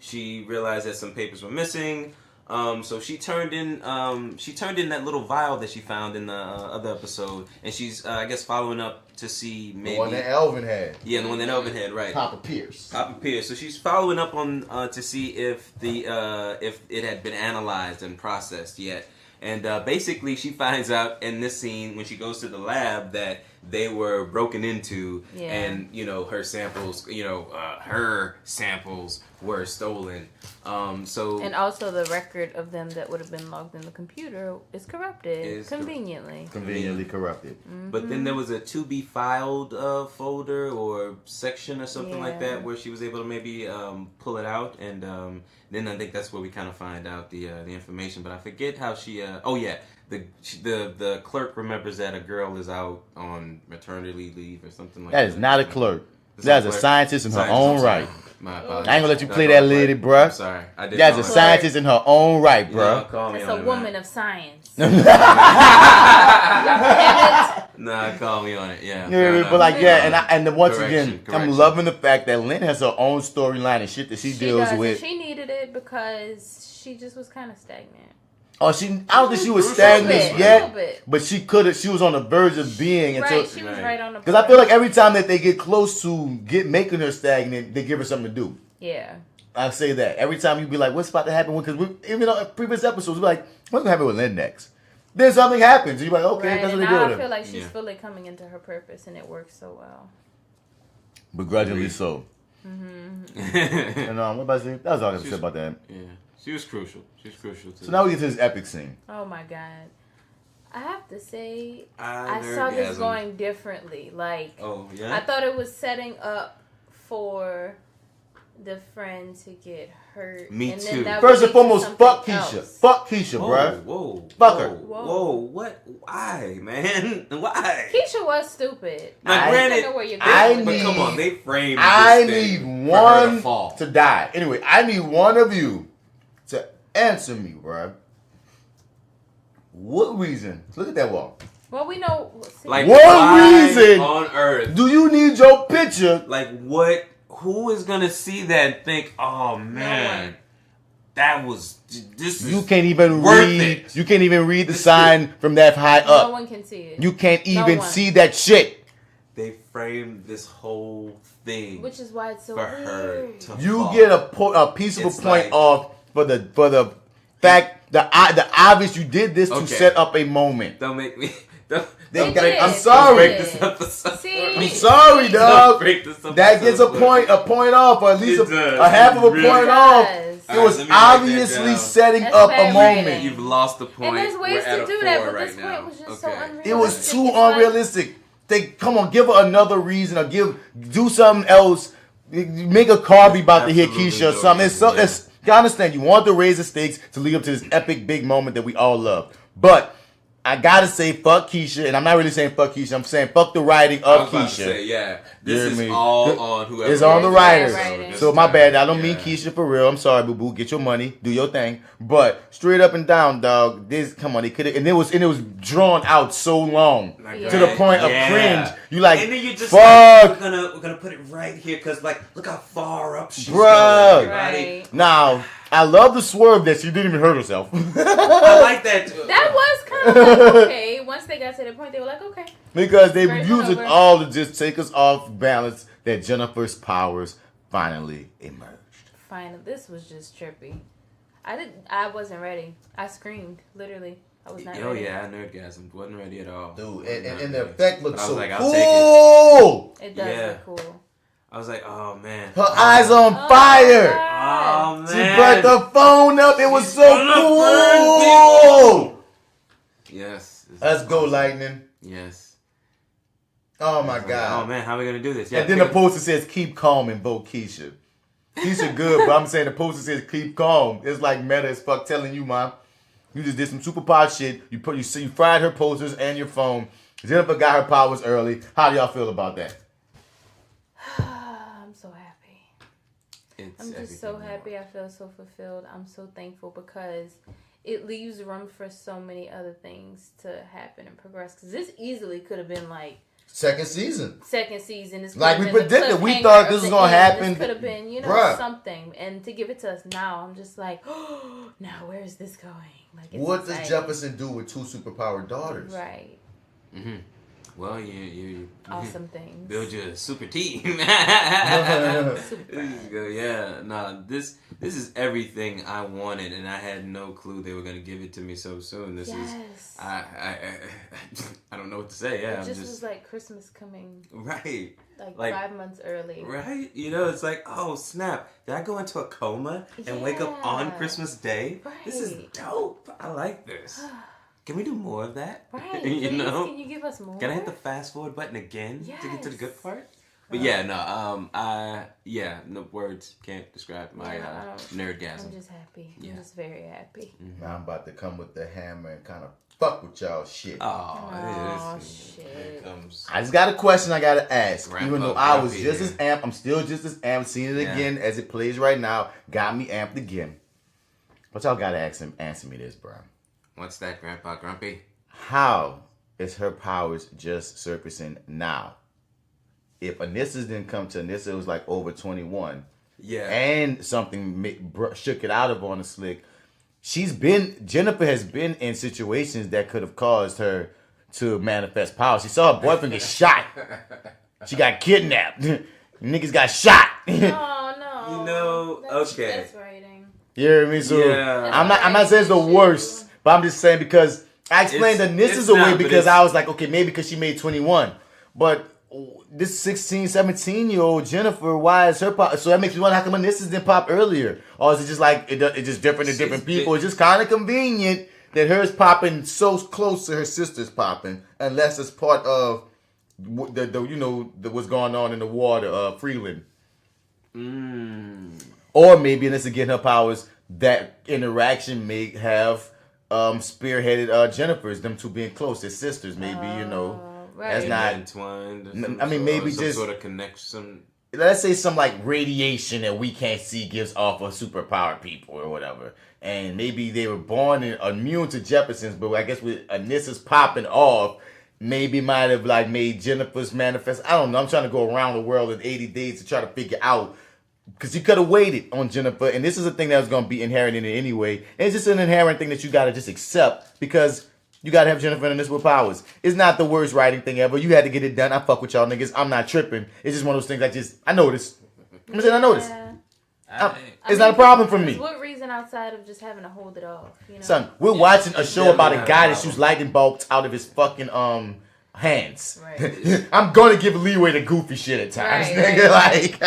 she realized that some papers were missing. So she turned in that little vial that she found in the other episode, and she's I guess following up to see maybe the one that Elvin had. Yeah, the one that Elvin had, right? Papa Pierce. So she's following up on to see if if it had been analyzed and processed yet. And basically, she finds out in this scene when she goes to the lab that they were broken into, and her samples, her samples were stolen. And also the record of them that would have been logged in the computer is corrupted, conveniently corrupted. Mm-hmm. But then there was a to be filed folder or section or something like that where she was able to maybe pull it out, and then I think that's where we kind of find out the information. But I forget how she. The clerk remembers that a girl is out on maternity leave or something like that. That is not a clerk. That's a scientist in her own right. My apologies. I ain't gonna let you play that lady, bruh. I'm sorry. I did. That's a scientist in her own right, bruh. That's a woman of science. Nah, call me on it. Yeah. Yeah, but like, yeah, and once again, I'm loving the fact that Lynn has her own storyline and shit that she deals with. She needed it because she just was kind of stagnant. Oh, I don't think she was stagnant yet, but she was on the verge of being. Right, she was right on the. Because I feel like every time that they get close to making her stagnant, they give her something to do. Yeah. I say that every time you be like, "What's about to happen?" Because even in previous episodes, we're like, "What's gonna happen with Lynn next?" Then something happens. You're like, "Okay, that's what they do." Now I feel like she's fully coming into her purpose, and it works so well. Begrudgingly so. And what about you? That was all I said about that. Yeah. She was crucial. She's crucial too. So now we get to this epic scene. Oh my god. I have to say, I saw this going differently. Like, I thought it was setting up for the friend to get hurt. Me and too. First and foremost, fuck Keisha. Fuck Keisha, bruh. Whoa. Fuck her. Whoa. What? Why, man? Why? Keisha was stupid. Now, granted, but come on, they framed I this need one to die. Anyway, I need one of you to answer me, bruh. What reason? Look at that wall. Well, we know. Like, what reason on earth do you need your picture? Like, what? Who is gonna see that and think, "Oh man, this is you can't even read it. You can't even read the sign from that high up. No one can see it. You can't even see that shit. They framed this whole thing, which is why it's so for weird. her to you fall. get a piece of a point off for the fact the obvious you did this to set up a moment. Don't make me. I'm sorry. I'm sorry, dog. That gets a point off, or at least a half of a point off. It was obviously setting up a moment. You've lost the point. And there's ways to do that, but this point was just so unrealistic. It was too unrealistic. Come on, give her another reason, or do something else. Make a car be about to hit Keisha or something. You understand? You want to raise the stakes to lead up to this epic big moment that we all love, but I gotta say fuck Keisha, and I'm not really saying fuck Keisha. I'm saying fuck the writing of Keisha. This is all on whoever. It's on the writers. So my bad. I don't mean Keisha for real. I'm sorry, boo boo. Get your money, do your thing. But straight up and down, dog. Come on, they could have, and it was drawn out so long to the point of cringe. You like, and then you just fuck. Like, we're gonna put it right here because look how far up she's going. Right. Now, I love the swerve that she didn't even hurt herself. I like that too. That was kind of like, okay. Once they got to the point, they were like, okay. Because they used it all to just take us off balance that Jennifer's powers finally emerged. Finally. This was just trippy. I wasn't ready. I screamed, literally. I was not ready. Oh yeah, I nerdgasmed. Wasn't ready at all. Dude, and the effect looked so cool. It does look cool. I was like, oh man. Her eyes on fire. Oh man. She brought the phone up. It was so cool. Yes. Let's go, Lightning. Yes. Oh my God. Oh man, how are we gonna do this? Yeah, and then the poster says keep calm and vote Keisha. Keisha good, but I'm saying the poster says keep calm. It's like meta as fuck telling you, Mom. You just did some super pod shit. You fried her posters and your phone. Jennifer got her powers early. How do y'all feel about that? I'm so happy. I'm just so happy. I feel so fulfilled. I'm so thankful because it leaves room for so many other things to happen and progress. Because this easily could have been like second season. This like we predicted. We thought this was gonna happen. This could have been, something. And to give it to us now, I'm just like, oh, now where is this going? Like, what does Jefferson do with two superpowered daughters? Right. Mm-hmm. Well, you awesome things. Build your super team. This is everything I wanted, and I had no clue they were gonna give it to me so soon. This is I don't know what to say. Yeah, it just was like Christmas coming. Right. Like 5 months early. Right? It's like, oh snap! Did I go into a coma and wake up on Christmas Day? Right. This is dope. I like this. Can we do more of that? Right. Please, can you give us more? Can I hit the fast forward button again to get to the good part? But no words can't describe my nerdgasm. I'm just happy. Yeah. I'm just very happy. Mm-hmm. Now I'm about to come with the hammer and kind of fuck with y'all shit. Oh shit. I just got a question I gotta ask. Even though I was just as amped, I'm still just as amped. Seeing it again as it plays right now. Got me amped again. But y'all gotta answer me this, bro. What's that, Grandpa Grumpy? How is her powers just surfacing now? If Anissa didn't come to Anissa, it was like over 21. Yeah. And something shook it out of her on the slick. Jennifer has been in situations that could have caused her to manifest power. She saw her boyfriend get shot. She got kidnapped. Niggas got shot. Oh no. You know, okay. That's writing. You hear me? So yeah. I'm not saying it's the worst, but I'm just saying because I explained Anissa's away because I was like, okay, maybe because she made 21. But this 16, 17-year-old Jennifer, why is her pop? So that makes me wonder how come Anissa's didn't pop earlier? Or is it just like, it's just different to different people? It's just kind of convenient that hers popping so close to her sister's popping, unless it's part of what's going on in the water, Freeland. Or maybe Anissa getting her powers, that interaction may have spearheaded Jennifer's, them two being close as sisters, maybe, Right. That's not entwined. I mean, maybe some just sort of connection. Let's say some like radiation that we can't see gives off of superpowered people or whatever, and maybe they were born immune to Jefferson's, but I guess with Anissa's popping off, maybe might have like made Jennifer's manifest. I don't know. I'm trying to go around the world in 80 days to try to figure out. Because you could have waited on Jennifer, and this is a thing that was going to be inherent in it anyway. And it's just an inherent thing that you got to just accept because you got to have Jennifer and Anissa with powers. It's not the worst writing thing ever. You had to get it done. I fuck with y'all niggas. I'm not tripping. It's just one of those things I noticed. I'm saying I noticed. It's not a problem for me. What reason outside of just having to hold it off? Son, we're watching a show about a guy that shoots lightning bolts out of his fucking hands. Right. I'm going to give leeway to goofy shit at times, nigga. Right.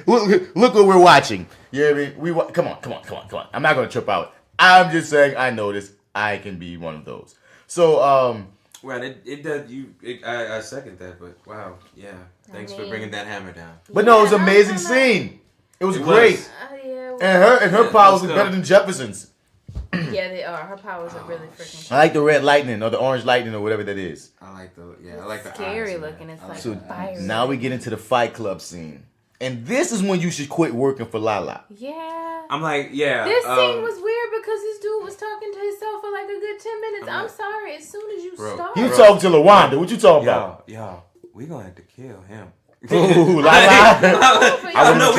Like, look what we're watching. You know what I mean? Come on. I'm not going to trip out. I'm just saying I noticed I can be one of those. So, right, it does. I second that, but wow, yeah. Thanks for bringing that hammer down. But no, it was an amazing scene. It was great. And her powers are better than Jefferson's. Yeah, they are. Her powers are really freaking cool. I like the red lightning or the orange lightning or whatever that is. I like the scary eyes, looking. It's like so fire. Now we get into the Fight Club scene. And this is when you should quit working for Lala. Yeah. I'm like, yeah. This scene was weird because this dude was talking to himself for like a good 10 minutes. I'm sorry. As soon as you start. You talking to LaWanda. What you talking about? Yo, we gonna have to kill him. Ooh, Lala. Y'all know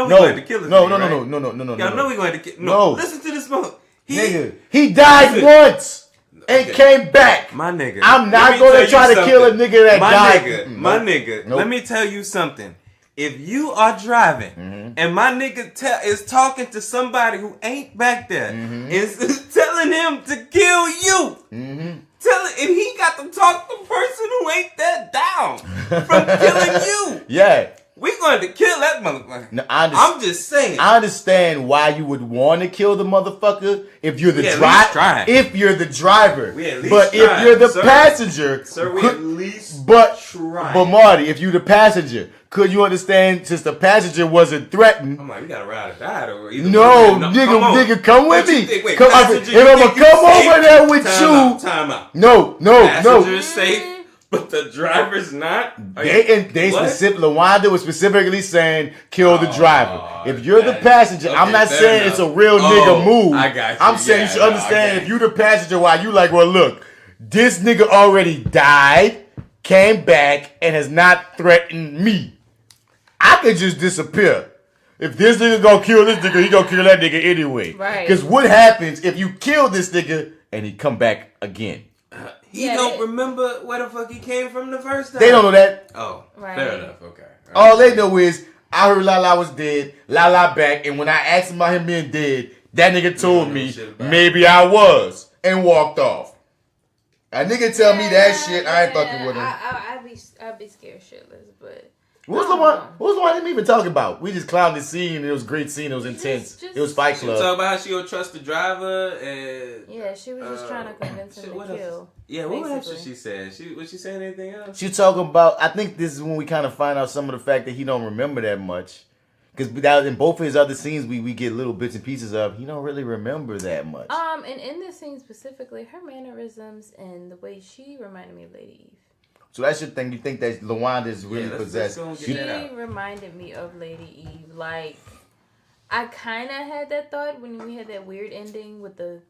we going to kill him. No. Y'all know we going to kill. No, listen to this moment. He died once and came back. My nigga. I'm not going to try to kill a nigga that died. My nigga. Let me tell you something. If you are driving and my nigga is talking to somebody who ain't back there and telling him to kill you, and he got to talk to the person who ain't that down from killing you. Yeah. We going to kill that motherfucker. No, I'm just saying. I understand why you would want to kill the motherfucker if you're the driver. If you're the driver, but if you're the passenger, we at least try. But Marty, if you're the passenger, could you understand? Since the passenger wasn't threatened, I'm like, we gotta ride or die. Nigga, come with me. If I'm gonna come over there with you, time out. No. Passenger's safe. But the driver's not? LaWanda was specifically saying, kill the driver. If you're the passenger, I'm not saying it's a real nigga move. I got you. I'm saying you should understand if you're the passenger, why you like, well, look, this nigga already died, came back, and has not threatened me. I could just disappear. If this nigga gonna kill this nigga, he gonna kill that nigga anyway. Right. Because what happens if you kill this nigga and he come back again? He don't remember where the fuck he came from the first time. They don't know that. Oh, right. Fair enough. Okay. All they know is I heard Lala was dead, Lala back, and when I asked him about him being dead, that nigga told me maybe I was and walked off. A nigga tell me that shit, I ain't fucking with him. I'd be scared shitless, but. What was the one I didn't even talk about? We just clowned the scene, and it was a great scene. It was intense. It was Fight Club. She talk about how she don't trust the driver, and yeah, she was just trying to convince him to kill. Yeah, what else did she say? Was she saying anything else? She talking about. I think this is when we kind of find out some of the fact that he don't remember that much, Because in both of his other scenes, we get little bits and pieces of. He don't really remember that much. And in this scene specifically, her mannerisms and the way she reminded me of Lady Eve. So that's your thing. You think that LaWanda is really possessed? She reminded me of Lady Eve. Like, I kind of had that thought when we had that weird ending with the,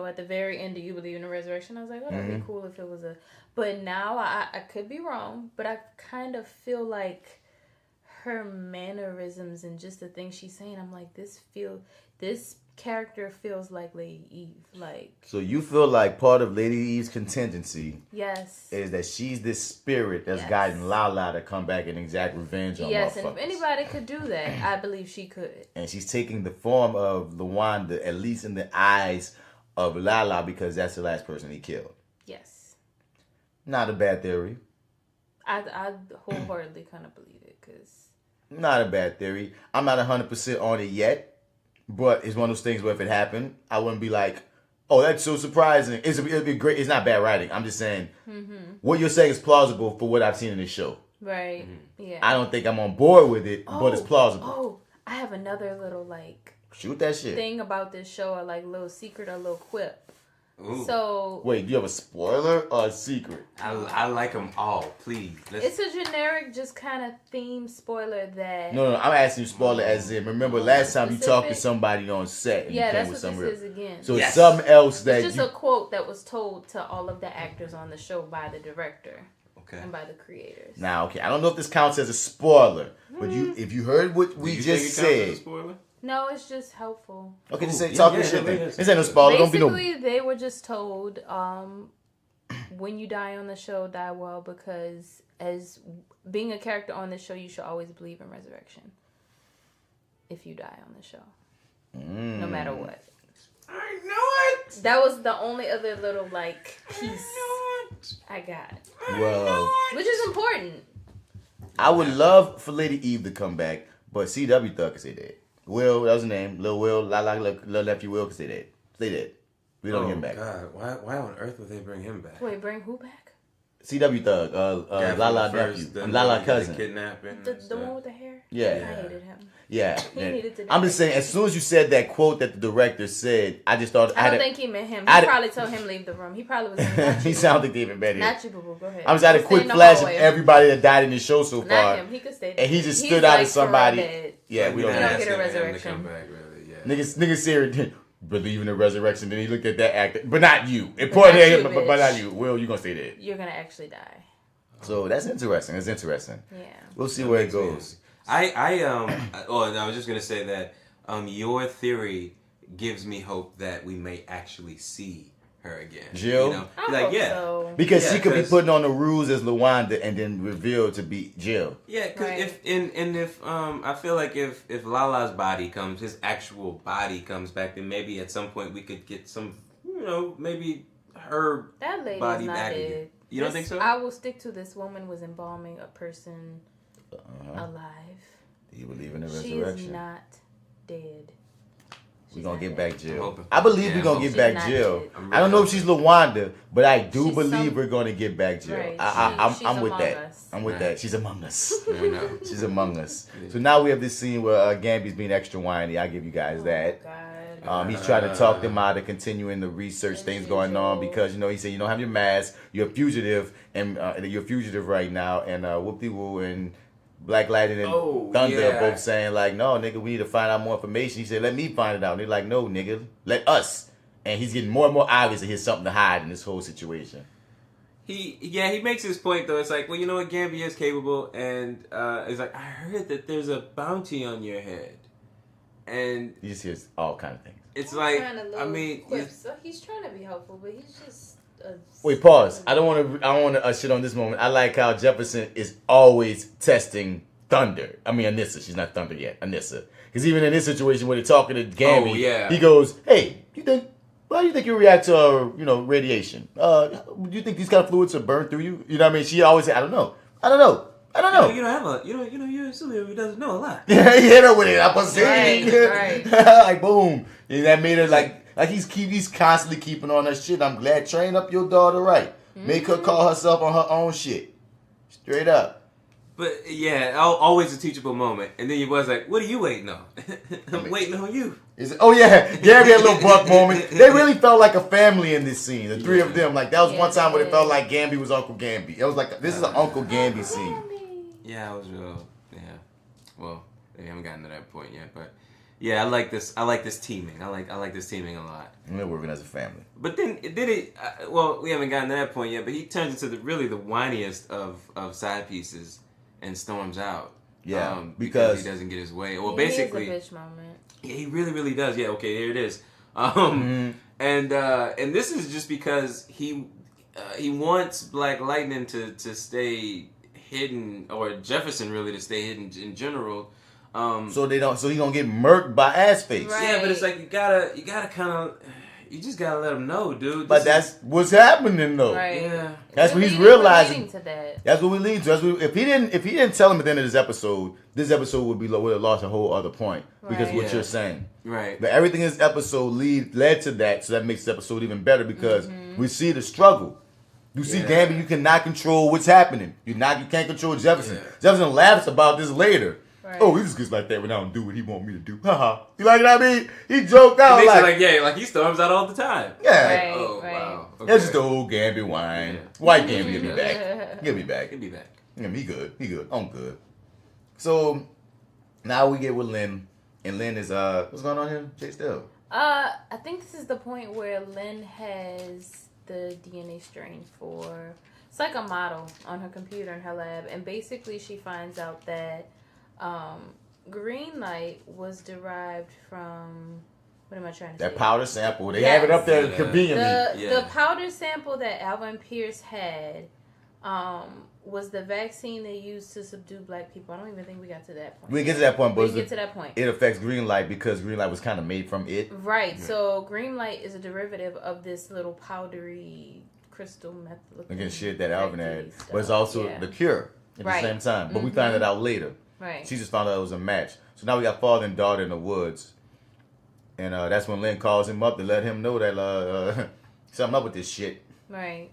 at the very end, do you believe in the resurrection? I was like, oh, that'd be cool if it was a... But now, I could be wrong, but I kind of feel like her mannerisms and just the things she's saying, I'm like, this character feels like Lady Eve. Like, so you feel like part of Lady Eve's contingency is that she's this spirit that's guiding Lala to come back and exact revenge on motherfuckers. And if anybody could do that, I believe she could. And she's taking the form of LaWanda, at least in the eyes of Lala, because that's the last person he killed. Yes. Not a bad theory. I wholeheartedly kind of believe it, because... Not a bad theory. I'm not 100% on it yet, but it's one of those things where if it happened, I wouldn't be like, oh, that's so surprising. It'd be great. It's not bad writing. I'm just saying what you're saying is plausible for what I've seen in this show. Right. Yeah. I don't think I'm on board with it, but it's plausible. Oh, I have another little, like... Shoot that shit. ...thing about this show, or like little secret or little quip. Ooh. So wait, do you have a spoiler or a secret? I like them all. Please. It's a generic, just kind of theme spoiler that. No, I'm asking you spoiler as in. Remember last time you talked to somebody on set. And you came that's with what this is again. So it's something else that. It's just a quote that was told to all of the actors on the show by the director. Okay. And by the creators. Now, okay, I don't know if this counts as a spoiler, but if you heard what we just said. No, it's just helpful. Okay, just talk your shit then. This ain't no spoiler. Basically, they were just told, when you die on the show, die well, because as being a character on the show, you should always believe in resurrection. If you die on the show. No matter what. I know it! That was the only other little, piece I got. Well. Which is important. I would love for Lady Eve to come back, but CW Thug can say that. Will, that was his name. Lil Will, Lil Nephew Will can say that. Say that. We don't get him back. God, why on earth would they bring him back? Wait, bring who back? CW Thug, Lala nephew, Lala cousin. The kidnapping. The one with the hair? Yeah. I hated him. Yeah. He needed to die. I'm just saying, as soon as you said that quote that the director said, I just thought... I don't think he meant him. He probably told him leave the room. He probably was... He sounded like even better. Not you, boo-boo. Go ahead. I was at a quick flash of everybody that died in the show so far. Not him. He could stay there. And he just stood out as somebody... Yeah, we don't get a resurrection. Niggas said, believe in the resurrection. Then he looked at that actor. But not you. Important to him, but not you. Will, you gonna stay there. You're gonna actually die. So that's interesting. It's interesting. Yeah. We'll see where it goes. I was just gonna say that your theory gives me hope that we may actually see her again. Jill? I hope so. Because she could be putting on the rules as LaWanda and then revealed to be Jill. Yeah, because if I feel like if Lala's body comes, his actual body comes back, then maybe at some point we could get some, maybe her body back again. You don't think so? I will stick to this woman was embalming a person alive. Do you believe in the resurrection? She is not dead. We're going to get back Jill. I believe we're going to get back Jill. I don't know if she's LaWanda, but I do believe we're going to get back Jill. Right. I'm with that. I'm with that. She's among us. She's among us. So now we have this scene where Gambi's being extra whiny. I'll give you guys that. He's trying to talk them out of continuing the research things going on because, he said, you don't have your mask. You're a fugitive, and you're a fugitive right now. And whoop-de-woo and... Black Lightning and Thunder are both saying, no, nigga, we need to find out more information. He said, let me find it out. And they're like, no, nigga, let us. And he's getting more and more obvious that he has something to hide in this whole situation. He makes his point, though. It's like, well, you know what? Gambi is capable. And it's like, I heard that there's a bounty on your head. And he just hears all kind of things. It's like, I mean... He's trying to be helpful, but he's just... Wait, pause. I don't want to shit on this moment. I like how Jefferson is always testing Thunder. I mean, Anissa. She's not Thunder yet. Anissa. Because even in this situation where they're talking to Gambi, he goes, hey, how do you think you react to, radiation? Do you think these kind of fluids will burn through you? You know what I mean? She always say, I don't know. You don't have you're a silly who doesn't know a lot. He hit her with it. I was saying. Right. Like, boom. And that made her like he's constantly keeping on her shit. I'm glad. Train up your daughter right. Make her call herself on her own shit. Straight up. But yeah, always a teachable moment. And then he was like, "What are you waiting on?" I'm waiting on you. Oh yeah, Gambi had a little buck moment. They really felt like a family in this scene. The three of them, like that was one time where it felt like Gambi was Uncle Gambi. It was like this is an Uncle Gambi scene. Yeah, it was real. Yeah, well, they haven't gotten to that point yet, but yeah, I like this. I like this teaming. I like this teaming a lot. And they're working as a family. But then well, we haven't gotten to that point yet. But he turns into the whiniest of side pieces and storms out. Yeah, because he doesn't get his way. Well, basically, is a bitch moment. Yeah, he really, really does. Yeah, okay, here it is. And this is just because he wants Black Lightning to stay hidden, or Jefferson really to stay hidden in general. So he gonna get murked by Assface. Right. Yeah, but it's like you gotta kind of. You just gotta let him know, dude. But that's what's happening, though. Right. Yeah. That's what he's realizing. To that. That's what we lead to. If he didn't tell him at the end of this episode would have lost a whole other point because what you're saying. Right. But everything in this episode led to that, so that makes the episode even better because we see the struggle. You see, Gambi, you cannot control what's happening. You can't control Jefferson. Yeah. Jefferson laughs about this later. Right. Oh, he just gets like that when I don't do what he want me to do. Haha. You like what I mean? He joked out he like he storms out all the time. Yeah. Right, oh, wow. Okay. That's just the old Gambi whine. Yeah. White Gambi, he'll be back. He'll be back. He'll be back. Yeah, he good. I'm good. So now we get with Lynn, and Lynn is what's going on here? J.Steel. I think this is the point where Lynn has the DNA strain for. It's like a model on her computer in her lab, and basically she finds out that. Green light was derived from what am I trying to say? That powder sample. They have it up there conveniently. The powder sample that Alvin Pierce had was the vaccine they used to subdue black people. I don't even think we got to that point. We get to that point, but it affects green light because green light was kind of made from it. Right. Yeah. So green light is a derivative of this little powdery crystal method looking shit that Alvin had, but it's also the cure at the same time. But we find it out later. Right. She just found out it was a match. So now we got father and daughter in the woods. And that's when Lynn calls him up to let him know that something up with this shit. Right.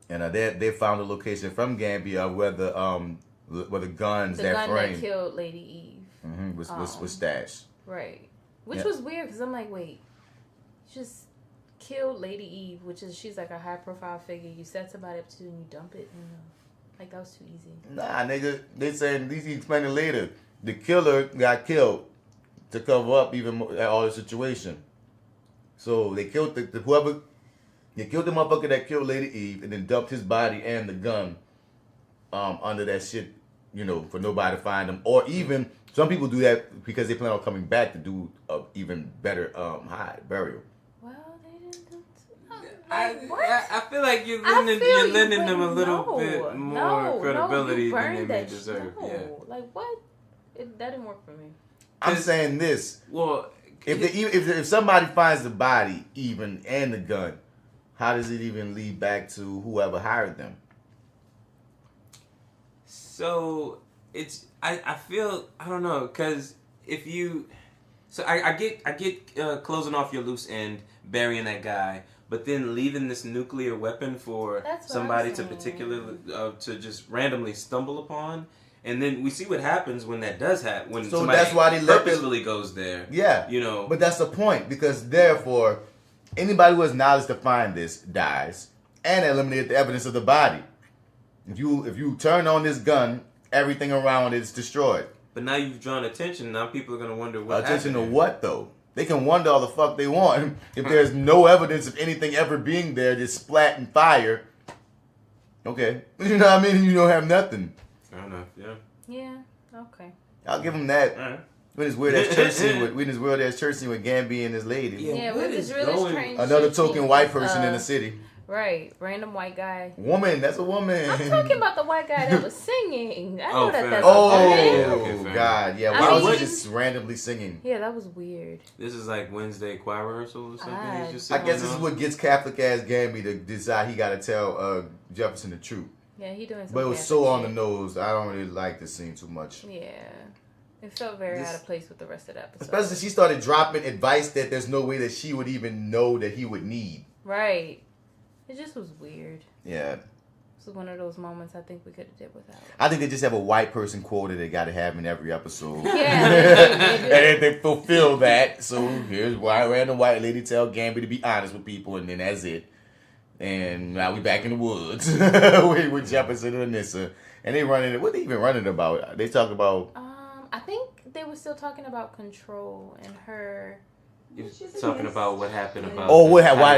And they found a location from Gambi where the guns that killed Lady Eve was stashed. Right. Which was weird because I'm like, wait, you just killed Lady Eve, she's like a high profile figure. You set somebody up to and you dump it like, that was too easy. Nah, nigga. They saying, he explained it later. The killer got killed to cover up even more, all the situation. So they killed they killed the motherfucker that killed Lady Eve and then dumped his body and the gun under that shit, for nobody to find them. Or even, some people do that because they plan on coming back to do a even better burial. I feel like you're lending them a little bit more credibility than they deserve. Yeah. Like what? That didn't work for me. I'm saying this. Well, if somebody finds the body even and the gun, how does it even lead back to whoever hired them? So I feel I don't know because if you I get closing off your loose end, burying that guy. But then leaving this nuclear weapon for somebody to to just randomly stumble upon, and then we see what happens when that does happen. When somebody that's why they purposefully goes there. Yeah, But that's the point because therefore, anybody who has knowledge to find this dies and eliminate the evidence of the body. If you turn on this gun, everything around it is destroyed. But now you've drawn attention. Now people are gonna wonder what attention to what though. They can wonder all the fuck they want if there's no evidence of anything ever being there, just splat and fire. Okay. You know what I mean? You don't have nothing. Fair enough, yeah. Yeah, okay. I'll give him that. All right. With his weird ass church scene with Gambi and his lady. Yeah, with his really strange another token white person in the city. Right, random white guy. Woman, that's a woman. I'm talking about the white guy that was singing. I know that's God, yeah. Why was he just randomly singing? Yeah, that was weird. This is like Wednesday choir rehearsal or something. I guess this is what gets Catholic ass Gambi to decide he got to tell Jefferson the truth. Yeah, he doing. But it was so on the nose. I don't really like this scene too much. Yeah. It felt very out of place with the rest of the episode. Especially she started dropping advice that there's no way that she would even know that he would need. Right. It just was weird. Yeah. This is one of those moments I think we could have did without. I think they just have a white person quota they got to have in every episode. Yeah. And they fulfill that. So here's why random white lady tell Gambi to be honest with people, and then that's it. And now we back in the woods with Jefferson and Anissa. And they running. What they even running about? They talk about. I think they were still talking about control and her. Talking about what happened about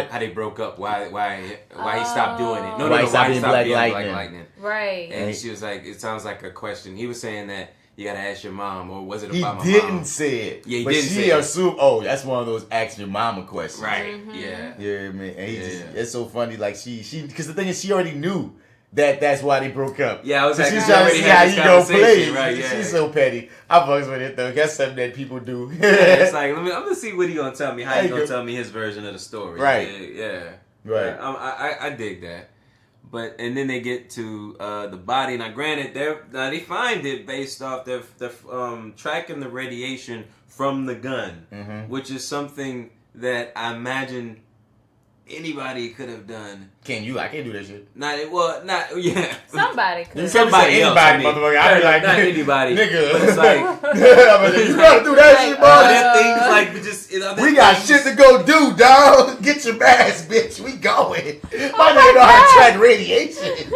how they broke up, why he stopped doing it. Why he stopped being Black Lightning. Right. And she was like, it sounds like a question. He was saying that you gotta ask your mom, or was it about my mom? He didn't say it. Yeah, he but didn't say she it. assumed, oh, that's one of those ask your mama questions. Right. Mm-hmm. Yeah. Yeah, man. And it's so funny. Like she, because the thing is, she already knew that's why they broke up. Yeah, I was like, she's trying to see how you gonna play it. Right, yeah. She's so petty. I fucks with it though. That's something that people do. Yeah, it's like, I'm gonna see what he gonna tell me. How he gonna tell me his version of the story? Right. Yeah. Right. I dig that. And then they get to the body. Now, granted, they find it based off they're tracking the radiation from the gun, which is something that I imagine anybody could have done. Can you? I can't do that shit. Somebody could. Somebody else. Motherfucker. I'd be like, not anybody. Nigga. But it's like, you gotta do that shit, boy. things like We got shit to go do, dog. Get your ass, bitch. We going. My nigga know how to track radiation.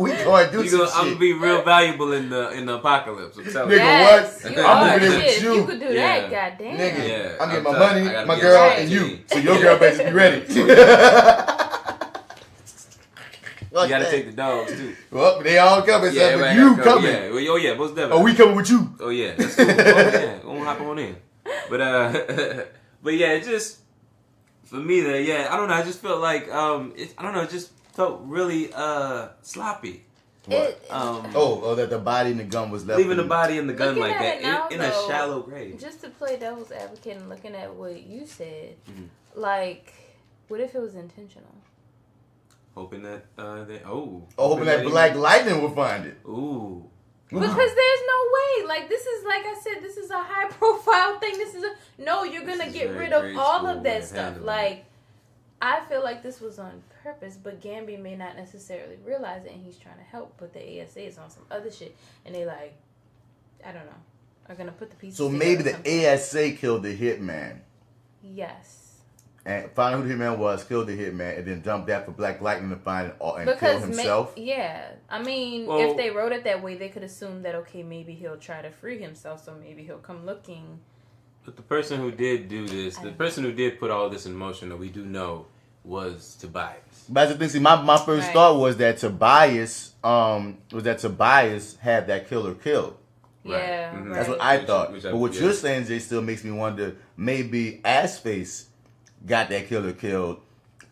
We going to do some shit. I'm gonna be real valuable in the apocalypse. I'm telling you. Yes, what? You I'm moving in with with you. You could do that, goddamn. Nigga, yeah, I'm getting my money, my girl, right. and you. So your girl better be ready. you gotta take the dogs too. Well, they all coming, yeah, but right, you coming. coming. Yeah. Well, yeah, most definitely. Oh, we coming with you. Oh yeah, that's cool. Oh yeah, gonna hop on in. But yeah, it just for me I don't know. I just felt like it just felt really sloppy. What? That the body in the gun was left. Leaving the body in the gun like that now, in a shallow grave. Just to play devil's advocate and looking at what you said, like, what if it was intentional? Hoping that hoping that Black Lightning will find it. Ooh. Because there's no way. Like, this is, like I said, this is a high profile thing. You're gonna get rid of all of that stuff. Like, I feel like this was on purpose, but Gambi may not necessarily realize it, and he's trying to help. But the ASA is on some other shit, and they like, I don't know, are gonna put the pieces. So maybe the ASA killed the hitman. Yes. And find out who the hitman was, killed the hitman, and then dumped that for Black Lightning to find it and kill himself. I mean, if they wrote it that way, they could assume that maybe he'll try to free himself, so maybe he'll come looking. But the person who did do this, the person who did put all this in motion that we do know was Tobias. But the thing, see, my first thought was that Tobias had that killer killed. Yeah, right. That's what I thought. But what you're saying, J.Steel, makes me wonder, maybe Assface got that killer killed,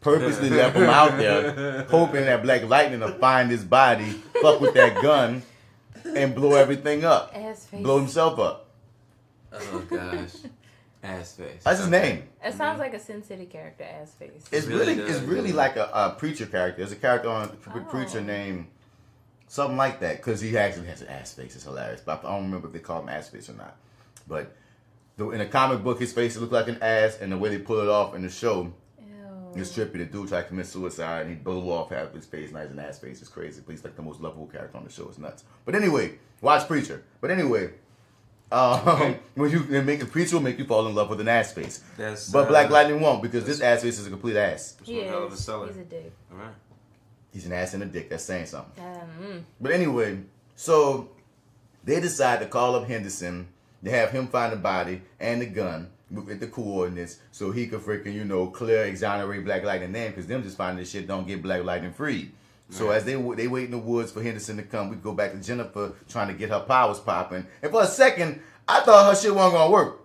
purposely left him out there, hoping that Black Lightning will find his body, fuck with that gun, and blow everything up. Assface. Blow himself up. Oh, gosh. Assface. That's his name. It sounds like a Sin City character, Assface. It's really like a Preacher character. There's a character on Preacher named something like that, because he actually has an ass face. It's hilarious. But I don't remember if they call him ass face or not. But in a comic book, his face looked like an ass, and the way they pull it off in the show, it's trippy. The dude tried to commit suicide, and he blew off half of his face, and has an ass face. It's crazy. But he's like the most lovable character on the show. It's nuts. But anyway, watch Preacher. But anyway, when you make a Preacher will make you fall in love with an ass face. But Black Lightning won't, because this ass face is a complete ass. He is. He's a dick. All right. He's an ass and a dick. That's saying something. But anyway, so they decide to call up Henderson to have him find the body and the gun with the coordinates so he could freaking, clear, exonerate Black Lightning name, because them just finding this shit don't get Black Lightning free. So as they wait in the woods for Henderson to come, we go back to Jennifer trying to get her powers popping. And for a second, I thought her shit wasn't going to work.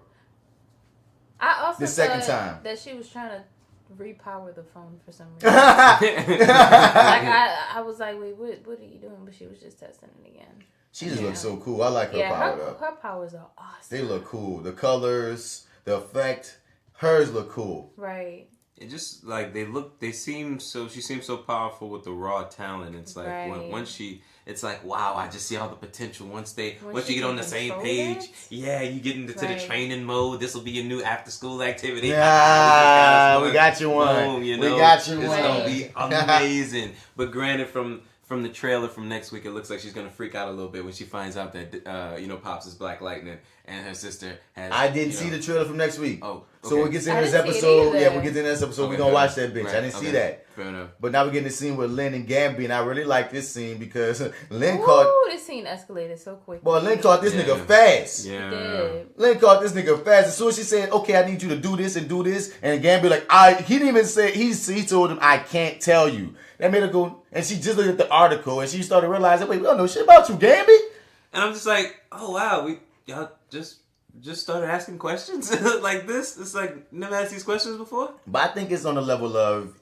I also thought that she was trying to repower the phone for some reason. I was like, wait, what are you doing? But she was just testing it again. She just looks so cool. I like her powered up. Her powers are awesome. They look cool. The colors, the effect, hers look cool. Right. It just like she seems so powerful with the raw talent. It's like once she, it's like, wow, I just see all the potential once you get on the same page. Yeah, you get into the training mode. This will be a new after school activity. Yeah, we got you one. Boom, we got you it's one. It's gonna be amazing. But granted, from from the trailer from next week, it looks like she's gonna freak out a little bit when she finds out that Pops is Black Lightning and her sister has. I didn't see the trailer from next week. Oh, okay. So when we get in this episode, we're gonna watch that bitch. Right. I didn't see that. Fair enough. But now we're getting the scene with Lynn and Gambi, and I really like this scene because Lynn this scene escalated so quick. Well, Lynn caught this nigga fast. Yeah. Lynn caught this nigga fast. As soon as she said, "Okay, I need you to do this and do this," and Gambi like, he didn't even say. He told him, "I can't tell you." That made her go, and she just looked at the article, and she started realizing, "Wait, we don't know shit about you, Gambi." And I'm just like, "Oh wow, y'all just started asking questions like this." It's like never asked these questions before. But I think it's on the level of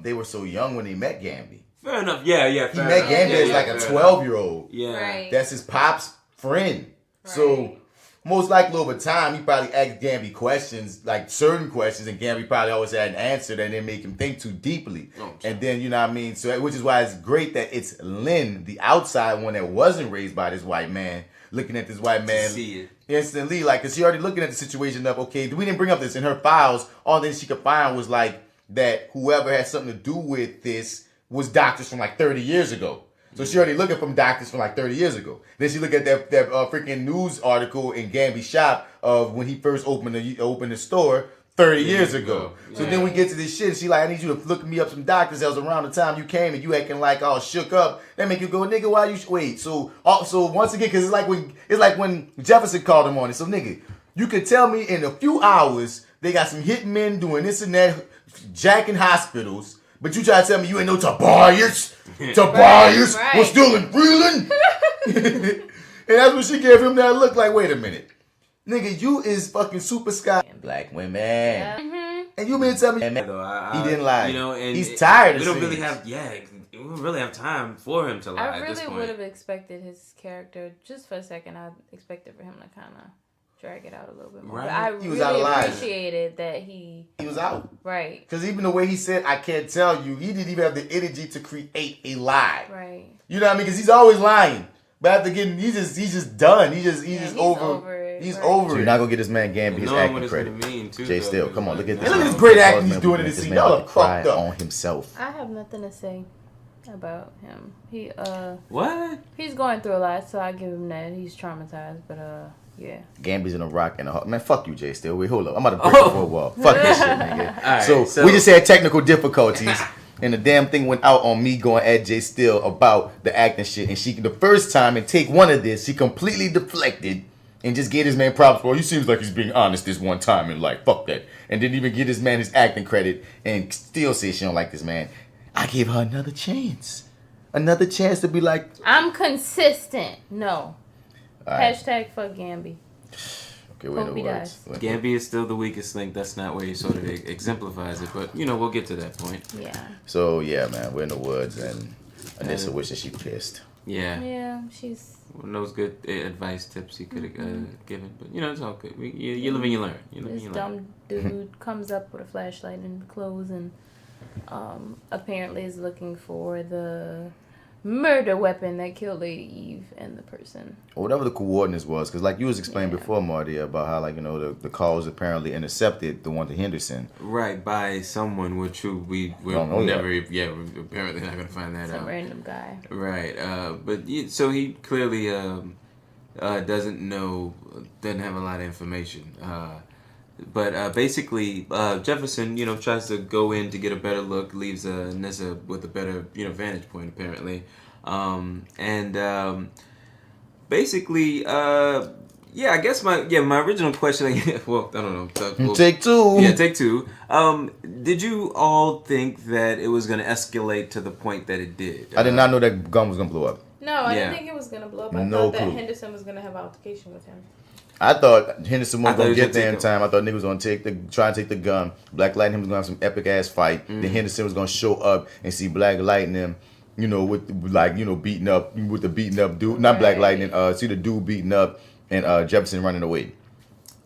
they were so young when they met Gambi. Fair enough. Yeah. He met Gambi as like a 12-year-old. Yeah. Right. That's his pop's friend. Right. So most likely over time, he probably asked Gambi questions, like certain questions, and Gambi probably always had an answer that didn't make him think too deeply. And then, you know what I mean? So, which is why it's great that it's Lynn, the outside one that wasn't raised by this white man, looking at this white man see it. instantly, like, because she already looking at the situation of, okay, we didn't bring up this in her files. All that she could find was like that whoever had something to do with this was doctors from like 30 years ago. So she already looking from doctors from like 30 years ago. Then she look at that freaking news article in Gambi's shop of when he first opened the store 30 years ago. So then we get to this shit and she like, I need you to look me up some doctors that was around the time you came and you acting like all shook up. That make you go, nigga, why you wait? So once again, because it's like when Jefferson called him on it. So nigga, you could tell me in a few hours they got some hit men doing this and that, jacking hospitals. But you try to tell me you ain't no Tobias? Tobias was still in Freeland? And that's when she gave him that look like, wait a minute. Nigga, you is fucking super sky. Black women. Yeah. Mm-hmm. And you mean to tell me he didn't lie. And he's tired of we don't really have time for him to lie I at this really point. would have expected his character, just for a second, I expected for him to kind of drag it out a little bit more. Right. But I really appreciated that he was out. Right. Because even the way he said, I can't tell you, he didn't even have the energy to create a lie. Right. You know what I mean? Because he's always lying. But after getting, he's just done. He's over it. He's over it. So you're not going to get this man Gambi his acting credit. J.Steel, come on, look at this. Look at this great acting he's doing in this scene. Y'all are cropped up on himself. I have nothing to say about him. What? He's going through a lot, so I give him that. He's traumatized, but yeah. Gambi's in a rock and a hard. Man, fuck you, J.Steel. Wait, hold up. I'm about to break the fourth wall. Fuck this shit, nigga. Right, so we just had technical difficulties, and the damn thing went out on me going at J.Steel about the acting shit. And she, the first time in take one of this, she completely deflected and just gave this man props. Well, he seems like he's being honest this one time and like, fuck that. And didn't even give this man his acting credit and still say she don't like this man. I gave her another chance. Another chance to be like, I'm consistent. No. Right. Hashtag fuck Gambi. Okay, wait no words. Gambi is still the weakest link. That's not where he sort of exemplifies it, but we'll get to that point. Yeah. So yeah, man, we're in the woods, and Anissa wishes she pissed. Yeah. Yeah, she's one of those good advice tips he could have given, but it's all good. You live and you learn. This dumb dude comes up with a flashlight and clothes, and apparently is looking for the murder weapon that killed Lady Eve and the person. Or whatever the coordinates was, because like you was explaining before, Marty, about how the call was apparently intercepted, the one to Henderson. Right, by someone, which we're never, we're apparently not going to find that out. Some random guy. Right, but so he clearly doesn't have a lot of information. But basically, Jefferson, tries to go in to get a better look, leaves Anissa with a better, vantage point, apparently. Basically, I guess my original question, well, I don't know. Take two. Yeah, take two. Did you all think that it was going to escalate to the point that it did? I did not know that gun was going to blow up. No, I didn't think it was going to blow up. I thought that Henderson was going to have altercation with him. I thought Henderson wasn't going to get there in time. I thought niggas was going to try and take the gun. Black Lightning was going to have some epic ass fight. Then Henderson was going to show up and see Black Lightning, beating up with the beating up dude. Not Black Lightning. See the dude beating up and Jefferson running away.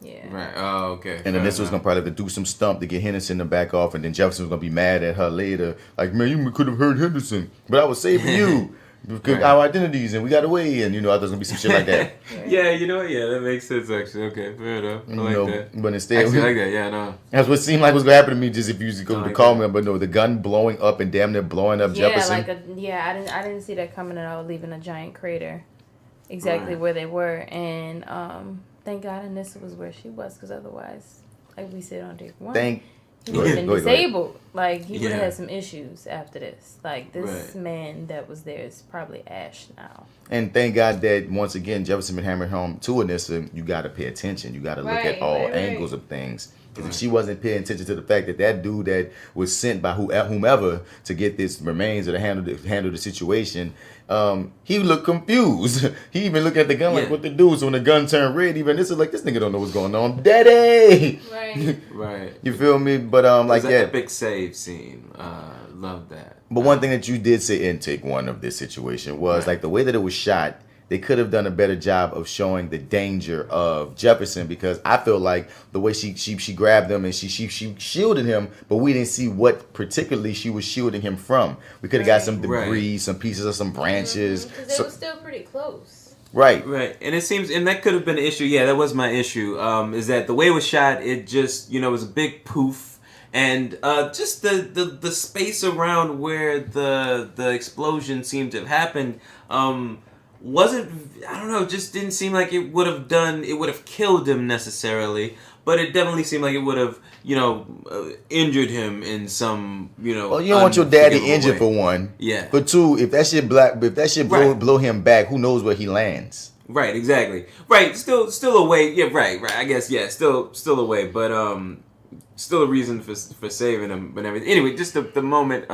Yeah. Right. Oh, okay. And then this was going to probably have to do some stump to get Henderson to back off. And then Jefferson was going to be mad at her later. Like, man, you could have heard Henderson, but I was saving you. our identities and we got away and I thought there's gonna be some shit like that. Yeah, that makes sense actually. Okay, fair enough. I like that. But instead, actually, I like that. Yeah, no. That's what seemed like was gonna happen to me. Just if you go to call me, but no, the gun blowing up and damn near blowing up Jefferson. I didn't see that coming at all, leaving a giant crater, exactly where they were, and thank God Anissa was where she was, because otherwise, like we said on day one, he would have been disabled. Like, he would have had some issues after this. Like, this man that was there is probably ash now. And thank God that, once again, Jefferson been hammering home to Anissa, you got to pay attention. You got to look at all angles of things. Because if she wasn't paying attention to the fact that dude that was sent by whomever to get this remains or to handle the situation, he looked confused. He even looked at the gun like, what to do? So when the gun turned red, even this is like, this nigga don't know what's going on. Daddy! Right. You feel me? But like that epic save scene. Love that. But one thing that you did say in take one of this situation was like the way that it was shot. They could have done a better job of showing the danger of Jefferson, because I feel like the way she grabbed him and she shielded him, but we didn't see what particularly she was shielding him from. We could have got some debris, some pieces of some branches. Because they were still pretty close. Right. And it seems, and that could have been an issue. Yeah, that was my issue. Is that the way it was shot? It just was a big poof. And just the space around where the explosion seemed to have happened wasn't, I don't know, just didn't seem like it would have killed him necessarily, but it definitely seemed like it would have, injured him in some, Well, you don't want your daddy injured for one. Yeah. For two, if that shit blow him back, who knows where he lands? Right, exactly. Right, still a way. Yeah, right. I guess, still a way, but still a reason for saving him, but everything. Anyway, just the moment.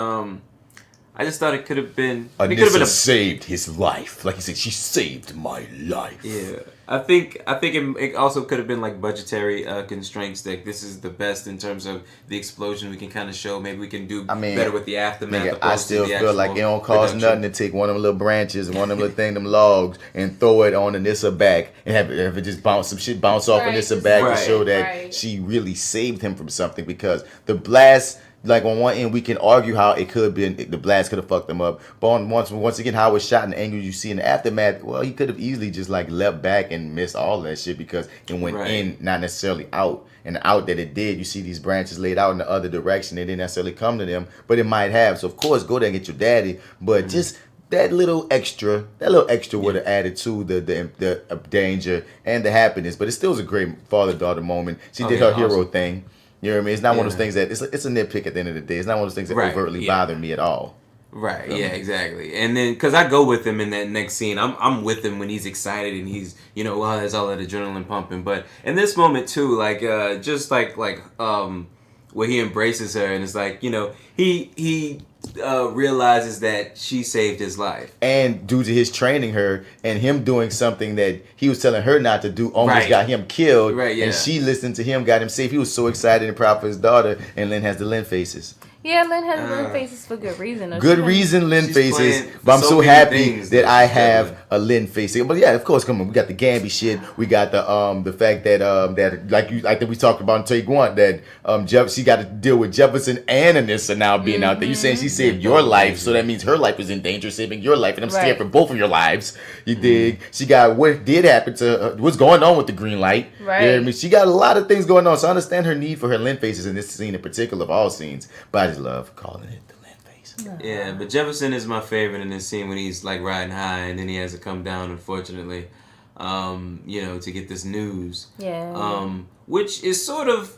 I just thought it could have been. Anissa saved his life, like he said. She saved my life. Yeah, I think it also could have been like budgetary constraints. That this is the best in terms of the explosion. We can kind of show. Maybe we can do better with the aftermath. I still feel like it don't cost nothing to take one of them little branches and one of them little them logs, and throw it on Anissa back and have it just bounce off Anissa back to show that she really saved him from something, because the blast. Like on one end, we can argue how it could have been, the blast could have fucked them up. But once again, how it was shot and the angle you see in the aftermath, well, he could have easily just like leapt back and missed all that shit, because it went in, not necessarily out. And the out that it did, you see these branches laid out in the other direction. They didn't necessarily come to them, but it might have. So of course, go there and get your daddy. But just that little extra would have added to the danger and the happiness. But it still was a great father-daughter moment. She did her hero thing. You know what I mean? It's not one of those things that it's a nitpick at the end of the day. It's not one of those things that overtly bother me at all. Right. Yeah. Exactly. And then, cause I go with him in that next scene. I'm with him when he's excited and he's there's all that adrenaline pumping. But in this moment too, like just like where he embraces her and it's like he realizes that she saved his life, and due to his training her and him doing something that he was telling her not to do almost got him killed, and she listened to him, got him safe. He was so excited and proud for his daughter, and Lynn has the Lynn faces. Yeah, Lynn has Lynn faces for good reason. Good reason, Lynn faces. But I'm so happy that I have a Lynn face. But yeah, of course, come on. We got the Gambi shit. We got the fact that I think we talked about in take one, that she got to deal with Jefferson and Anissa now being out there. You saying she saved your life, so that means her life is in danger, saving your life, and I'm scared for both of your lives. You dig? She got what did happen to her, what's going on with the green light. Right. You know what I mean? She got a lot of things going on, so I understand her need for her Lynn faces in this scene in particular, of all scenes. But I just love calling it the Lynn face. Yeah, but Jefferson is my favorite in this scene when he's like riding high and then he has to come down, unfortunately, to get this news. Yeah. Which is sort of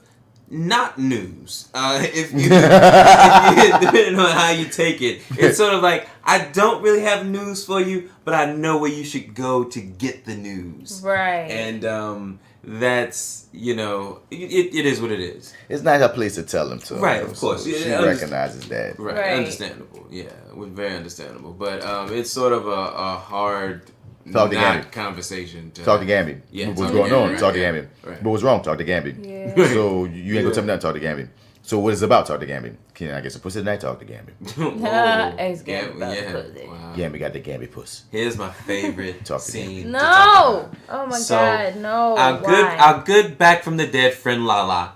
not news. If you depending on how you take it, it's sort of like, I don't really have news for you, but I know where you should go to get the news. Right. And that's it is what it is. It's not her place to tell them to. Right, of course. So she recognizes that. Right, understandable. Yeah, very understandable. But it's sort of a hard conversation. Talk to Gambi. Yeah, what's going on? Right, talk to Gambi. Right. But what's wrong? Talk to Gambi. Yeah. So you ain't gonna tell me nothing. Talk to Gambi. So what is it about? Talk to Gambi. Can I get some pussy tonight? Talk to Gambi. Gambi got the Gambi puss. Here's my favorite scene. No! Oh my God, no. Our good back from the dead friend Lala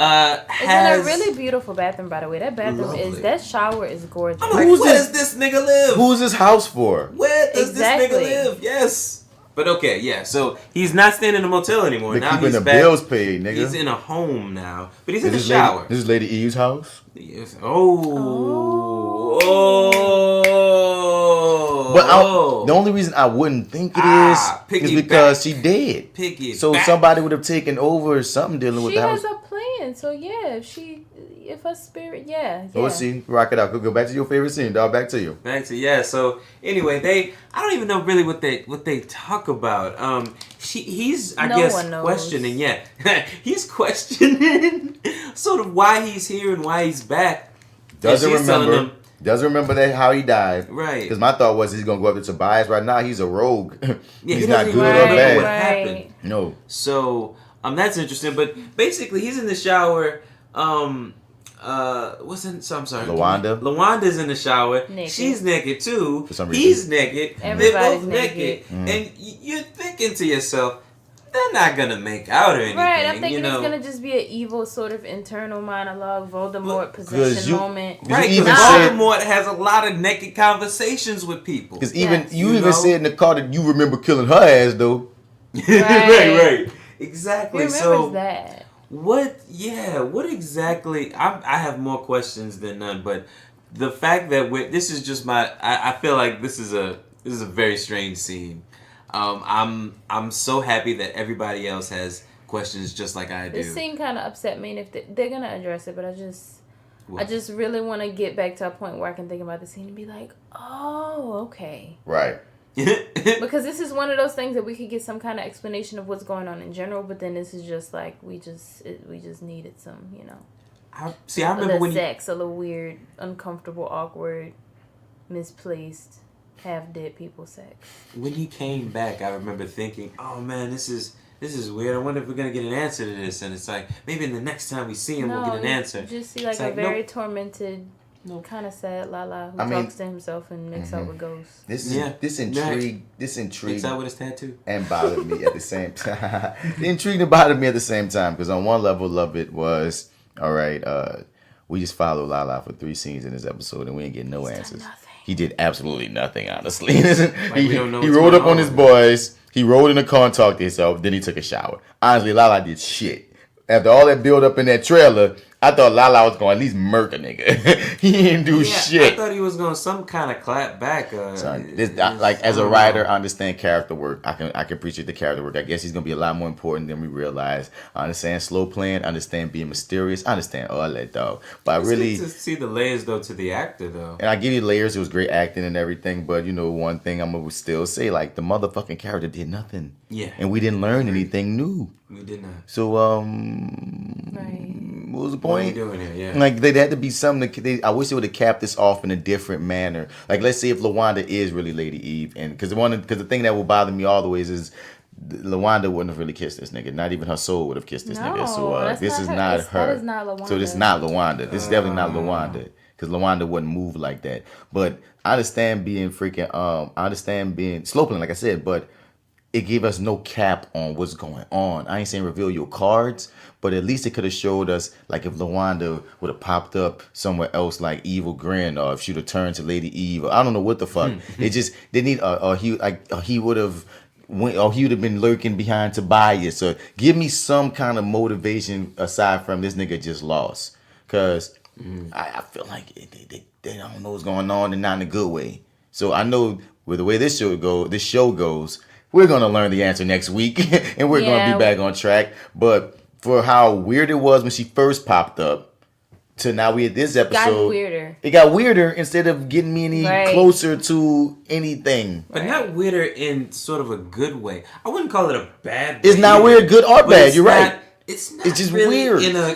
It's in a really beautiful bathroom, by the way. That bathroom that shower is gorgeous. Where does this nigga live? Who's this house for? Where does this nigga live? Yes. But okay, yeah. So he's not staying in a motel anymore. They're now keeping he's the back. bills paid, nigga. He's in a home now, but he's in the shower. This is Lady Eve's house. Yes. But the only reason I wouldn't think it is because she dead. So somebody would have taken over or something dealing with the house. She has a plan, so yeah, if her spirit, yeah. Let's see, rock it out. Go back to your favorite scene, dog. Back to you. So anyway, I don't even know really what they talk about. He's questioning. Yeah, he's questioning sort of why he's here and why he's back. Doesn't remember that how he died. Right. Because my thought was he's gonna go up to Tobias right now. He's a rogue. He's he not good or bad. What happened? No. So that's interesting. But basically, he's in the shower. I'm sorry. Lawanda's in the shower. Naked. She's naked too. For some reason. He's naked. Everybody's They're both naked. And you're thinking to yourself, they're not gonna make out or anything. Right, I'm thinking it's gonna just be an evil sort of internal monologue, Voldemort possession moment. Right, because Voldemort has a lot of naked conversations with people. Because you said in the car that you remember killing her ass though. Right. Exactly. Who remembers that? What exactly? I have more questions than none, but the fact that this is just I feel like this is a very strange scene. I'm so happy that everybody else has questions just like I do. This scene kind of upset me, and if they're gonna address it, but I just really want to get back to a point where I can think about the scene and be like, oh, okay, right. Because this is one of those things that we could get some kind of explanation of what's going on in general, but then this is just like we just needed some, I remember when sex, a little weird, uncomfortable, awkward, misplaced, half dead people sex. When he came back, I remember thinking, oh man, this is weird. I wonder if we're gonna get an answer to this. And it's like maybe the next time we see him, we'll get an answer. You just see like a very tormented. Kind of sad Lala who talks to himself and makes out with ghosts. This intrigue makes out with his tattoo and bothered me at the same time. The intrigue and bothered me at the same time because on one level of it was all right. We just followed Lala for 3 scenes in this episode and we didn't get no answers. He did absolutely nothing, honestly. He rolled up on his boys. He rolled in the car and talked to himself. Then he took a shower. Honestly, Lala did shit. After all that build up in that trailer, I thought Lala was going to at least murk a nigga. He didn't do shit. I thought he was going to some kind of clap back. As a writer, I understand character work. I can appreciate the character work. I guess he's going to be a lot more important than we realize. I understand slow playing. I understand being mysterious. I understand all that, dog. But it's good to see the layers, though, to the actor, though. And I give you layers. It was great acting and everything. But, one thing I'm going to still say, like, the motherfucking character did nothing. Yeah. And we didn't learn anything new. We did not. So, what was the point? What are you doing here? Yeah. Like, there had to be something. I wish they would have capped this off in a different manner. Like, let's say if LaWanda is really Lady Eve, and because the thing that will bother me all the ways is LaWanda wouldn't have really kissed this nigga. Not even her soul would have kissed this nigga. So this is not her. That is not LaWanda. So this is not LaWanda. This is definitely not LaWanda. Because LaWanda wouldn't move like that. But I understand being I understand being slow playing, like I said, but it gave us no cap on what's going on. I ain't saying reveal your cards, but at least it could have showed us, like, if LaWanda would have popped up somewhere else, like Evil Grin, or if she would have turned to Lady Eve, or I don't know what the fuck. It just, they need, he would have been lurking behind Tobias. So give me some kind of motivation aside from this nigga just lost. Because I feel like they don't know what's going on, and not in a good way. So I know with the way this show goes, we're going to learn the answer next week, and we're going to be back on track. But for how weird it was when she first popped up, to now we at this episode, it got weirder instead of getting me any closer to anything. But not weirder in sort of a good way. I wouldn't call it a bad way. It's not weird, good or bad. You're right. It's not. It's just really weird in a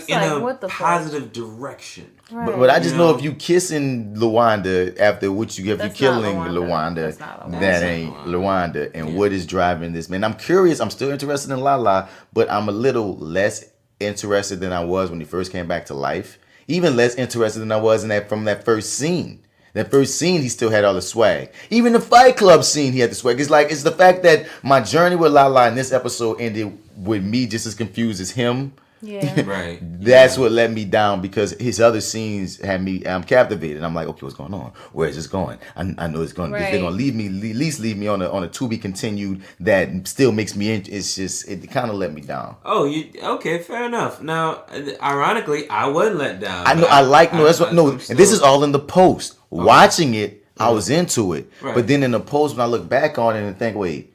positive direction. Right. But I just know if you kissing LaWanda after what you if you killing LaWanda, that ain't LaWanda. And what is driving this, man? I'm curious. I'm still interested in Lala, but I'm a little less interested than I was when he first came back to life. Even less interested than I was from that first scene. That first scene, he still had all the swag. Even the Fight Club scene, he had the swag. It's the fact that my journey with Lala in this episode ended with me just as confused as him. Yeah. Right. That's what let me down, because his other scenes had me captivated. I'm like, okay, what's going on? Where is this going? I know it's going. They're going to leave me, at least leave me on a to be continued that still makes me. It's just it kind of let me down. Oh, okay? Fair enough. Now, ironically, I wasn't let down. I know. And this is all in the post. Okay. Watching it, I was into it, but then in the post, when I look back on it and think, wait.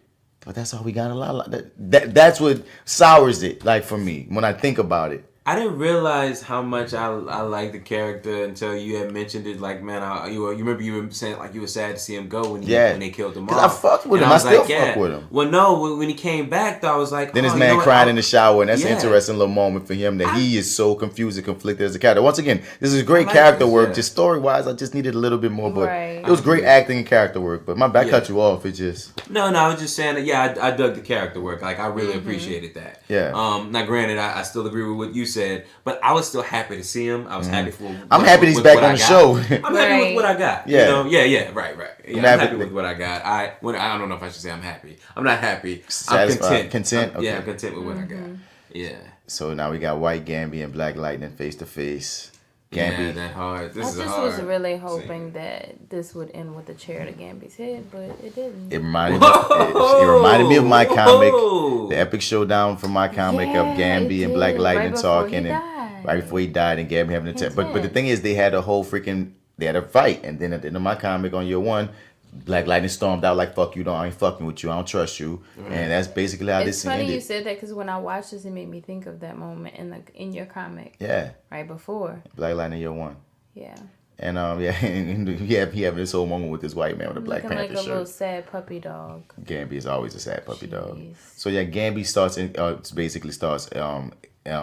But that's all we got a lot. That's what sours it, like, for me when I think about it. I didn't realize how much I liked the character until you had mentioned it. Like, man, you remember you were saying like you were sad to see him go when they killed him off. I fucked with him. I still fuck with him. Well, no, when he came back, though, I was like, then this man crying in the shower, and that's an interesting little moment for him. That he is so confused and conflicted as a character. Once again, this is great character work. Just story wise, I just needed a little bit more, but it was great acting and character work. But my back cut you off. It just no. I was just saying that. Yeah, I dug the character work. Like, I really appreciated that. Yeah. Now, granted, I still agree with what you said, but I was still happy to see him. I was happy for. I'm happy he's back on the show. I'm happy with what I got. Yeah. Right. Yeah, I'm happy with what I got. I don't know if I should say I'm happy. I'm not happy. I'm content. Content. Okay. Yeah, I'm content with what I got. Yeah. So now we got White Gambi and Black Lightning face to face. Gambi. Yeah, that hard. I just was really hoping that this would end with a chair to Gambi's head, but it didn't. It reminded me of my comic, the epic showdown from my comic of Gambi and Black Lightning talking, and right before he died, and Gambi having a attack. But the thing is, they had a fight, and then at the end of my comic on year 1, Black Lightning stormed out like, fuck you, I ain't fucking with you, I don't trust you. And that's basically how this scene ended. It's funny you said that, because when I watched this, it made me think of that moment in your comic. Yeah. Right before. Black Lightning year 1. Yeah. And and he having this whole moment with this white man with a Black Panther like a shirt. Little sad puppy dog. Gambi is always a sad puppy dog. So yeah, Gambi starts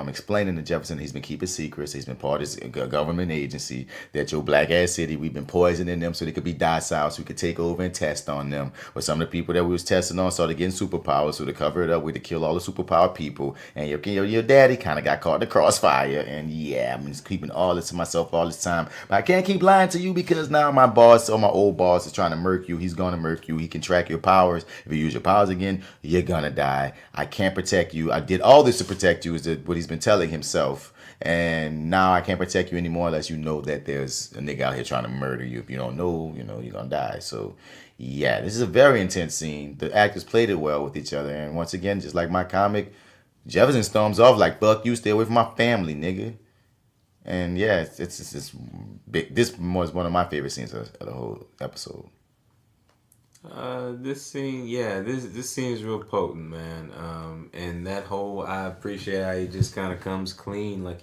explaining to Jefferson he's been keeping secrets. He's been part of this government agency, that your black ass city, we've been poisoning them so they could be docile, so we could take over and test on them. But some of the people that we was testing on started getting superpowers, so to cover it up, we had to kill all the superpowered people. And your daddy kind of got caught in the crossfire. And yeah, I'm just keeping all this to myself all this time. But I can't keep lying to you, because now my boss, or my old boss, is trying to murk you. He's going to murk you. He can track your powers. If you use your powers again, you're going to die. I can't protect you. I did all this to protect you, is what he's been telling himself, and now I can't protect you anymore unless you know that there's a nigga out here trying to murder you. If you don't know, you're gonna die. So yeah, this is a very intense scene. The actors played it well with each other, and once again, just like my comic, Jefferson storms off like, fuck you, stay away from my family, nigga. And yeah, it's big. This was one of my favorite scenes of the whole episode. This scene, this scene is real potent, man. And that whole, I appreciate how he just kind of comes clean, like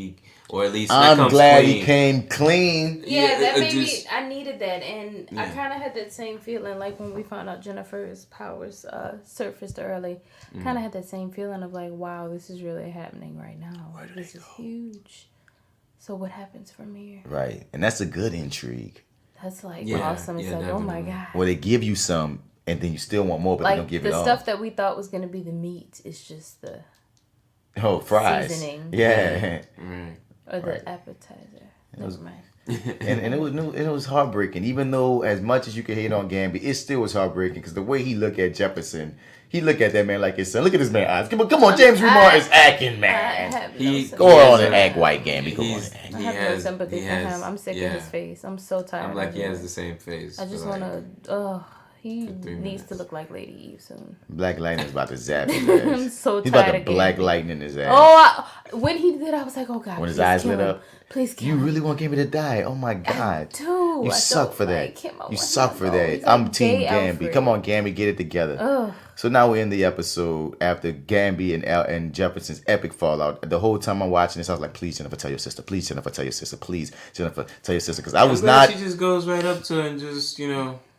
or at least I'm glad he came clean. Yeah, that made me. I needed that, and I kind of had that same feeling, like when we found out Jennifer's powers surfaced early. Kind of had that same feeling of like, wow, this is really happening right now. This is huge. So what happens from here? Right, and that's a good intrigue. That's like awesome. It's like, definitely. Oh my God. Well, they give you some, and then you still want more, but they don't give it all. The stuff that we thought was going to be the meat is just the fries. Seasoning. Yeah. Or the appetizer. Never mind. and it was heartbreaking. Even though as much as you could hate on Gambi, it still was heartbreaking, because the way he looked at Jefferson, he looked at that man like his son. Look at this man's eyes. Come on, James Remar is acting, man. Go on and act white, Gambi. Go on and act. I have no sympathy for him. I'm sick of his face. I'm so tired. I'm like, he has the same face. I just want to. He needs to look like Lady Eve soon. Black Lightning's about to zap his ass. I'm so tired. He's about to Black Lightning his ass. Oh, when he did, I was like, oh God. When his eyes lit up. Please kill him. You really him. want Gambi to die? Oh my God. Dude, you suck for that. You suck for that. Like I'm Team Gambi. Come on, Gambi, get it together. Ugh. So now we're in the episode after Gambi and Jefferson's epic fallout. The whole time I'm watching this, I was like, please, Jennifer, tell your sister. Please, Jennifer, tell your sister. Please, Jennifer, tell your sister. Because I was not. She just goes right up to her and just,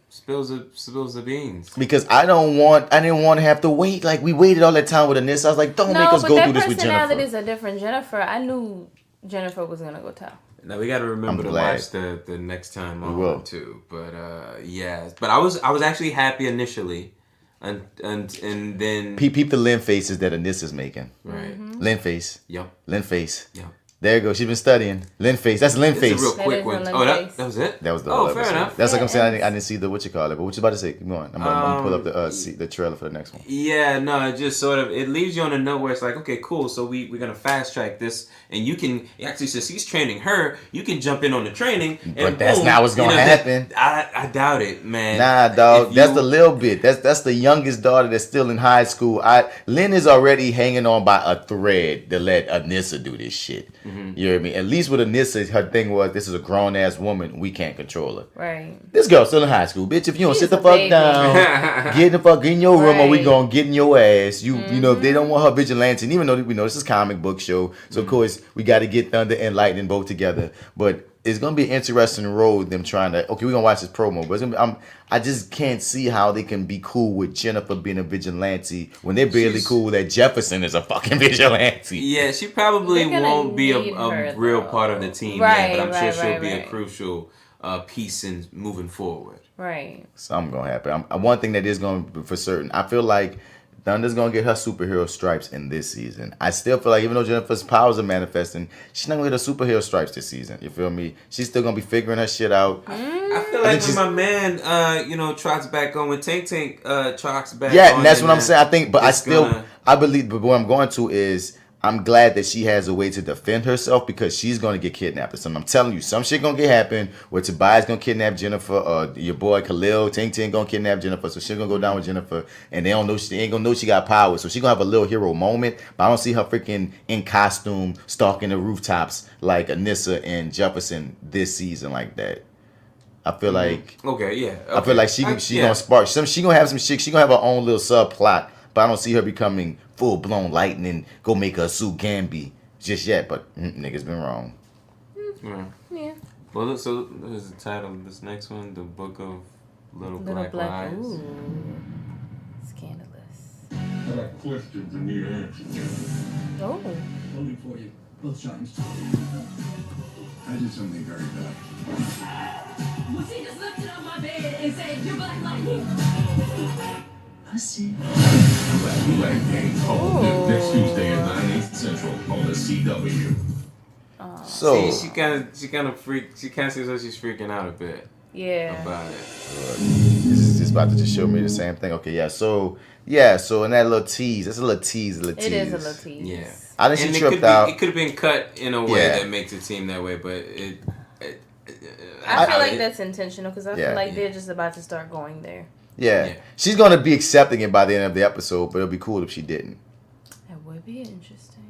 spills the beans. Because I didn't want to have to wait. Like, we waited all that time with Anissa. I was like, don't make us go through this with Jennifer. No, but that personality is a different Jennifer. I knew Jennifer was going to go tell. Now we got to remember to watch the next time on too. But but I was actually happy initially, and then peep the Lynn faces that Anissa's making. Right. Mm-hmm. Lynn face. Yep. Lynn face. Yep. There you go. She's been studying. Lynn face. That's Lynn face. It's a real quick one. Oh, that was it? That was the whole episode. Fair enough. That's like I'm saying. I didn't see the what you call it, but what you about to say? Come on. I'm gonna pull up the trailer for the next one. Yeah, no, it just sort of it leaves you on a note where it's like, okay, cool. So we're gonna fast track this, and you can actually, since he's training her, you can jump in on the training. And but that's boom, not what's gonna happen. I doubt it, man. Nah, dog. That's the little bit. That's the youngest daughter that's still in high school. Lynn is already hanging on by a thread to let Anissa do this shit. Mm-hmm. You hear me? At least with Anissa, her thing was, this is a grown ass woman. We can't control her. Right. This girl's still in high school, bitch. If you don't sit the fuck down, get the fuck in your room, or we gonna get in your ass. You know, if they don't want her vigilante, and even though we know this is a comic book show, so of course we got to get Thunder and Lightning both together. But it's gonna be an interesting road. Them trying to we're gonna watch this promo, but it's gonna be, I just can't see how they can be cool with Jennifer being a vigilante when they're barely cool that Jefferson is a fucking vigilante. Yeah, she probably won't be a real part of the team yet, but I'm sure she'll be a crucial piece in moving forward. Right. Something gonna happen. One thing that is gonna be for certain, I feel like Thunder's gonna get her superhero stripes in this season. I still feel like even though Jennifer's powers are manifesting, she's not gonna get her superhero stripes this season. You feel me? She's still gonna be figuring her shit out. I feel like when my man, trots back on, when Tank trots back on. Yeah, and that's what I'm saying. I think, but I believe, but what I'm going to is, I'm glad that she has a way to defend herself because she's going to get kidnapped or something. I'm telling you, some shit going to happen where Tobias going to kidnap Jennifer, or your boy Khalil, Ting going to kidnap Jennifer, so she's going to go down with Jennifer, and they ain't going to know she got power, so she's going to have a little hero moment, but I don't see her freaking in costume stalking the rooftops like Anissa and Jefferson this season like that. I feel like... Okay, yeah. Okay. I feel like she going to spark... She going to have some shit, she going to have her own little subplot, but I don't see her becoming full-blown Lightning, go make her sue Gambi just yet, but niggas been wrong. Yeah. Well, so there's the title of this next one, The Book of Little Black Lies. Ooh. Scandalous. I got questions and need answers. Oh. Only for you. Both times. I did something very bad. Well, she just lifted up my bed and said, "You're Black Lightning." Pussy. Black Gang called next Tuesday at 9/8 Central on the CW. So she kind of freaked. She kind of seems like she's freaking out a bit. Yeah. About it. This is just about to just show me the same thing. Okay, yeah. So in that little tease, that's a little tease. It is a little tease. Yeah. I think she tripped out. It could have been cut in a way that makes it seem that way, but I feel like that's intentional because I feel like they're just about to start going there. Yeah. She's gonna be accepting it by the end of the episode, but it'll be cool if she didn't. That would be interesting.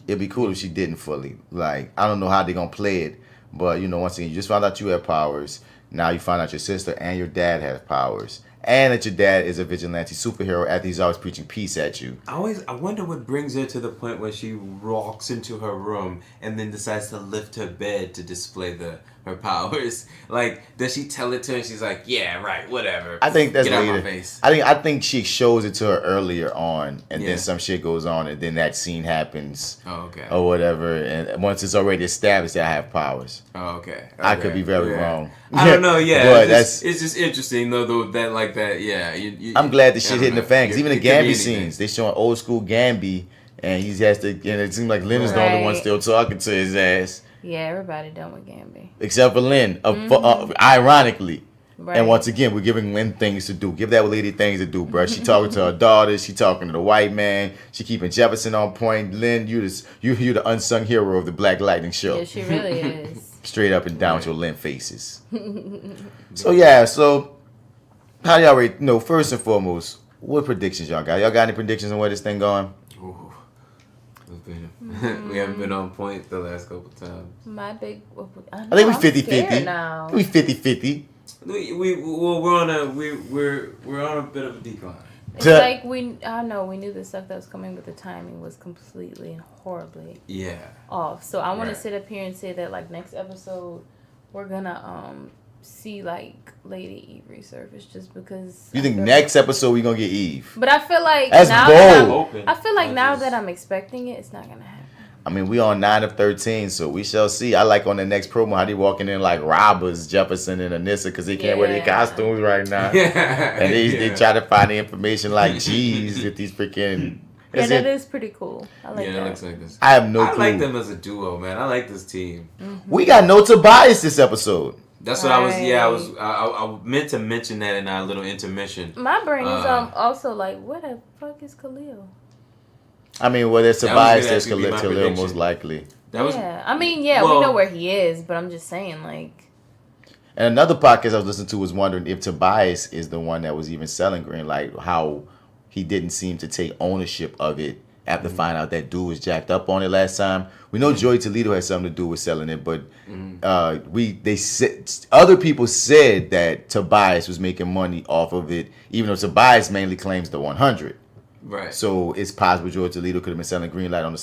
It'd be cool if she didn't fully. Like, I don't know how they're gonna play it, but once again, you just found out you have powers. Now you find out your sister and your dad have powers, and that your dad is a vigilante superhero after he's always preaching peace at you. I wonder what brings her to the point where she walks into her room and then decides to lift her bed to display her powers. Like, does she tell it to her and she's like, yeah, right, whatever. I think that's Get later. Out my face. I think she shows it to her earlier on, and then some shit goes on, and then that scene happens. Oh, okay. Or whatever, and once it's already established that I have powers. Oh, okay. I could be very wrong. I don't know, yeah. But it's just interesting, though, that like that, yeah. I'm glad the shit hitting the fans. Even the Gambi scenes, they showing old school Gambi, and he has to, and it seems like Lynn is the only one still talking to his ass. Yeah, everybody done with Gambi. Except for Lynn, ironically. Right. And once again, we're giving Lynn things to do. Give that lady things to do, bro. She talking to her daughter. She talking to the white man. She keeping Jefferson on point. Lynn, you're the unsung hero of the Black Lightning show. Yeah, she really is. Straight up and down with your Lynn faces. So how y'all rate? First and foremost, what predictions y'all got? Y'all got any predictions on where this thing going? We haven't been on point the last couple times. My big, I think we 50-50. Now. We 50-50. We're on a bit of a decline. It's like we knew the stuff that was coming, but the timing was completely and horribly off. So I want to sit up here and say that like next episode we're gonna see like Lady Eve resurface just because. You think next episode we gonna get Eve? But I feel like that's bold. I feel like now that I'm expecting it, it's not gonna happen. I mean, we on 9 of 13, so we shall see. I like on the next promo how they walking in like robbers, Jefferson and Anissa, because they can't wear their costumes right now. And they try to find the information like, geez, if these freaking Yeah, that is pretty cool. I like that. Yeah, it looks like this. I have no clue. I like them as a duo, man. I like this team. Mm-hmm. We got no Tobias this episode. That's what I was. Yeah, I meant to mention that in our little intermission. My brain is also like, where the fuck is Khalil? I mean, well, there's Tobias, there's Khalil most likely. I mean, we know where he is, but I'm just saying, like. And another podcast I was listening to was wondering if Tobias is the one that was even selling Greenlight, how he didn't seem to take ownership of it after finding out that dude was jacked up on it last time. We know Joey Toledo had something to do with selling it, but other people said that Tobias was making money off of it, even though Tobias mainly claims the 100. Right. So it's possible Joey Toledo could have been selling Greenlight on the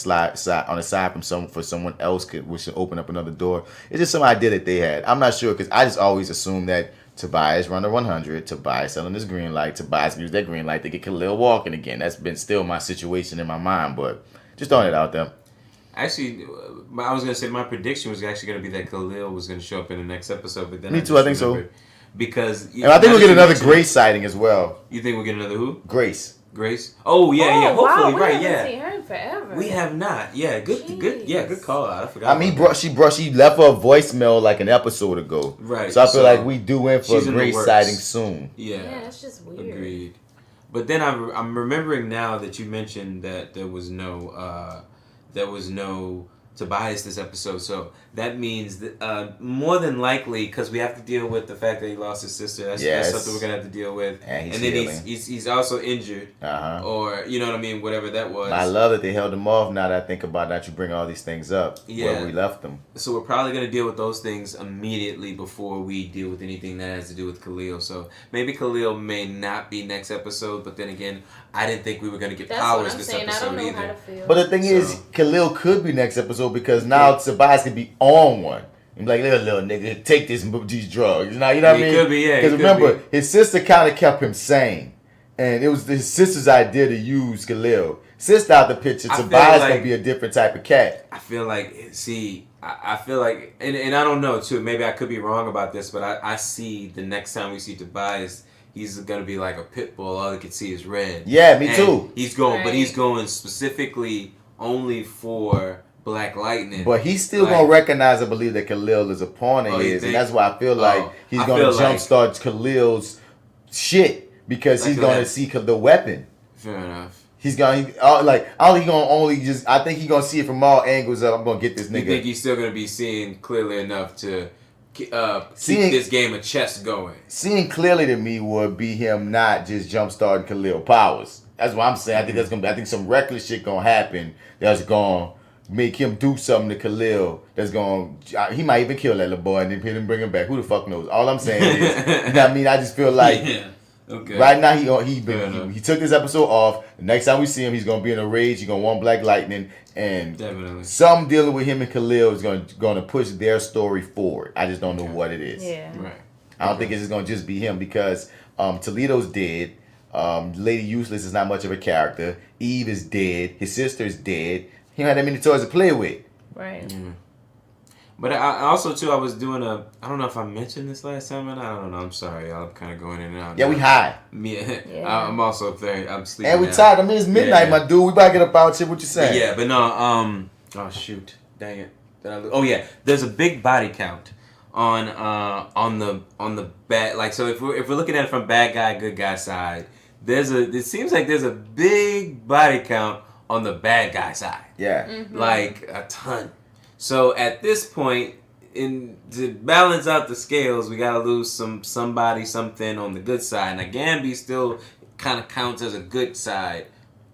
side for someone else, which should open up another door. It's just some idea that they had. I'm not sure, because I just always assumed that Tobias run the 100, Tobias selling his Greenlight, Tobias use that Greenlight to get Khalil walking again. That's been still my situation in my mind, but just throwing it out there. Actually, I was going to say my prediction was actually going to be that Khalil was going to show up in the next episode, but then Me too, I think so. Because and I think we'll get another Grace sighting as well. You think we'll get another who? Grace. Oh yeah. Hopefully, wow, right? We Yeah. haven't seen her in forever. We have not. Yeah, good. Yeah, good call out. I forgot. I mean, she left her a voicemail like an episode ago. Right. So I feel like we do in for a Grace sighting soon. Yeah. Yeah, that's just weird. Agreed. But then I'm remembering now that you mentioned that there was no Tobias this episode, so that means that more than likely, because we have to deal with the fact that he lost his sister. That's something we're gonna have to deal with. And then he's also injured, or you know what I mean, whatever that was. I love that they held him off. Now that I think about that, you bring all these things up where we left them. So we're probably gonna deal with those things immediately before we deal with anything that has to do with Khalil. So maybe Khalil may not be next episode, but then again, I didn't think we were gonna get powers this episode either. But the thing is, Khalil could be next episode because now Tobias could be on one. I'm like, little nigga, take these drugs. You know what I mean? Could be, yeah. Because remember, his sister kind of kept him sane. And it was his sister's idea to use Khalil. Sister out the picture, Tobias gonna be a different type of cat. I feel like, I feel like, and I don't know too, maybe I could be wrong about this, but I see the next time we see Tobias, he's gonna be like a pit bull. All he can see is red. Yeah, me too. He's going, but he's going specifically only for Black Lightning. But he's still gonna recognize and believe that Khalil is a pawn of his, and that's why I feel like he's gonna jumpstart Khalil's shit because he's gonna see the weapon. Fair enough. He's gonna I think he's gonna see it from all angles. I'm gonna get this nigga. You think he's still gonna be seeing clearly enough to keep this game of chess going? Seeing clearly to me would be him not just jumpstarting Khalil powers. That's what I'm saying. I think some reckless shit gonna happen that's gonna make him do something to Khalil that's going to... He might even kill that little boy and then bring him back. Who the fuck knows? All I'm saying is... you know what I mean? I just feel like... Right now, he took this episode off. The next time we see him, he's going to be in a rage. He's going to want Black Lightning. And something dealing with him and Khalil is going to push their story forward. I just don't know what it is. Yeah. Right. I don't think it's just going to just be him because Toledo's dead. Lady Useless is not much of a character. Eve is dead. His sister's dead. He don't have that many toys to play with. Right. Mm. But I also, too, I was doing I don't know if I mentioned this last time, and I don't know. I'm sorry. I'm kind of going in and out. Yeah, we high. Yeah. I'm also I'm sleeping. And we tired. I mean, it's midnight, my dude. We about to get up out here. What you saying? Yeah, but no, oh, shoot. Dang it. Oh, yeah. There's a big body count on the bad, like, so if we're looking at it from bad guy, good guy side, it seems like there's a big body count on the bad guy side. Yeah. Mm-hmm. Like a ton. So at this point, to balance out the scales, we gotta lose somebody, something on the good side. Now Gambi still kind of counts as a good side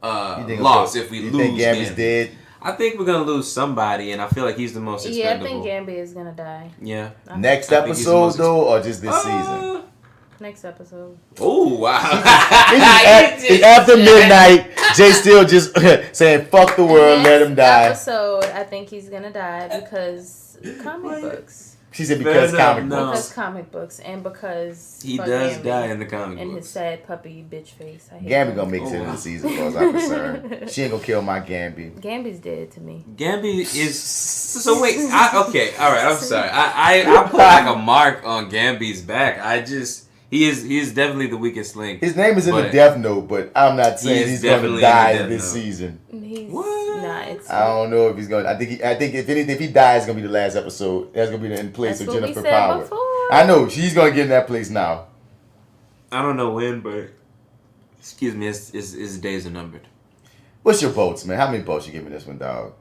loss if we lose. You think Gambi's dead? I think we're gonna lose somebody, and I feel like he's the most expendable. Yeah, I think Gambi is gonna die. Yeah. Next episode though, or just this season? Next episode. Oh wow! It's after midnight. J.Steel just saying "fuck the world, let him die." Episode, I think he's gonna die because comic books. She said because comic books. Because comic books, and because he does die in the comic books. And his sad puppy bitch face. I hate Gambi gonna make it into the season, as far as I'm concerned. She ain't gonna kill my Gambi. Gambi's dead to me. Gambi is so wait. Okay, all right. I'm sorry. I put like a mark on Gambi's back. He is definitely the weakest link. His name is in the Death Note, but I'm not saying he's going to die this season. I don't know if he's going. I think if anything, if he dies, it's going to be the last episode. That's going to be in place of Jennifer Power. I know she's going to get in that place now. I don't know when, but excuse me, his days are numbered. What's your votes, man? How many votes you giving this one, dog?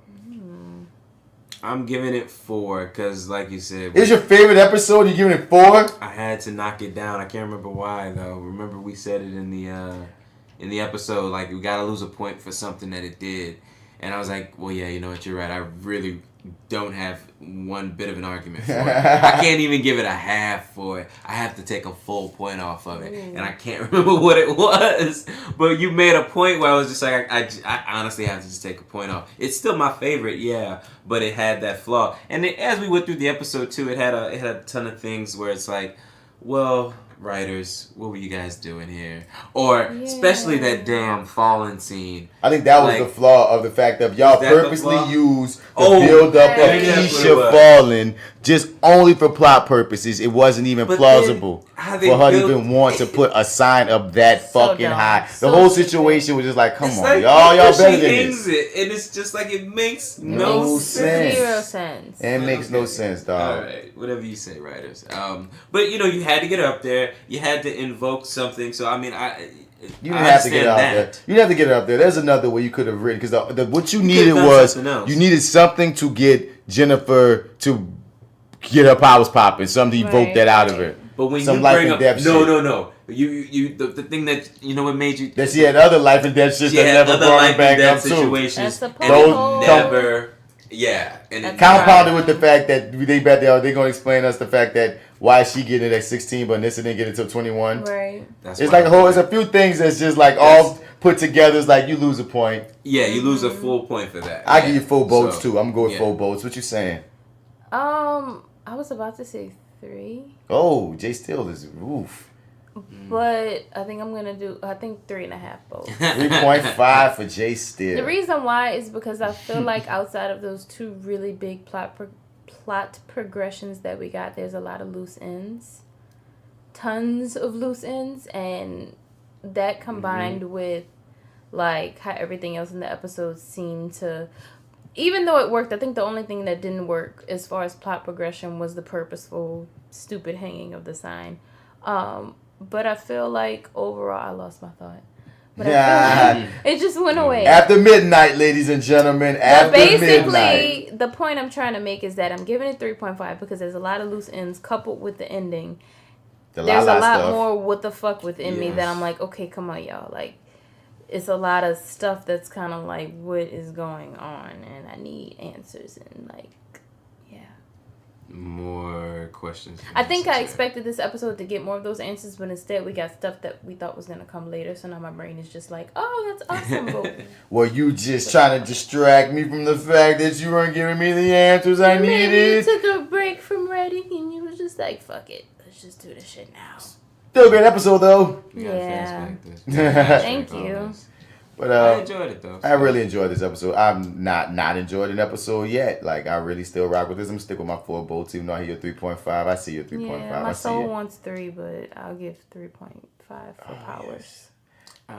I'm giving it 4 because, like you said, it's your favorite episode. You giving it 4? I had to knock it down. I can't remember why though. Remember we said it in the episode, like we gotta lose a point for something that it did, and I was like, well, yeah, you know what, you're right. I really don't have one bit of an argument for it. I can't even give it a half for it. I have to take a full point off of it, and I can't remember what it was. But you made a point where I was just like, I honestly have to just take a point off. It's still my favorite, yeah, but it had that flaw. And then, as we went through the episode too, it had a ton of things where it's like, well, writers, what were you guys doing here? Or especially that damn fallen scene. I think that was the flaw of the fact that y'all purposely used the build up of Keisha falling just only for plot purposes. It wasn't even plausible for her to even want to put a sign up that fucking high. The whole situation was just like, come on, like, y'all better than this. And it's just like, it makes no sense. Zero sense. It makes no sense, dog. All right, whatever you say, writers. But you had to get up there. You had to invoke something. So I mean, you didn't have to get it out there. You didn't have to get it up there. There's another way you could have written, because what you needed was you needed something to get Jennifer to get her powers popping, something to evoke that out of her. But when you bring up no, you the thing that what made you that she had other life and death shit that never brought her back up situations. Those never. Yeah, and compounded with the fact that they're going to explain us the fact that why she getting it at 16, but Anissa didn't get it till 21. Right. It's like it's a few things that's just like all put together. It's like you lose a point. Yeah, you lose a full point for that. I give you full votes too. I'm going to go with full votes. What you saying? I was about to say 3. Oh, J.Steel is roof. But I think I'm gonna do 3.5 votes. 3.5 for J.Steel. The reason why is because I feel like outside of those 2 really big plot progressions that we got, there's a lot of loose ends, tons of loose ends, and that combined with like how everything else in the episode seemed to, even though it worked, I think the only thing that didn't work as far as plot progression was the purposeful, stupid hanging of the sign. But I feel like overall, I lost my thought. But I feel like it just went away. After midnight, ladies and gentlemen. Basically, the point I'm trying to make is that I'm giving it 3.5 because there's a lot of loose ends coupled with the ending. There's a lot more what the fuck within me that I'm like, okay, come on, y'all. Like, it's a lot of stuff that's kind of like, what is going on? And I need answers and like, more questions. I think I expected this episode to get more of those answers, but instead we got stuff that we thought was going to come later. So now my brain is just like, oh, that's awesome. Well, you just trying to distract me from the fact that you weren't giving me the answers I needed. You took a break from writing and you was just like, fuck it. Let's just do this shit now. Still a great episode, though. Yeah. Thank you. But I enjoyed it though. I really enjoyed this episode. I've not enjoyed an episode yet. Like, I really still rock with this. I'm gonna stick with my 4 votes, even though I hear 3.5. I see your 3.5. Yeah, my soul wants 3, but I'll give 3.5 for powers. Yes. I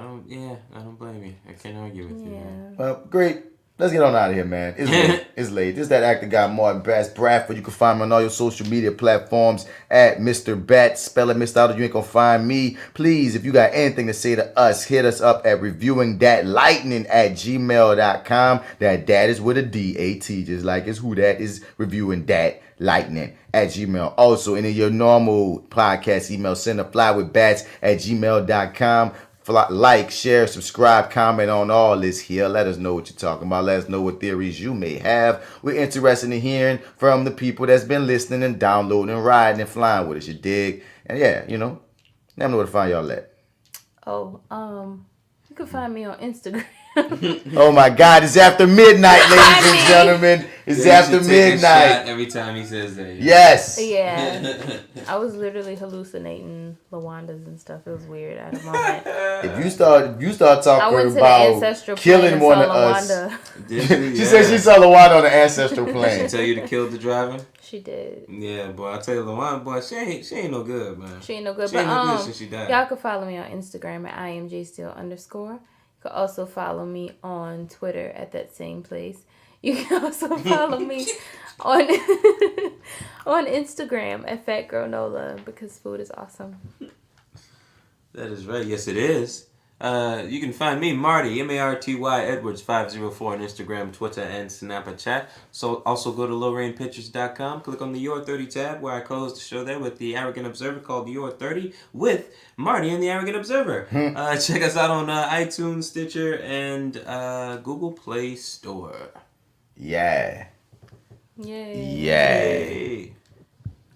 don't blame you. I can't argue with you. Man. Well, great. Let's get on out of here, man. It's late. It's late. This is that actor guy, Marty&amp Bradford. You can find me on all your social media platforms at Mr. Bat. Spell it, Mr. Out, you ain't gonna find me. Please, if you got anything to say to us, hit us up at reviewingdatlightning@gmail.com. That is with a DAT, just like it's who that is reviewing that lightning at Gmail. Also, any of your normal podcast emails, send a FlyWithBats@gmail.com. Like, share, subscribe, comment on all this here. Let us know what you're talking about. Let us know what theories you may have. We're interested in hearing from the people that's been listening and downloading and riding and flying with us. You dig? And yeah, let me know where to find y'all at. Oh, you can find me on Instagram. Oh my God, it's after midnight, ladies and gentlemen. It's after midnight. Every time he says that. Yes. Yeah. I was literally hallucinating Lawandas and stuff. It was weird at a moment. If you start talking about killing one of us. She said she saw Lawanda on the ancestral plane. Did she tell you to kill the driver? She did. Yeah, boy. I tell you, Lawanda, boy, she ain't no good, man. She ain't no good. She ain't no good since she died. Y'all can follow me on Instagram at @IamJSteel_. You can also follow me on Twitter at that same place. You can also follow me on on Instagram at FatGirlNola because food is awesome. That is right. Yes, it is. You can find me, Marty, MartyEdwards 504 on Instagram, Twitter, and Snapchat. So also go to lowrainpictures.com, click on the Your30 tab where I co-host the show there with the Arrogant Observer called Your30 with Marty and the Arrogant Observer. Check us out on iTunes, Stitcher, and Google Play Store. Yeah. Yay.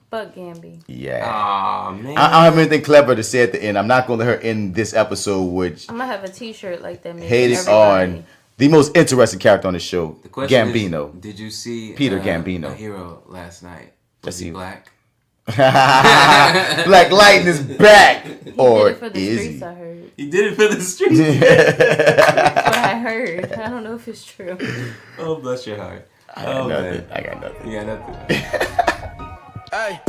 Fuck Gambi. Yeah. Aw, man. I don't have anything clever to say at the end. I'm not going to let her end this episode, which I'm going to have a t-shirt like that. hated on the most interesting character on the show, The question Gambino. is, did you see Peter Gambino. A Hero last night? Was he black? Black Lightning is back. Or did it for the is streets, he? I heard. He did it for the streets. That's what I heard. I don't know if it's true. Oh, bless your heart. I got nothing. You got nothing. Hey,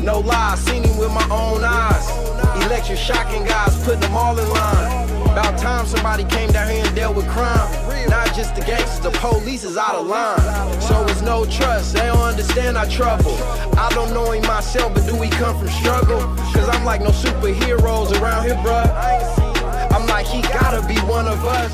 no lie, seen him with my own eyes. Electric shocking guys, putting them all in line. About time somebody came down here and dealt with crime. Not just the gangsters, the police is out of line. So it's no trust, they don't understand our trouble. I don't know him myself, but do we come from struggle? Cause I'm like no superheroes around here, bruh. I'm like, he gotta be one of us.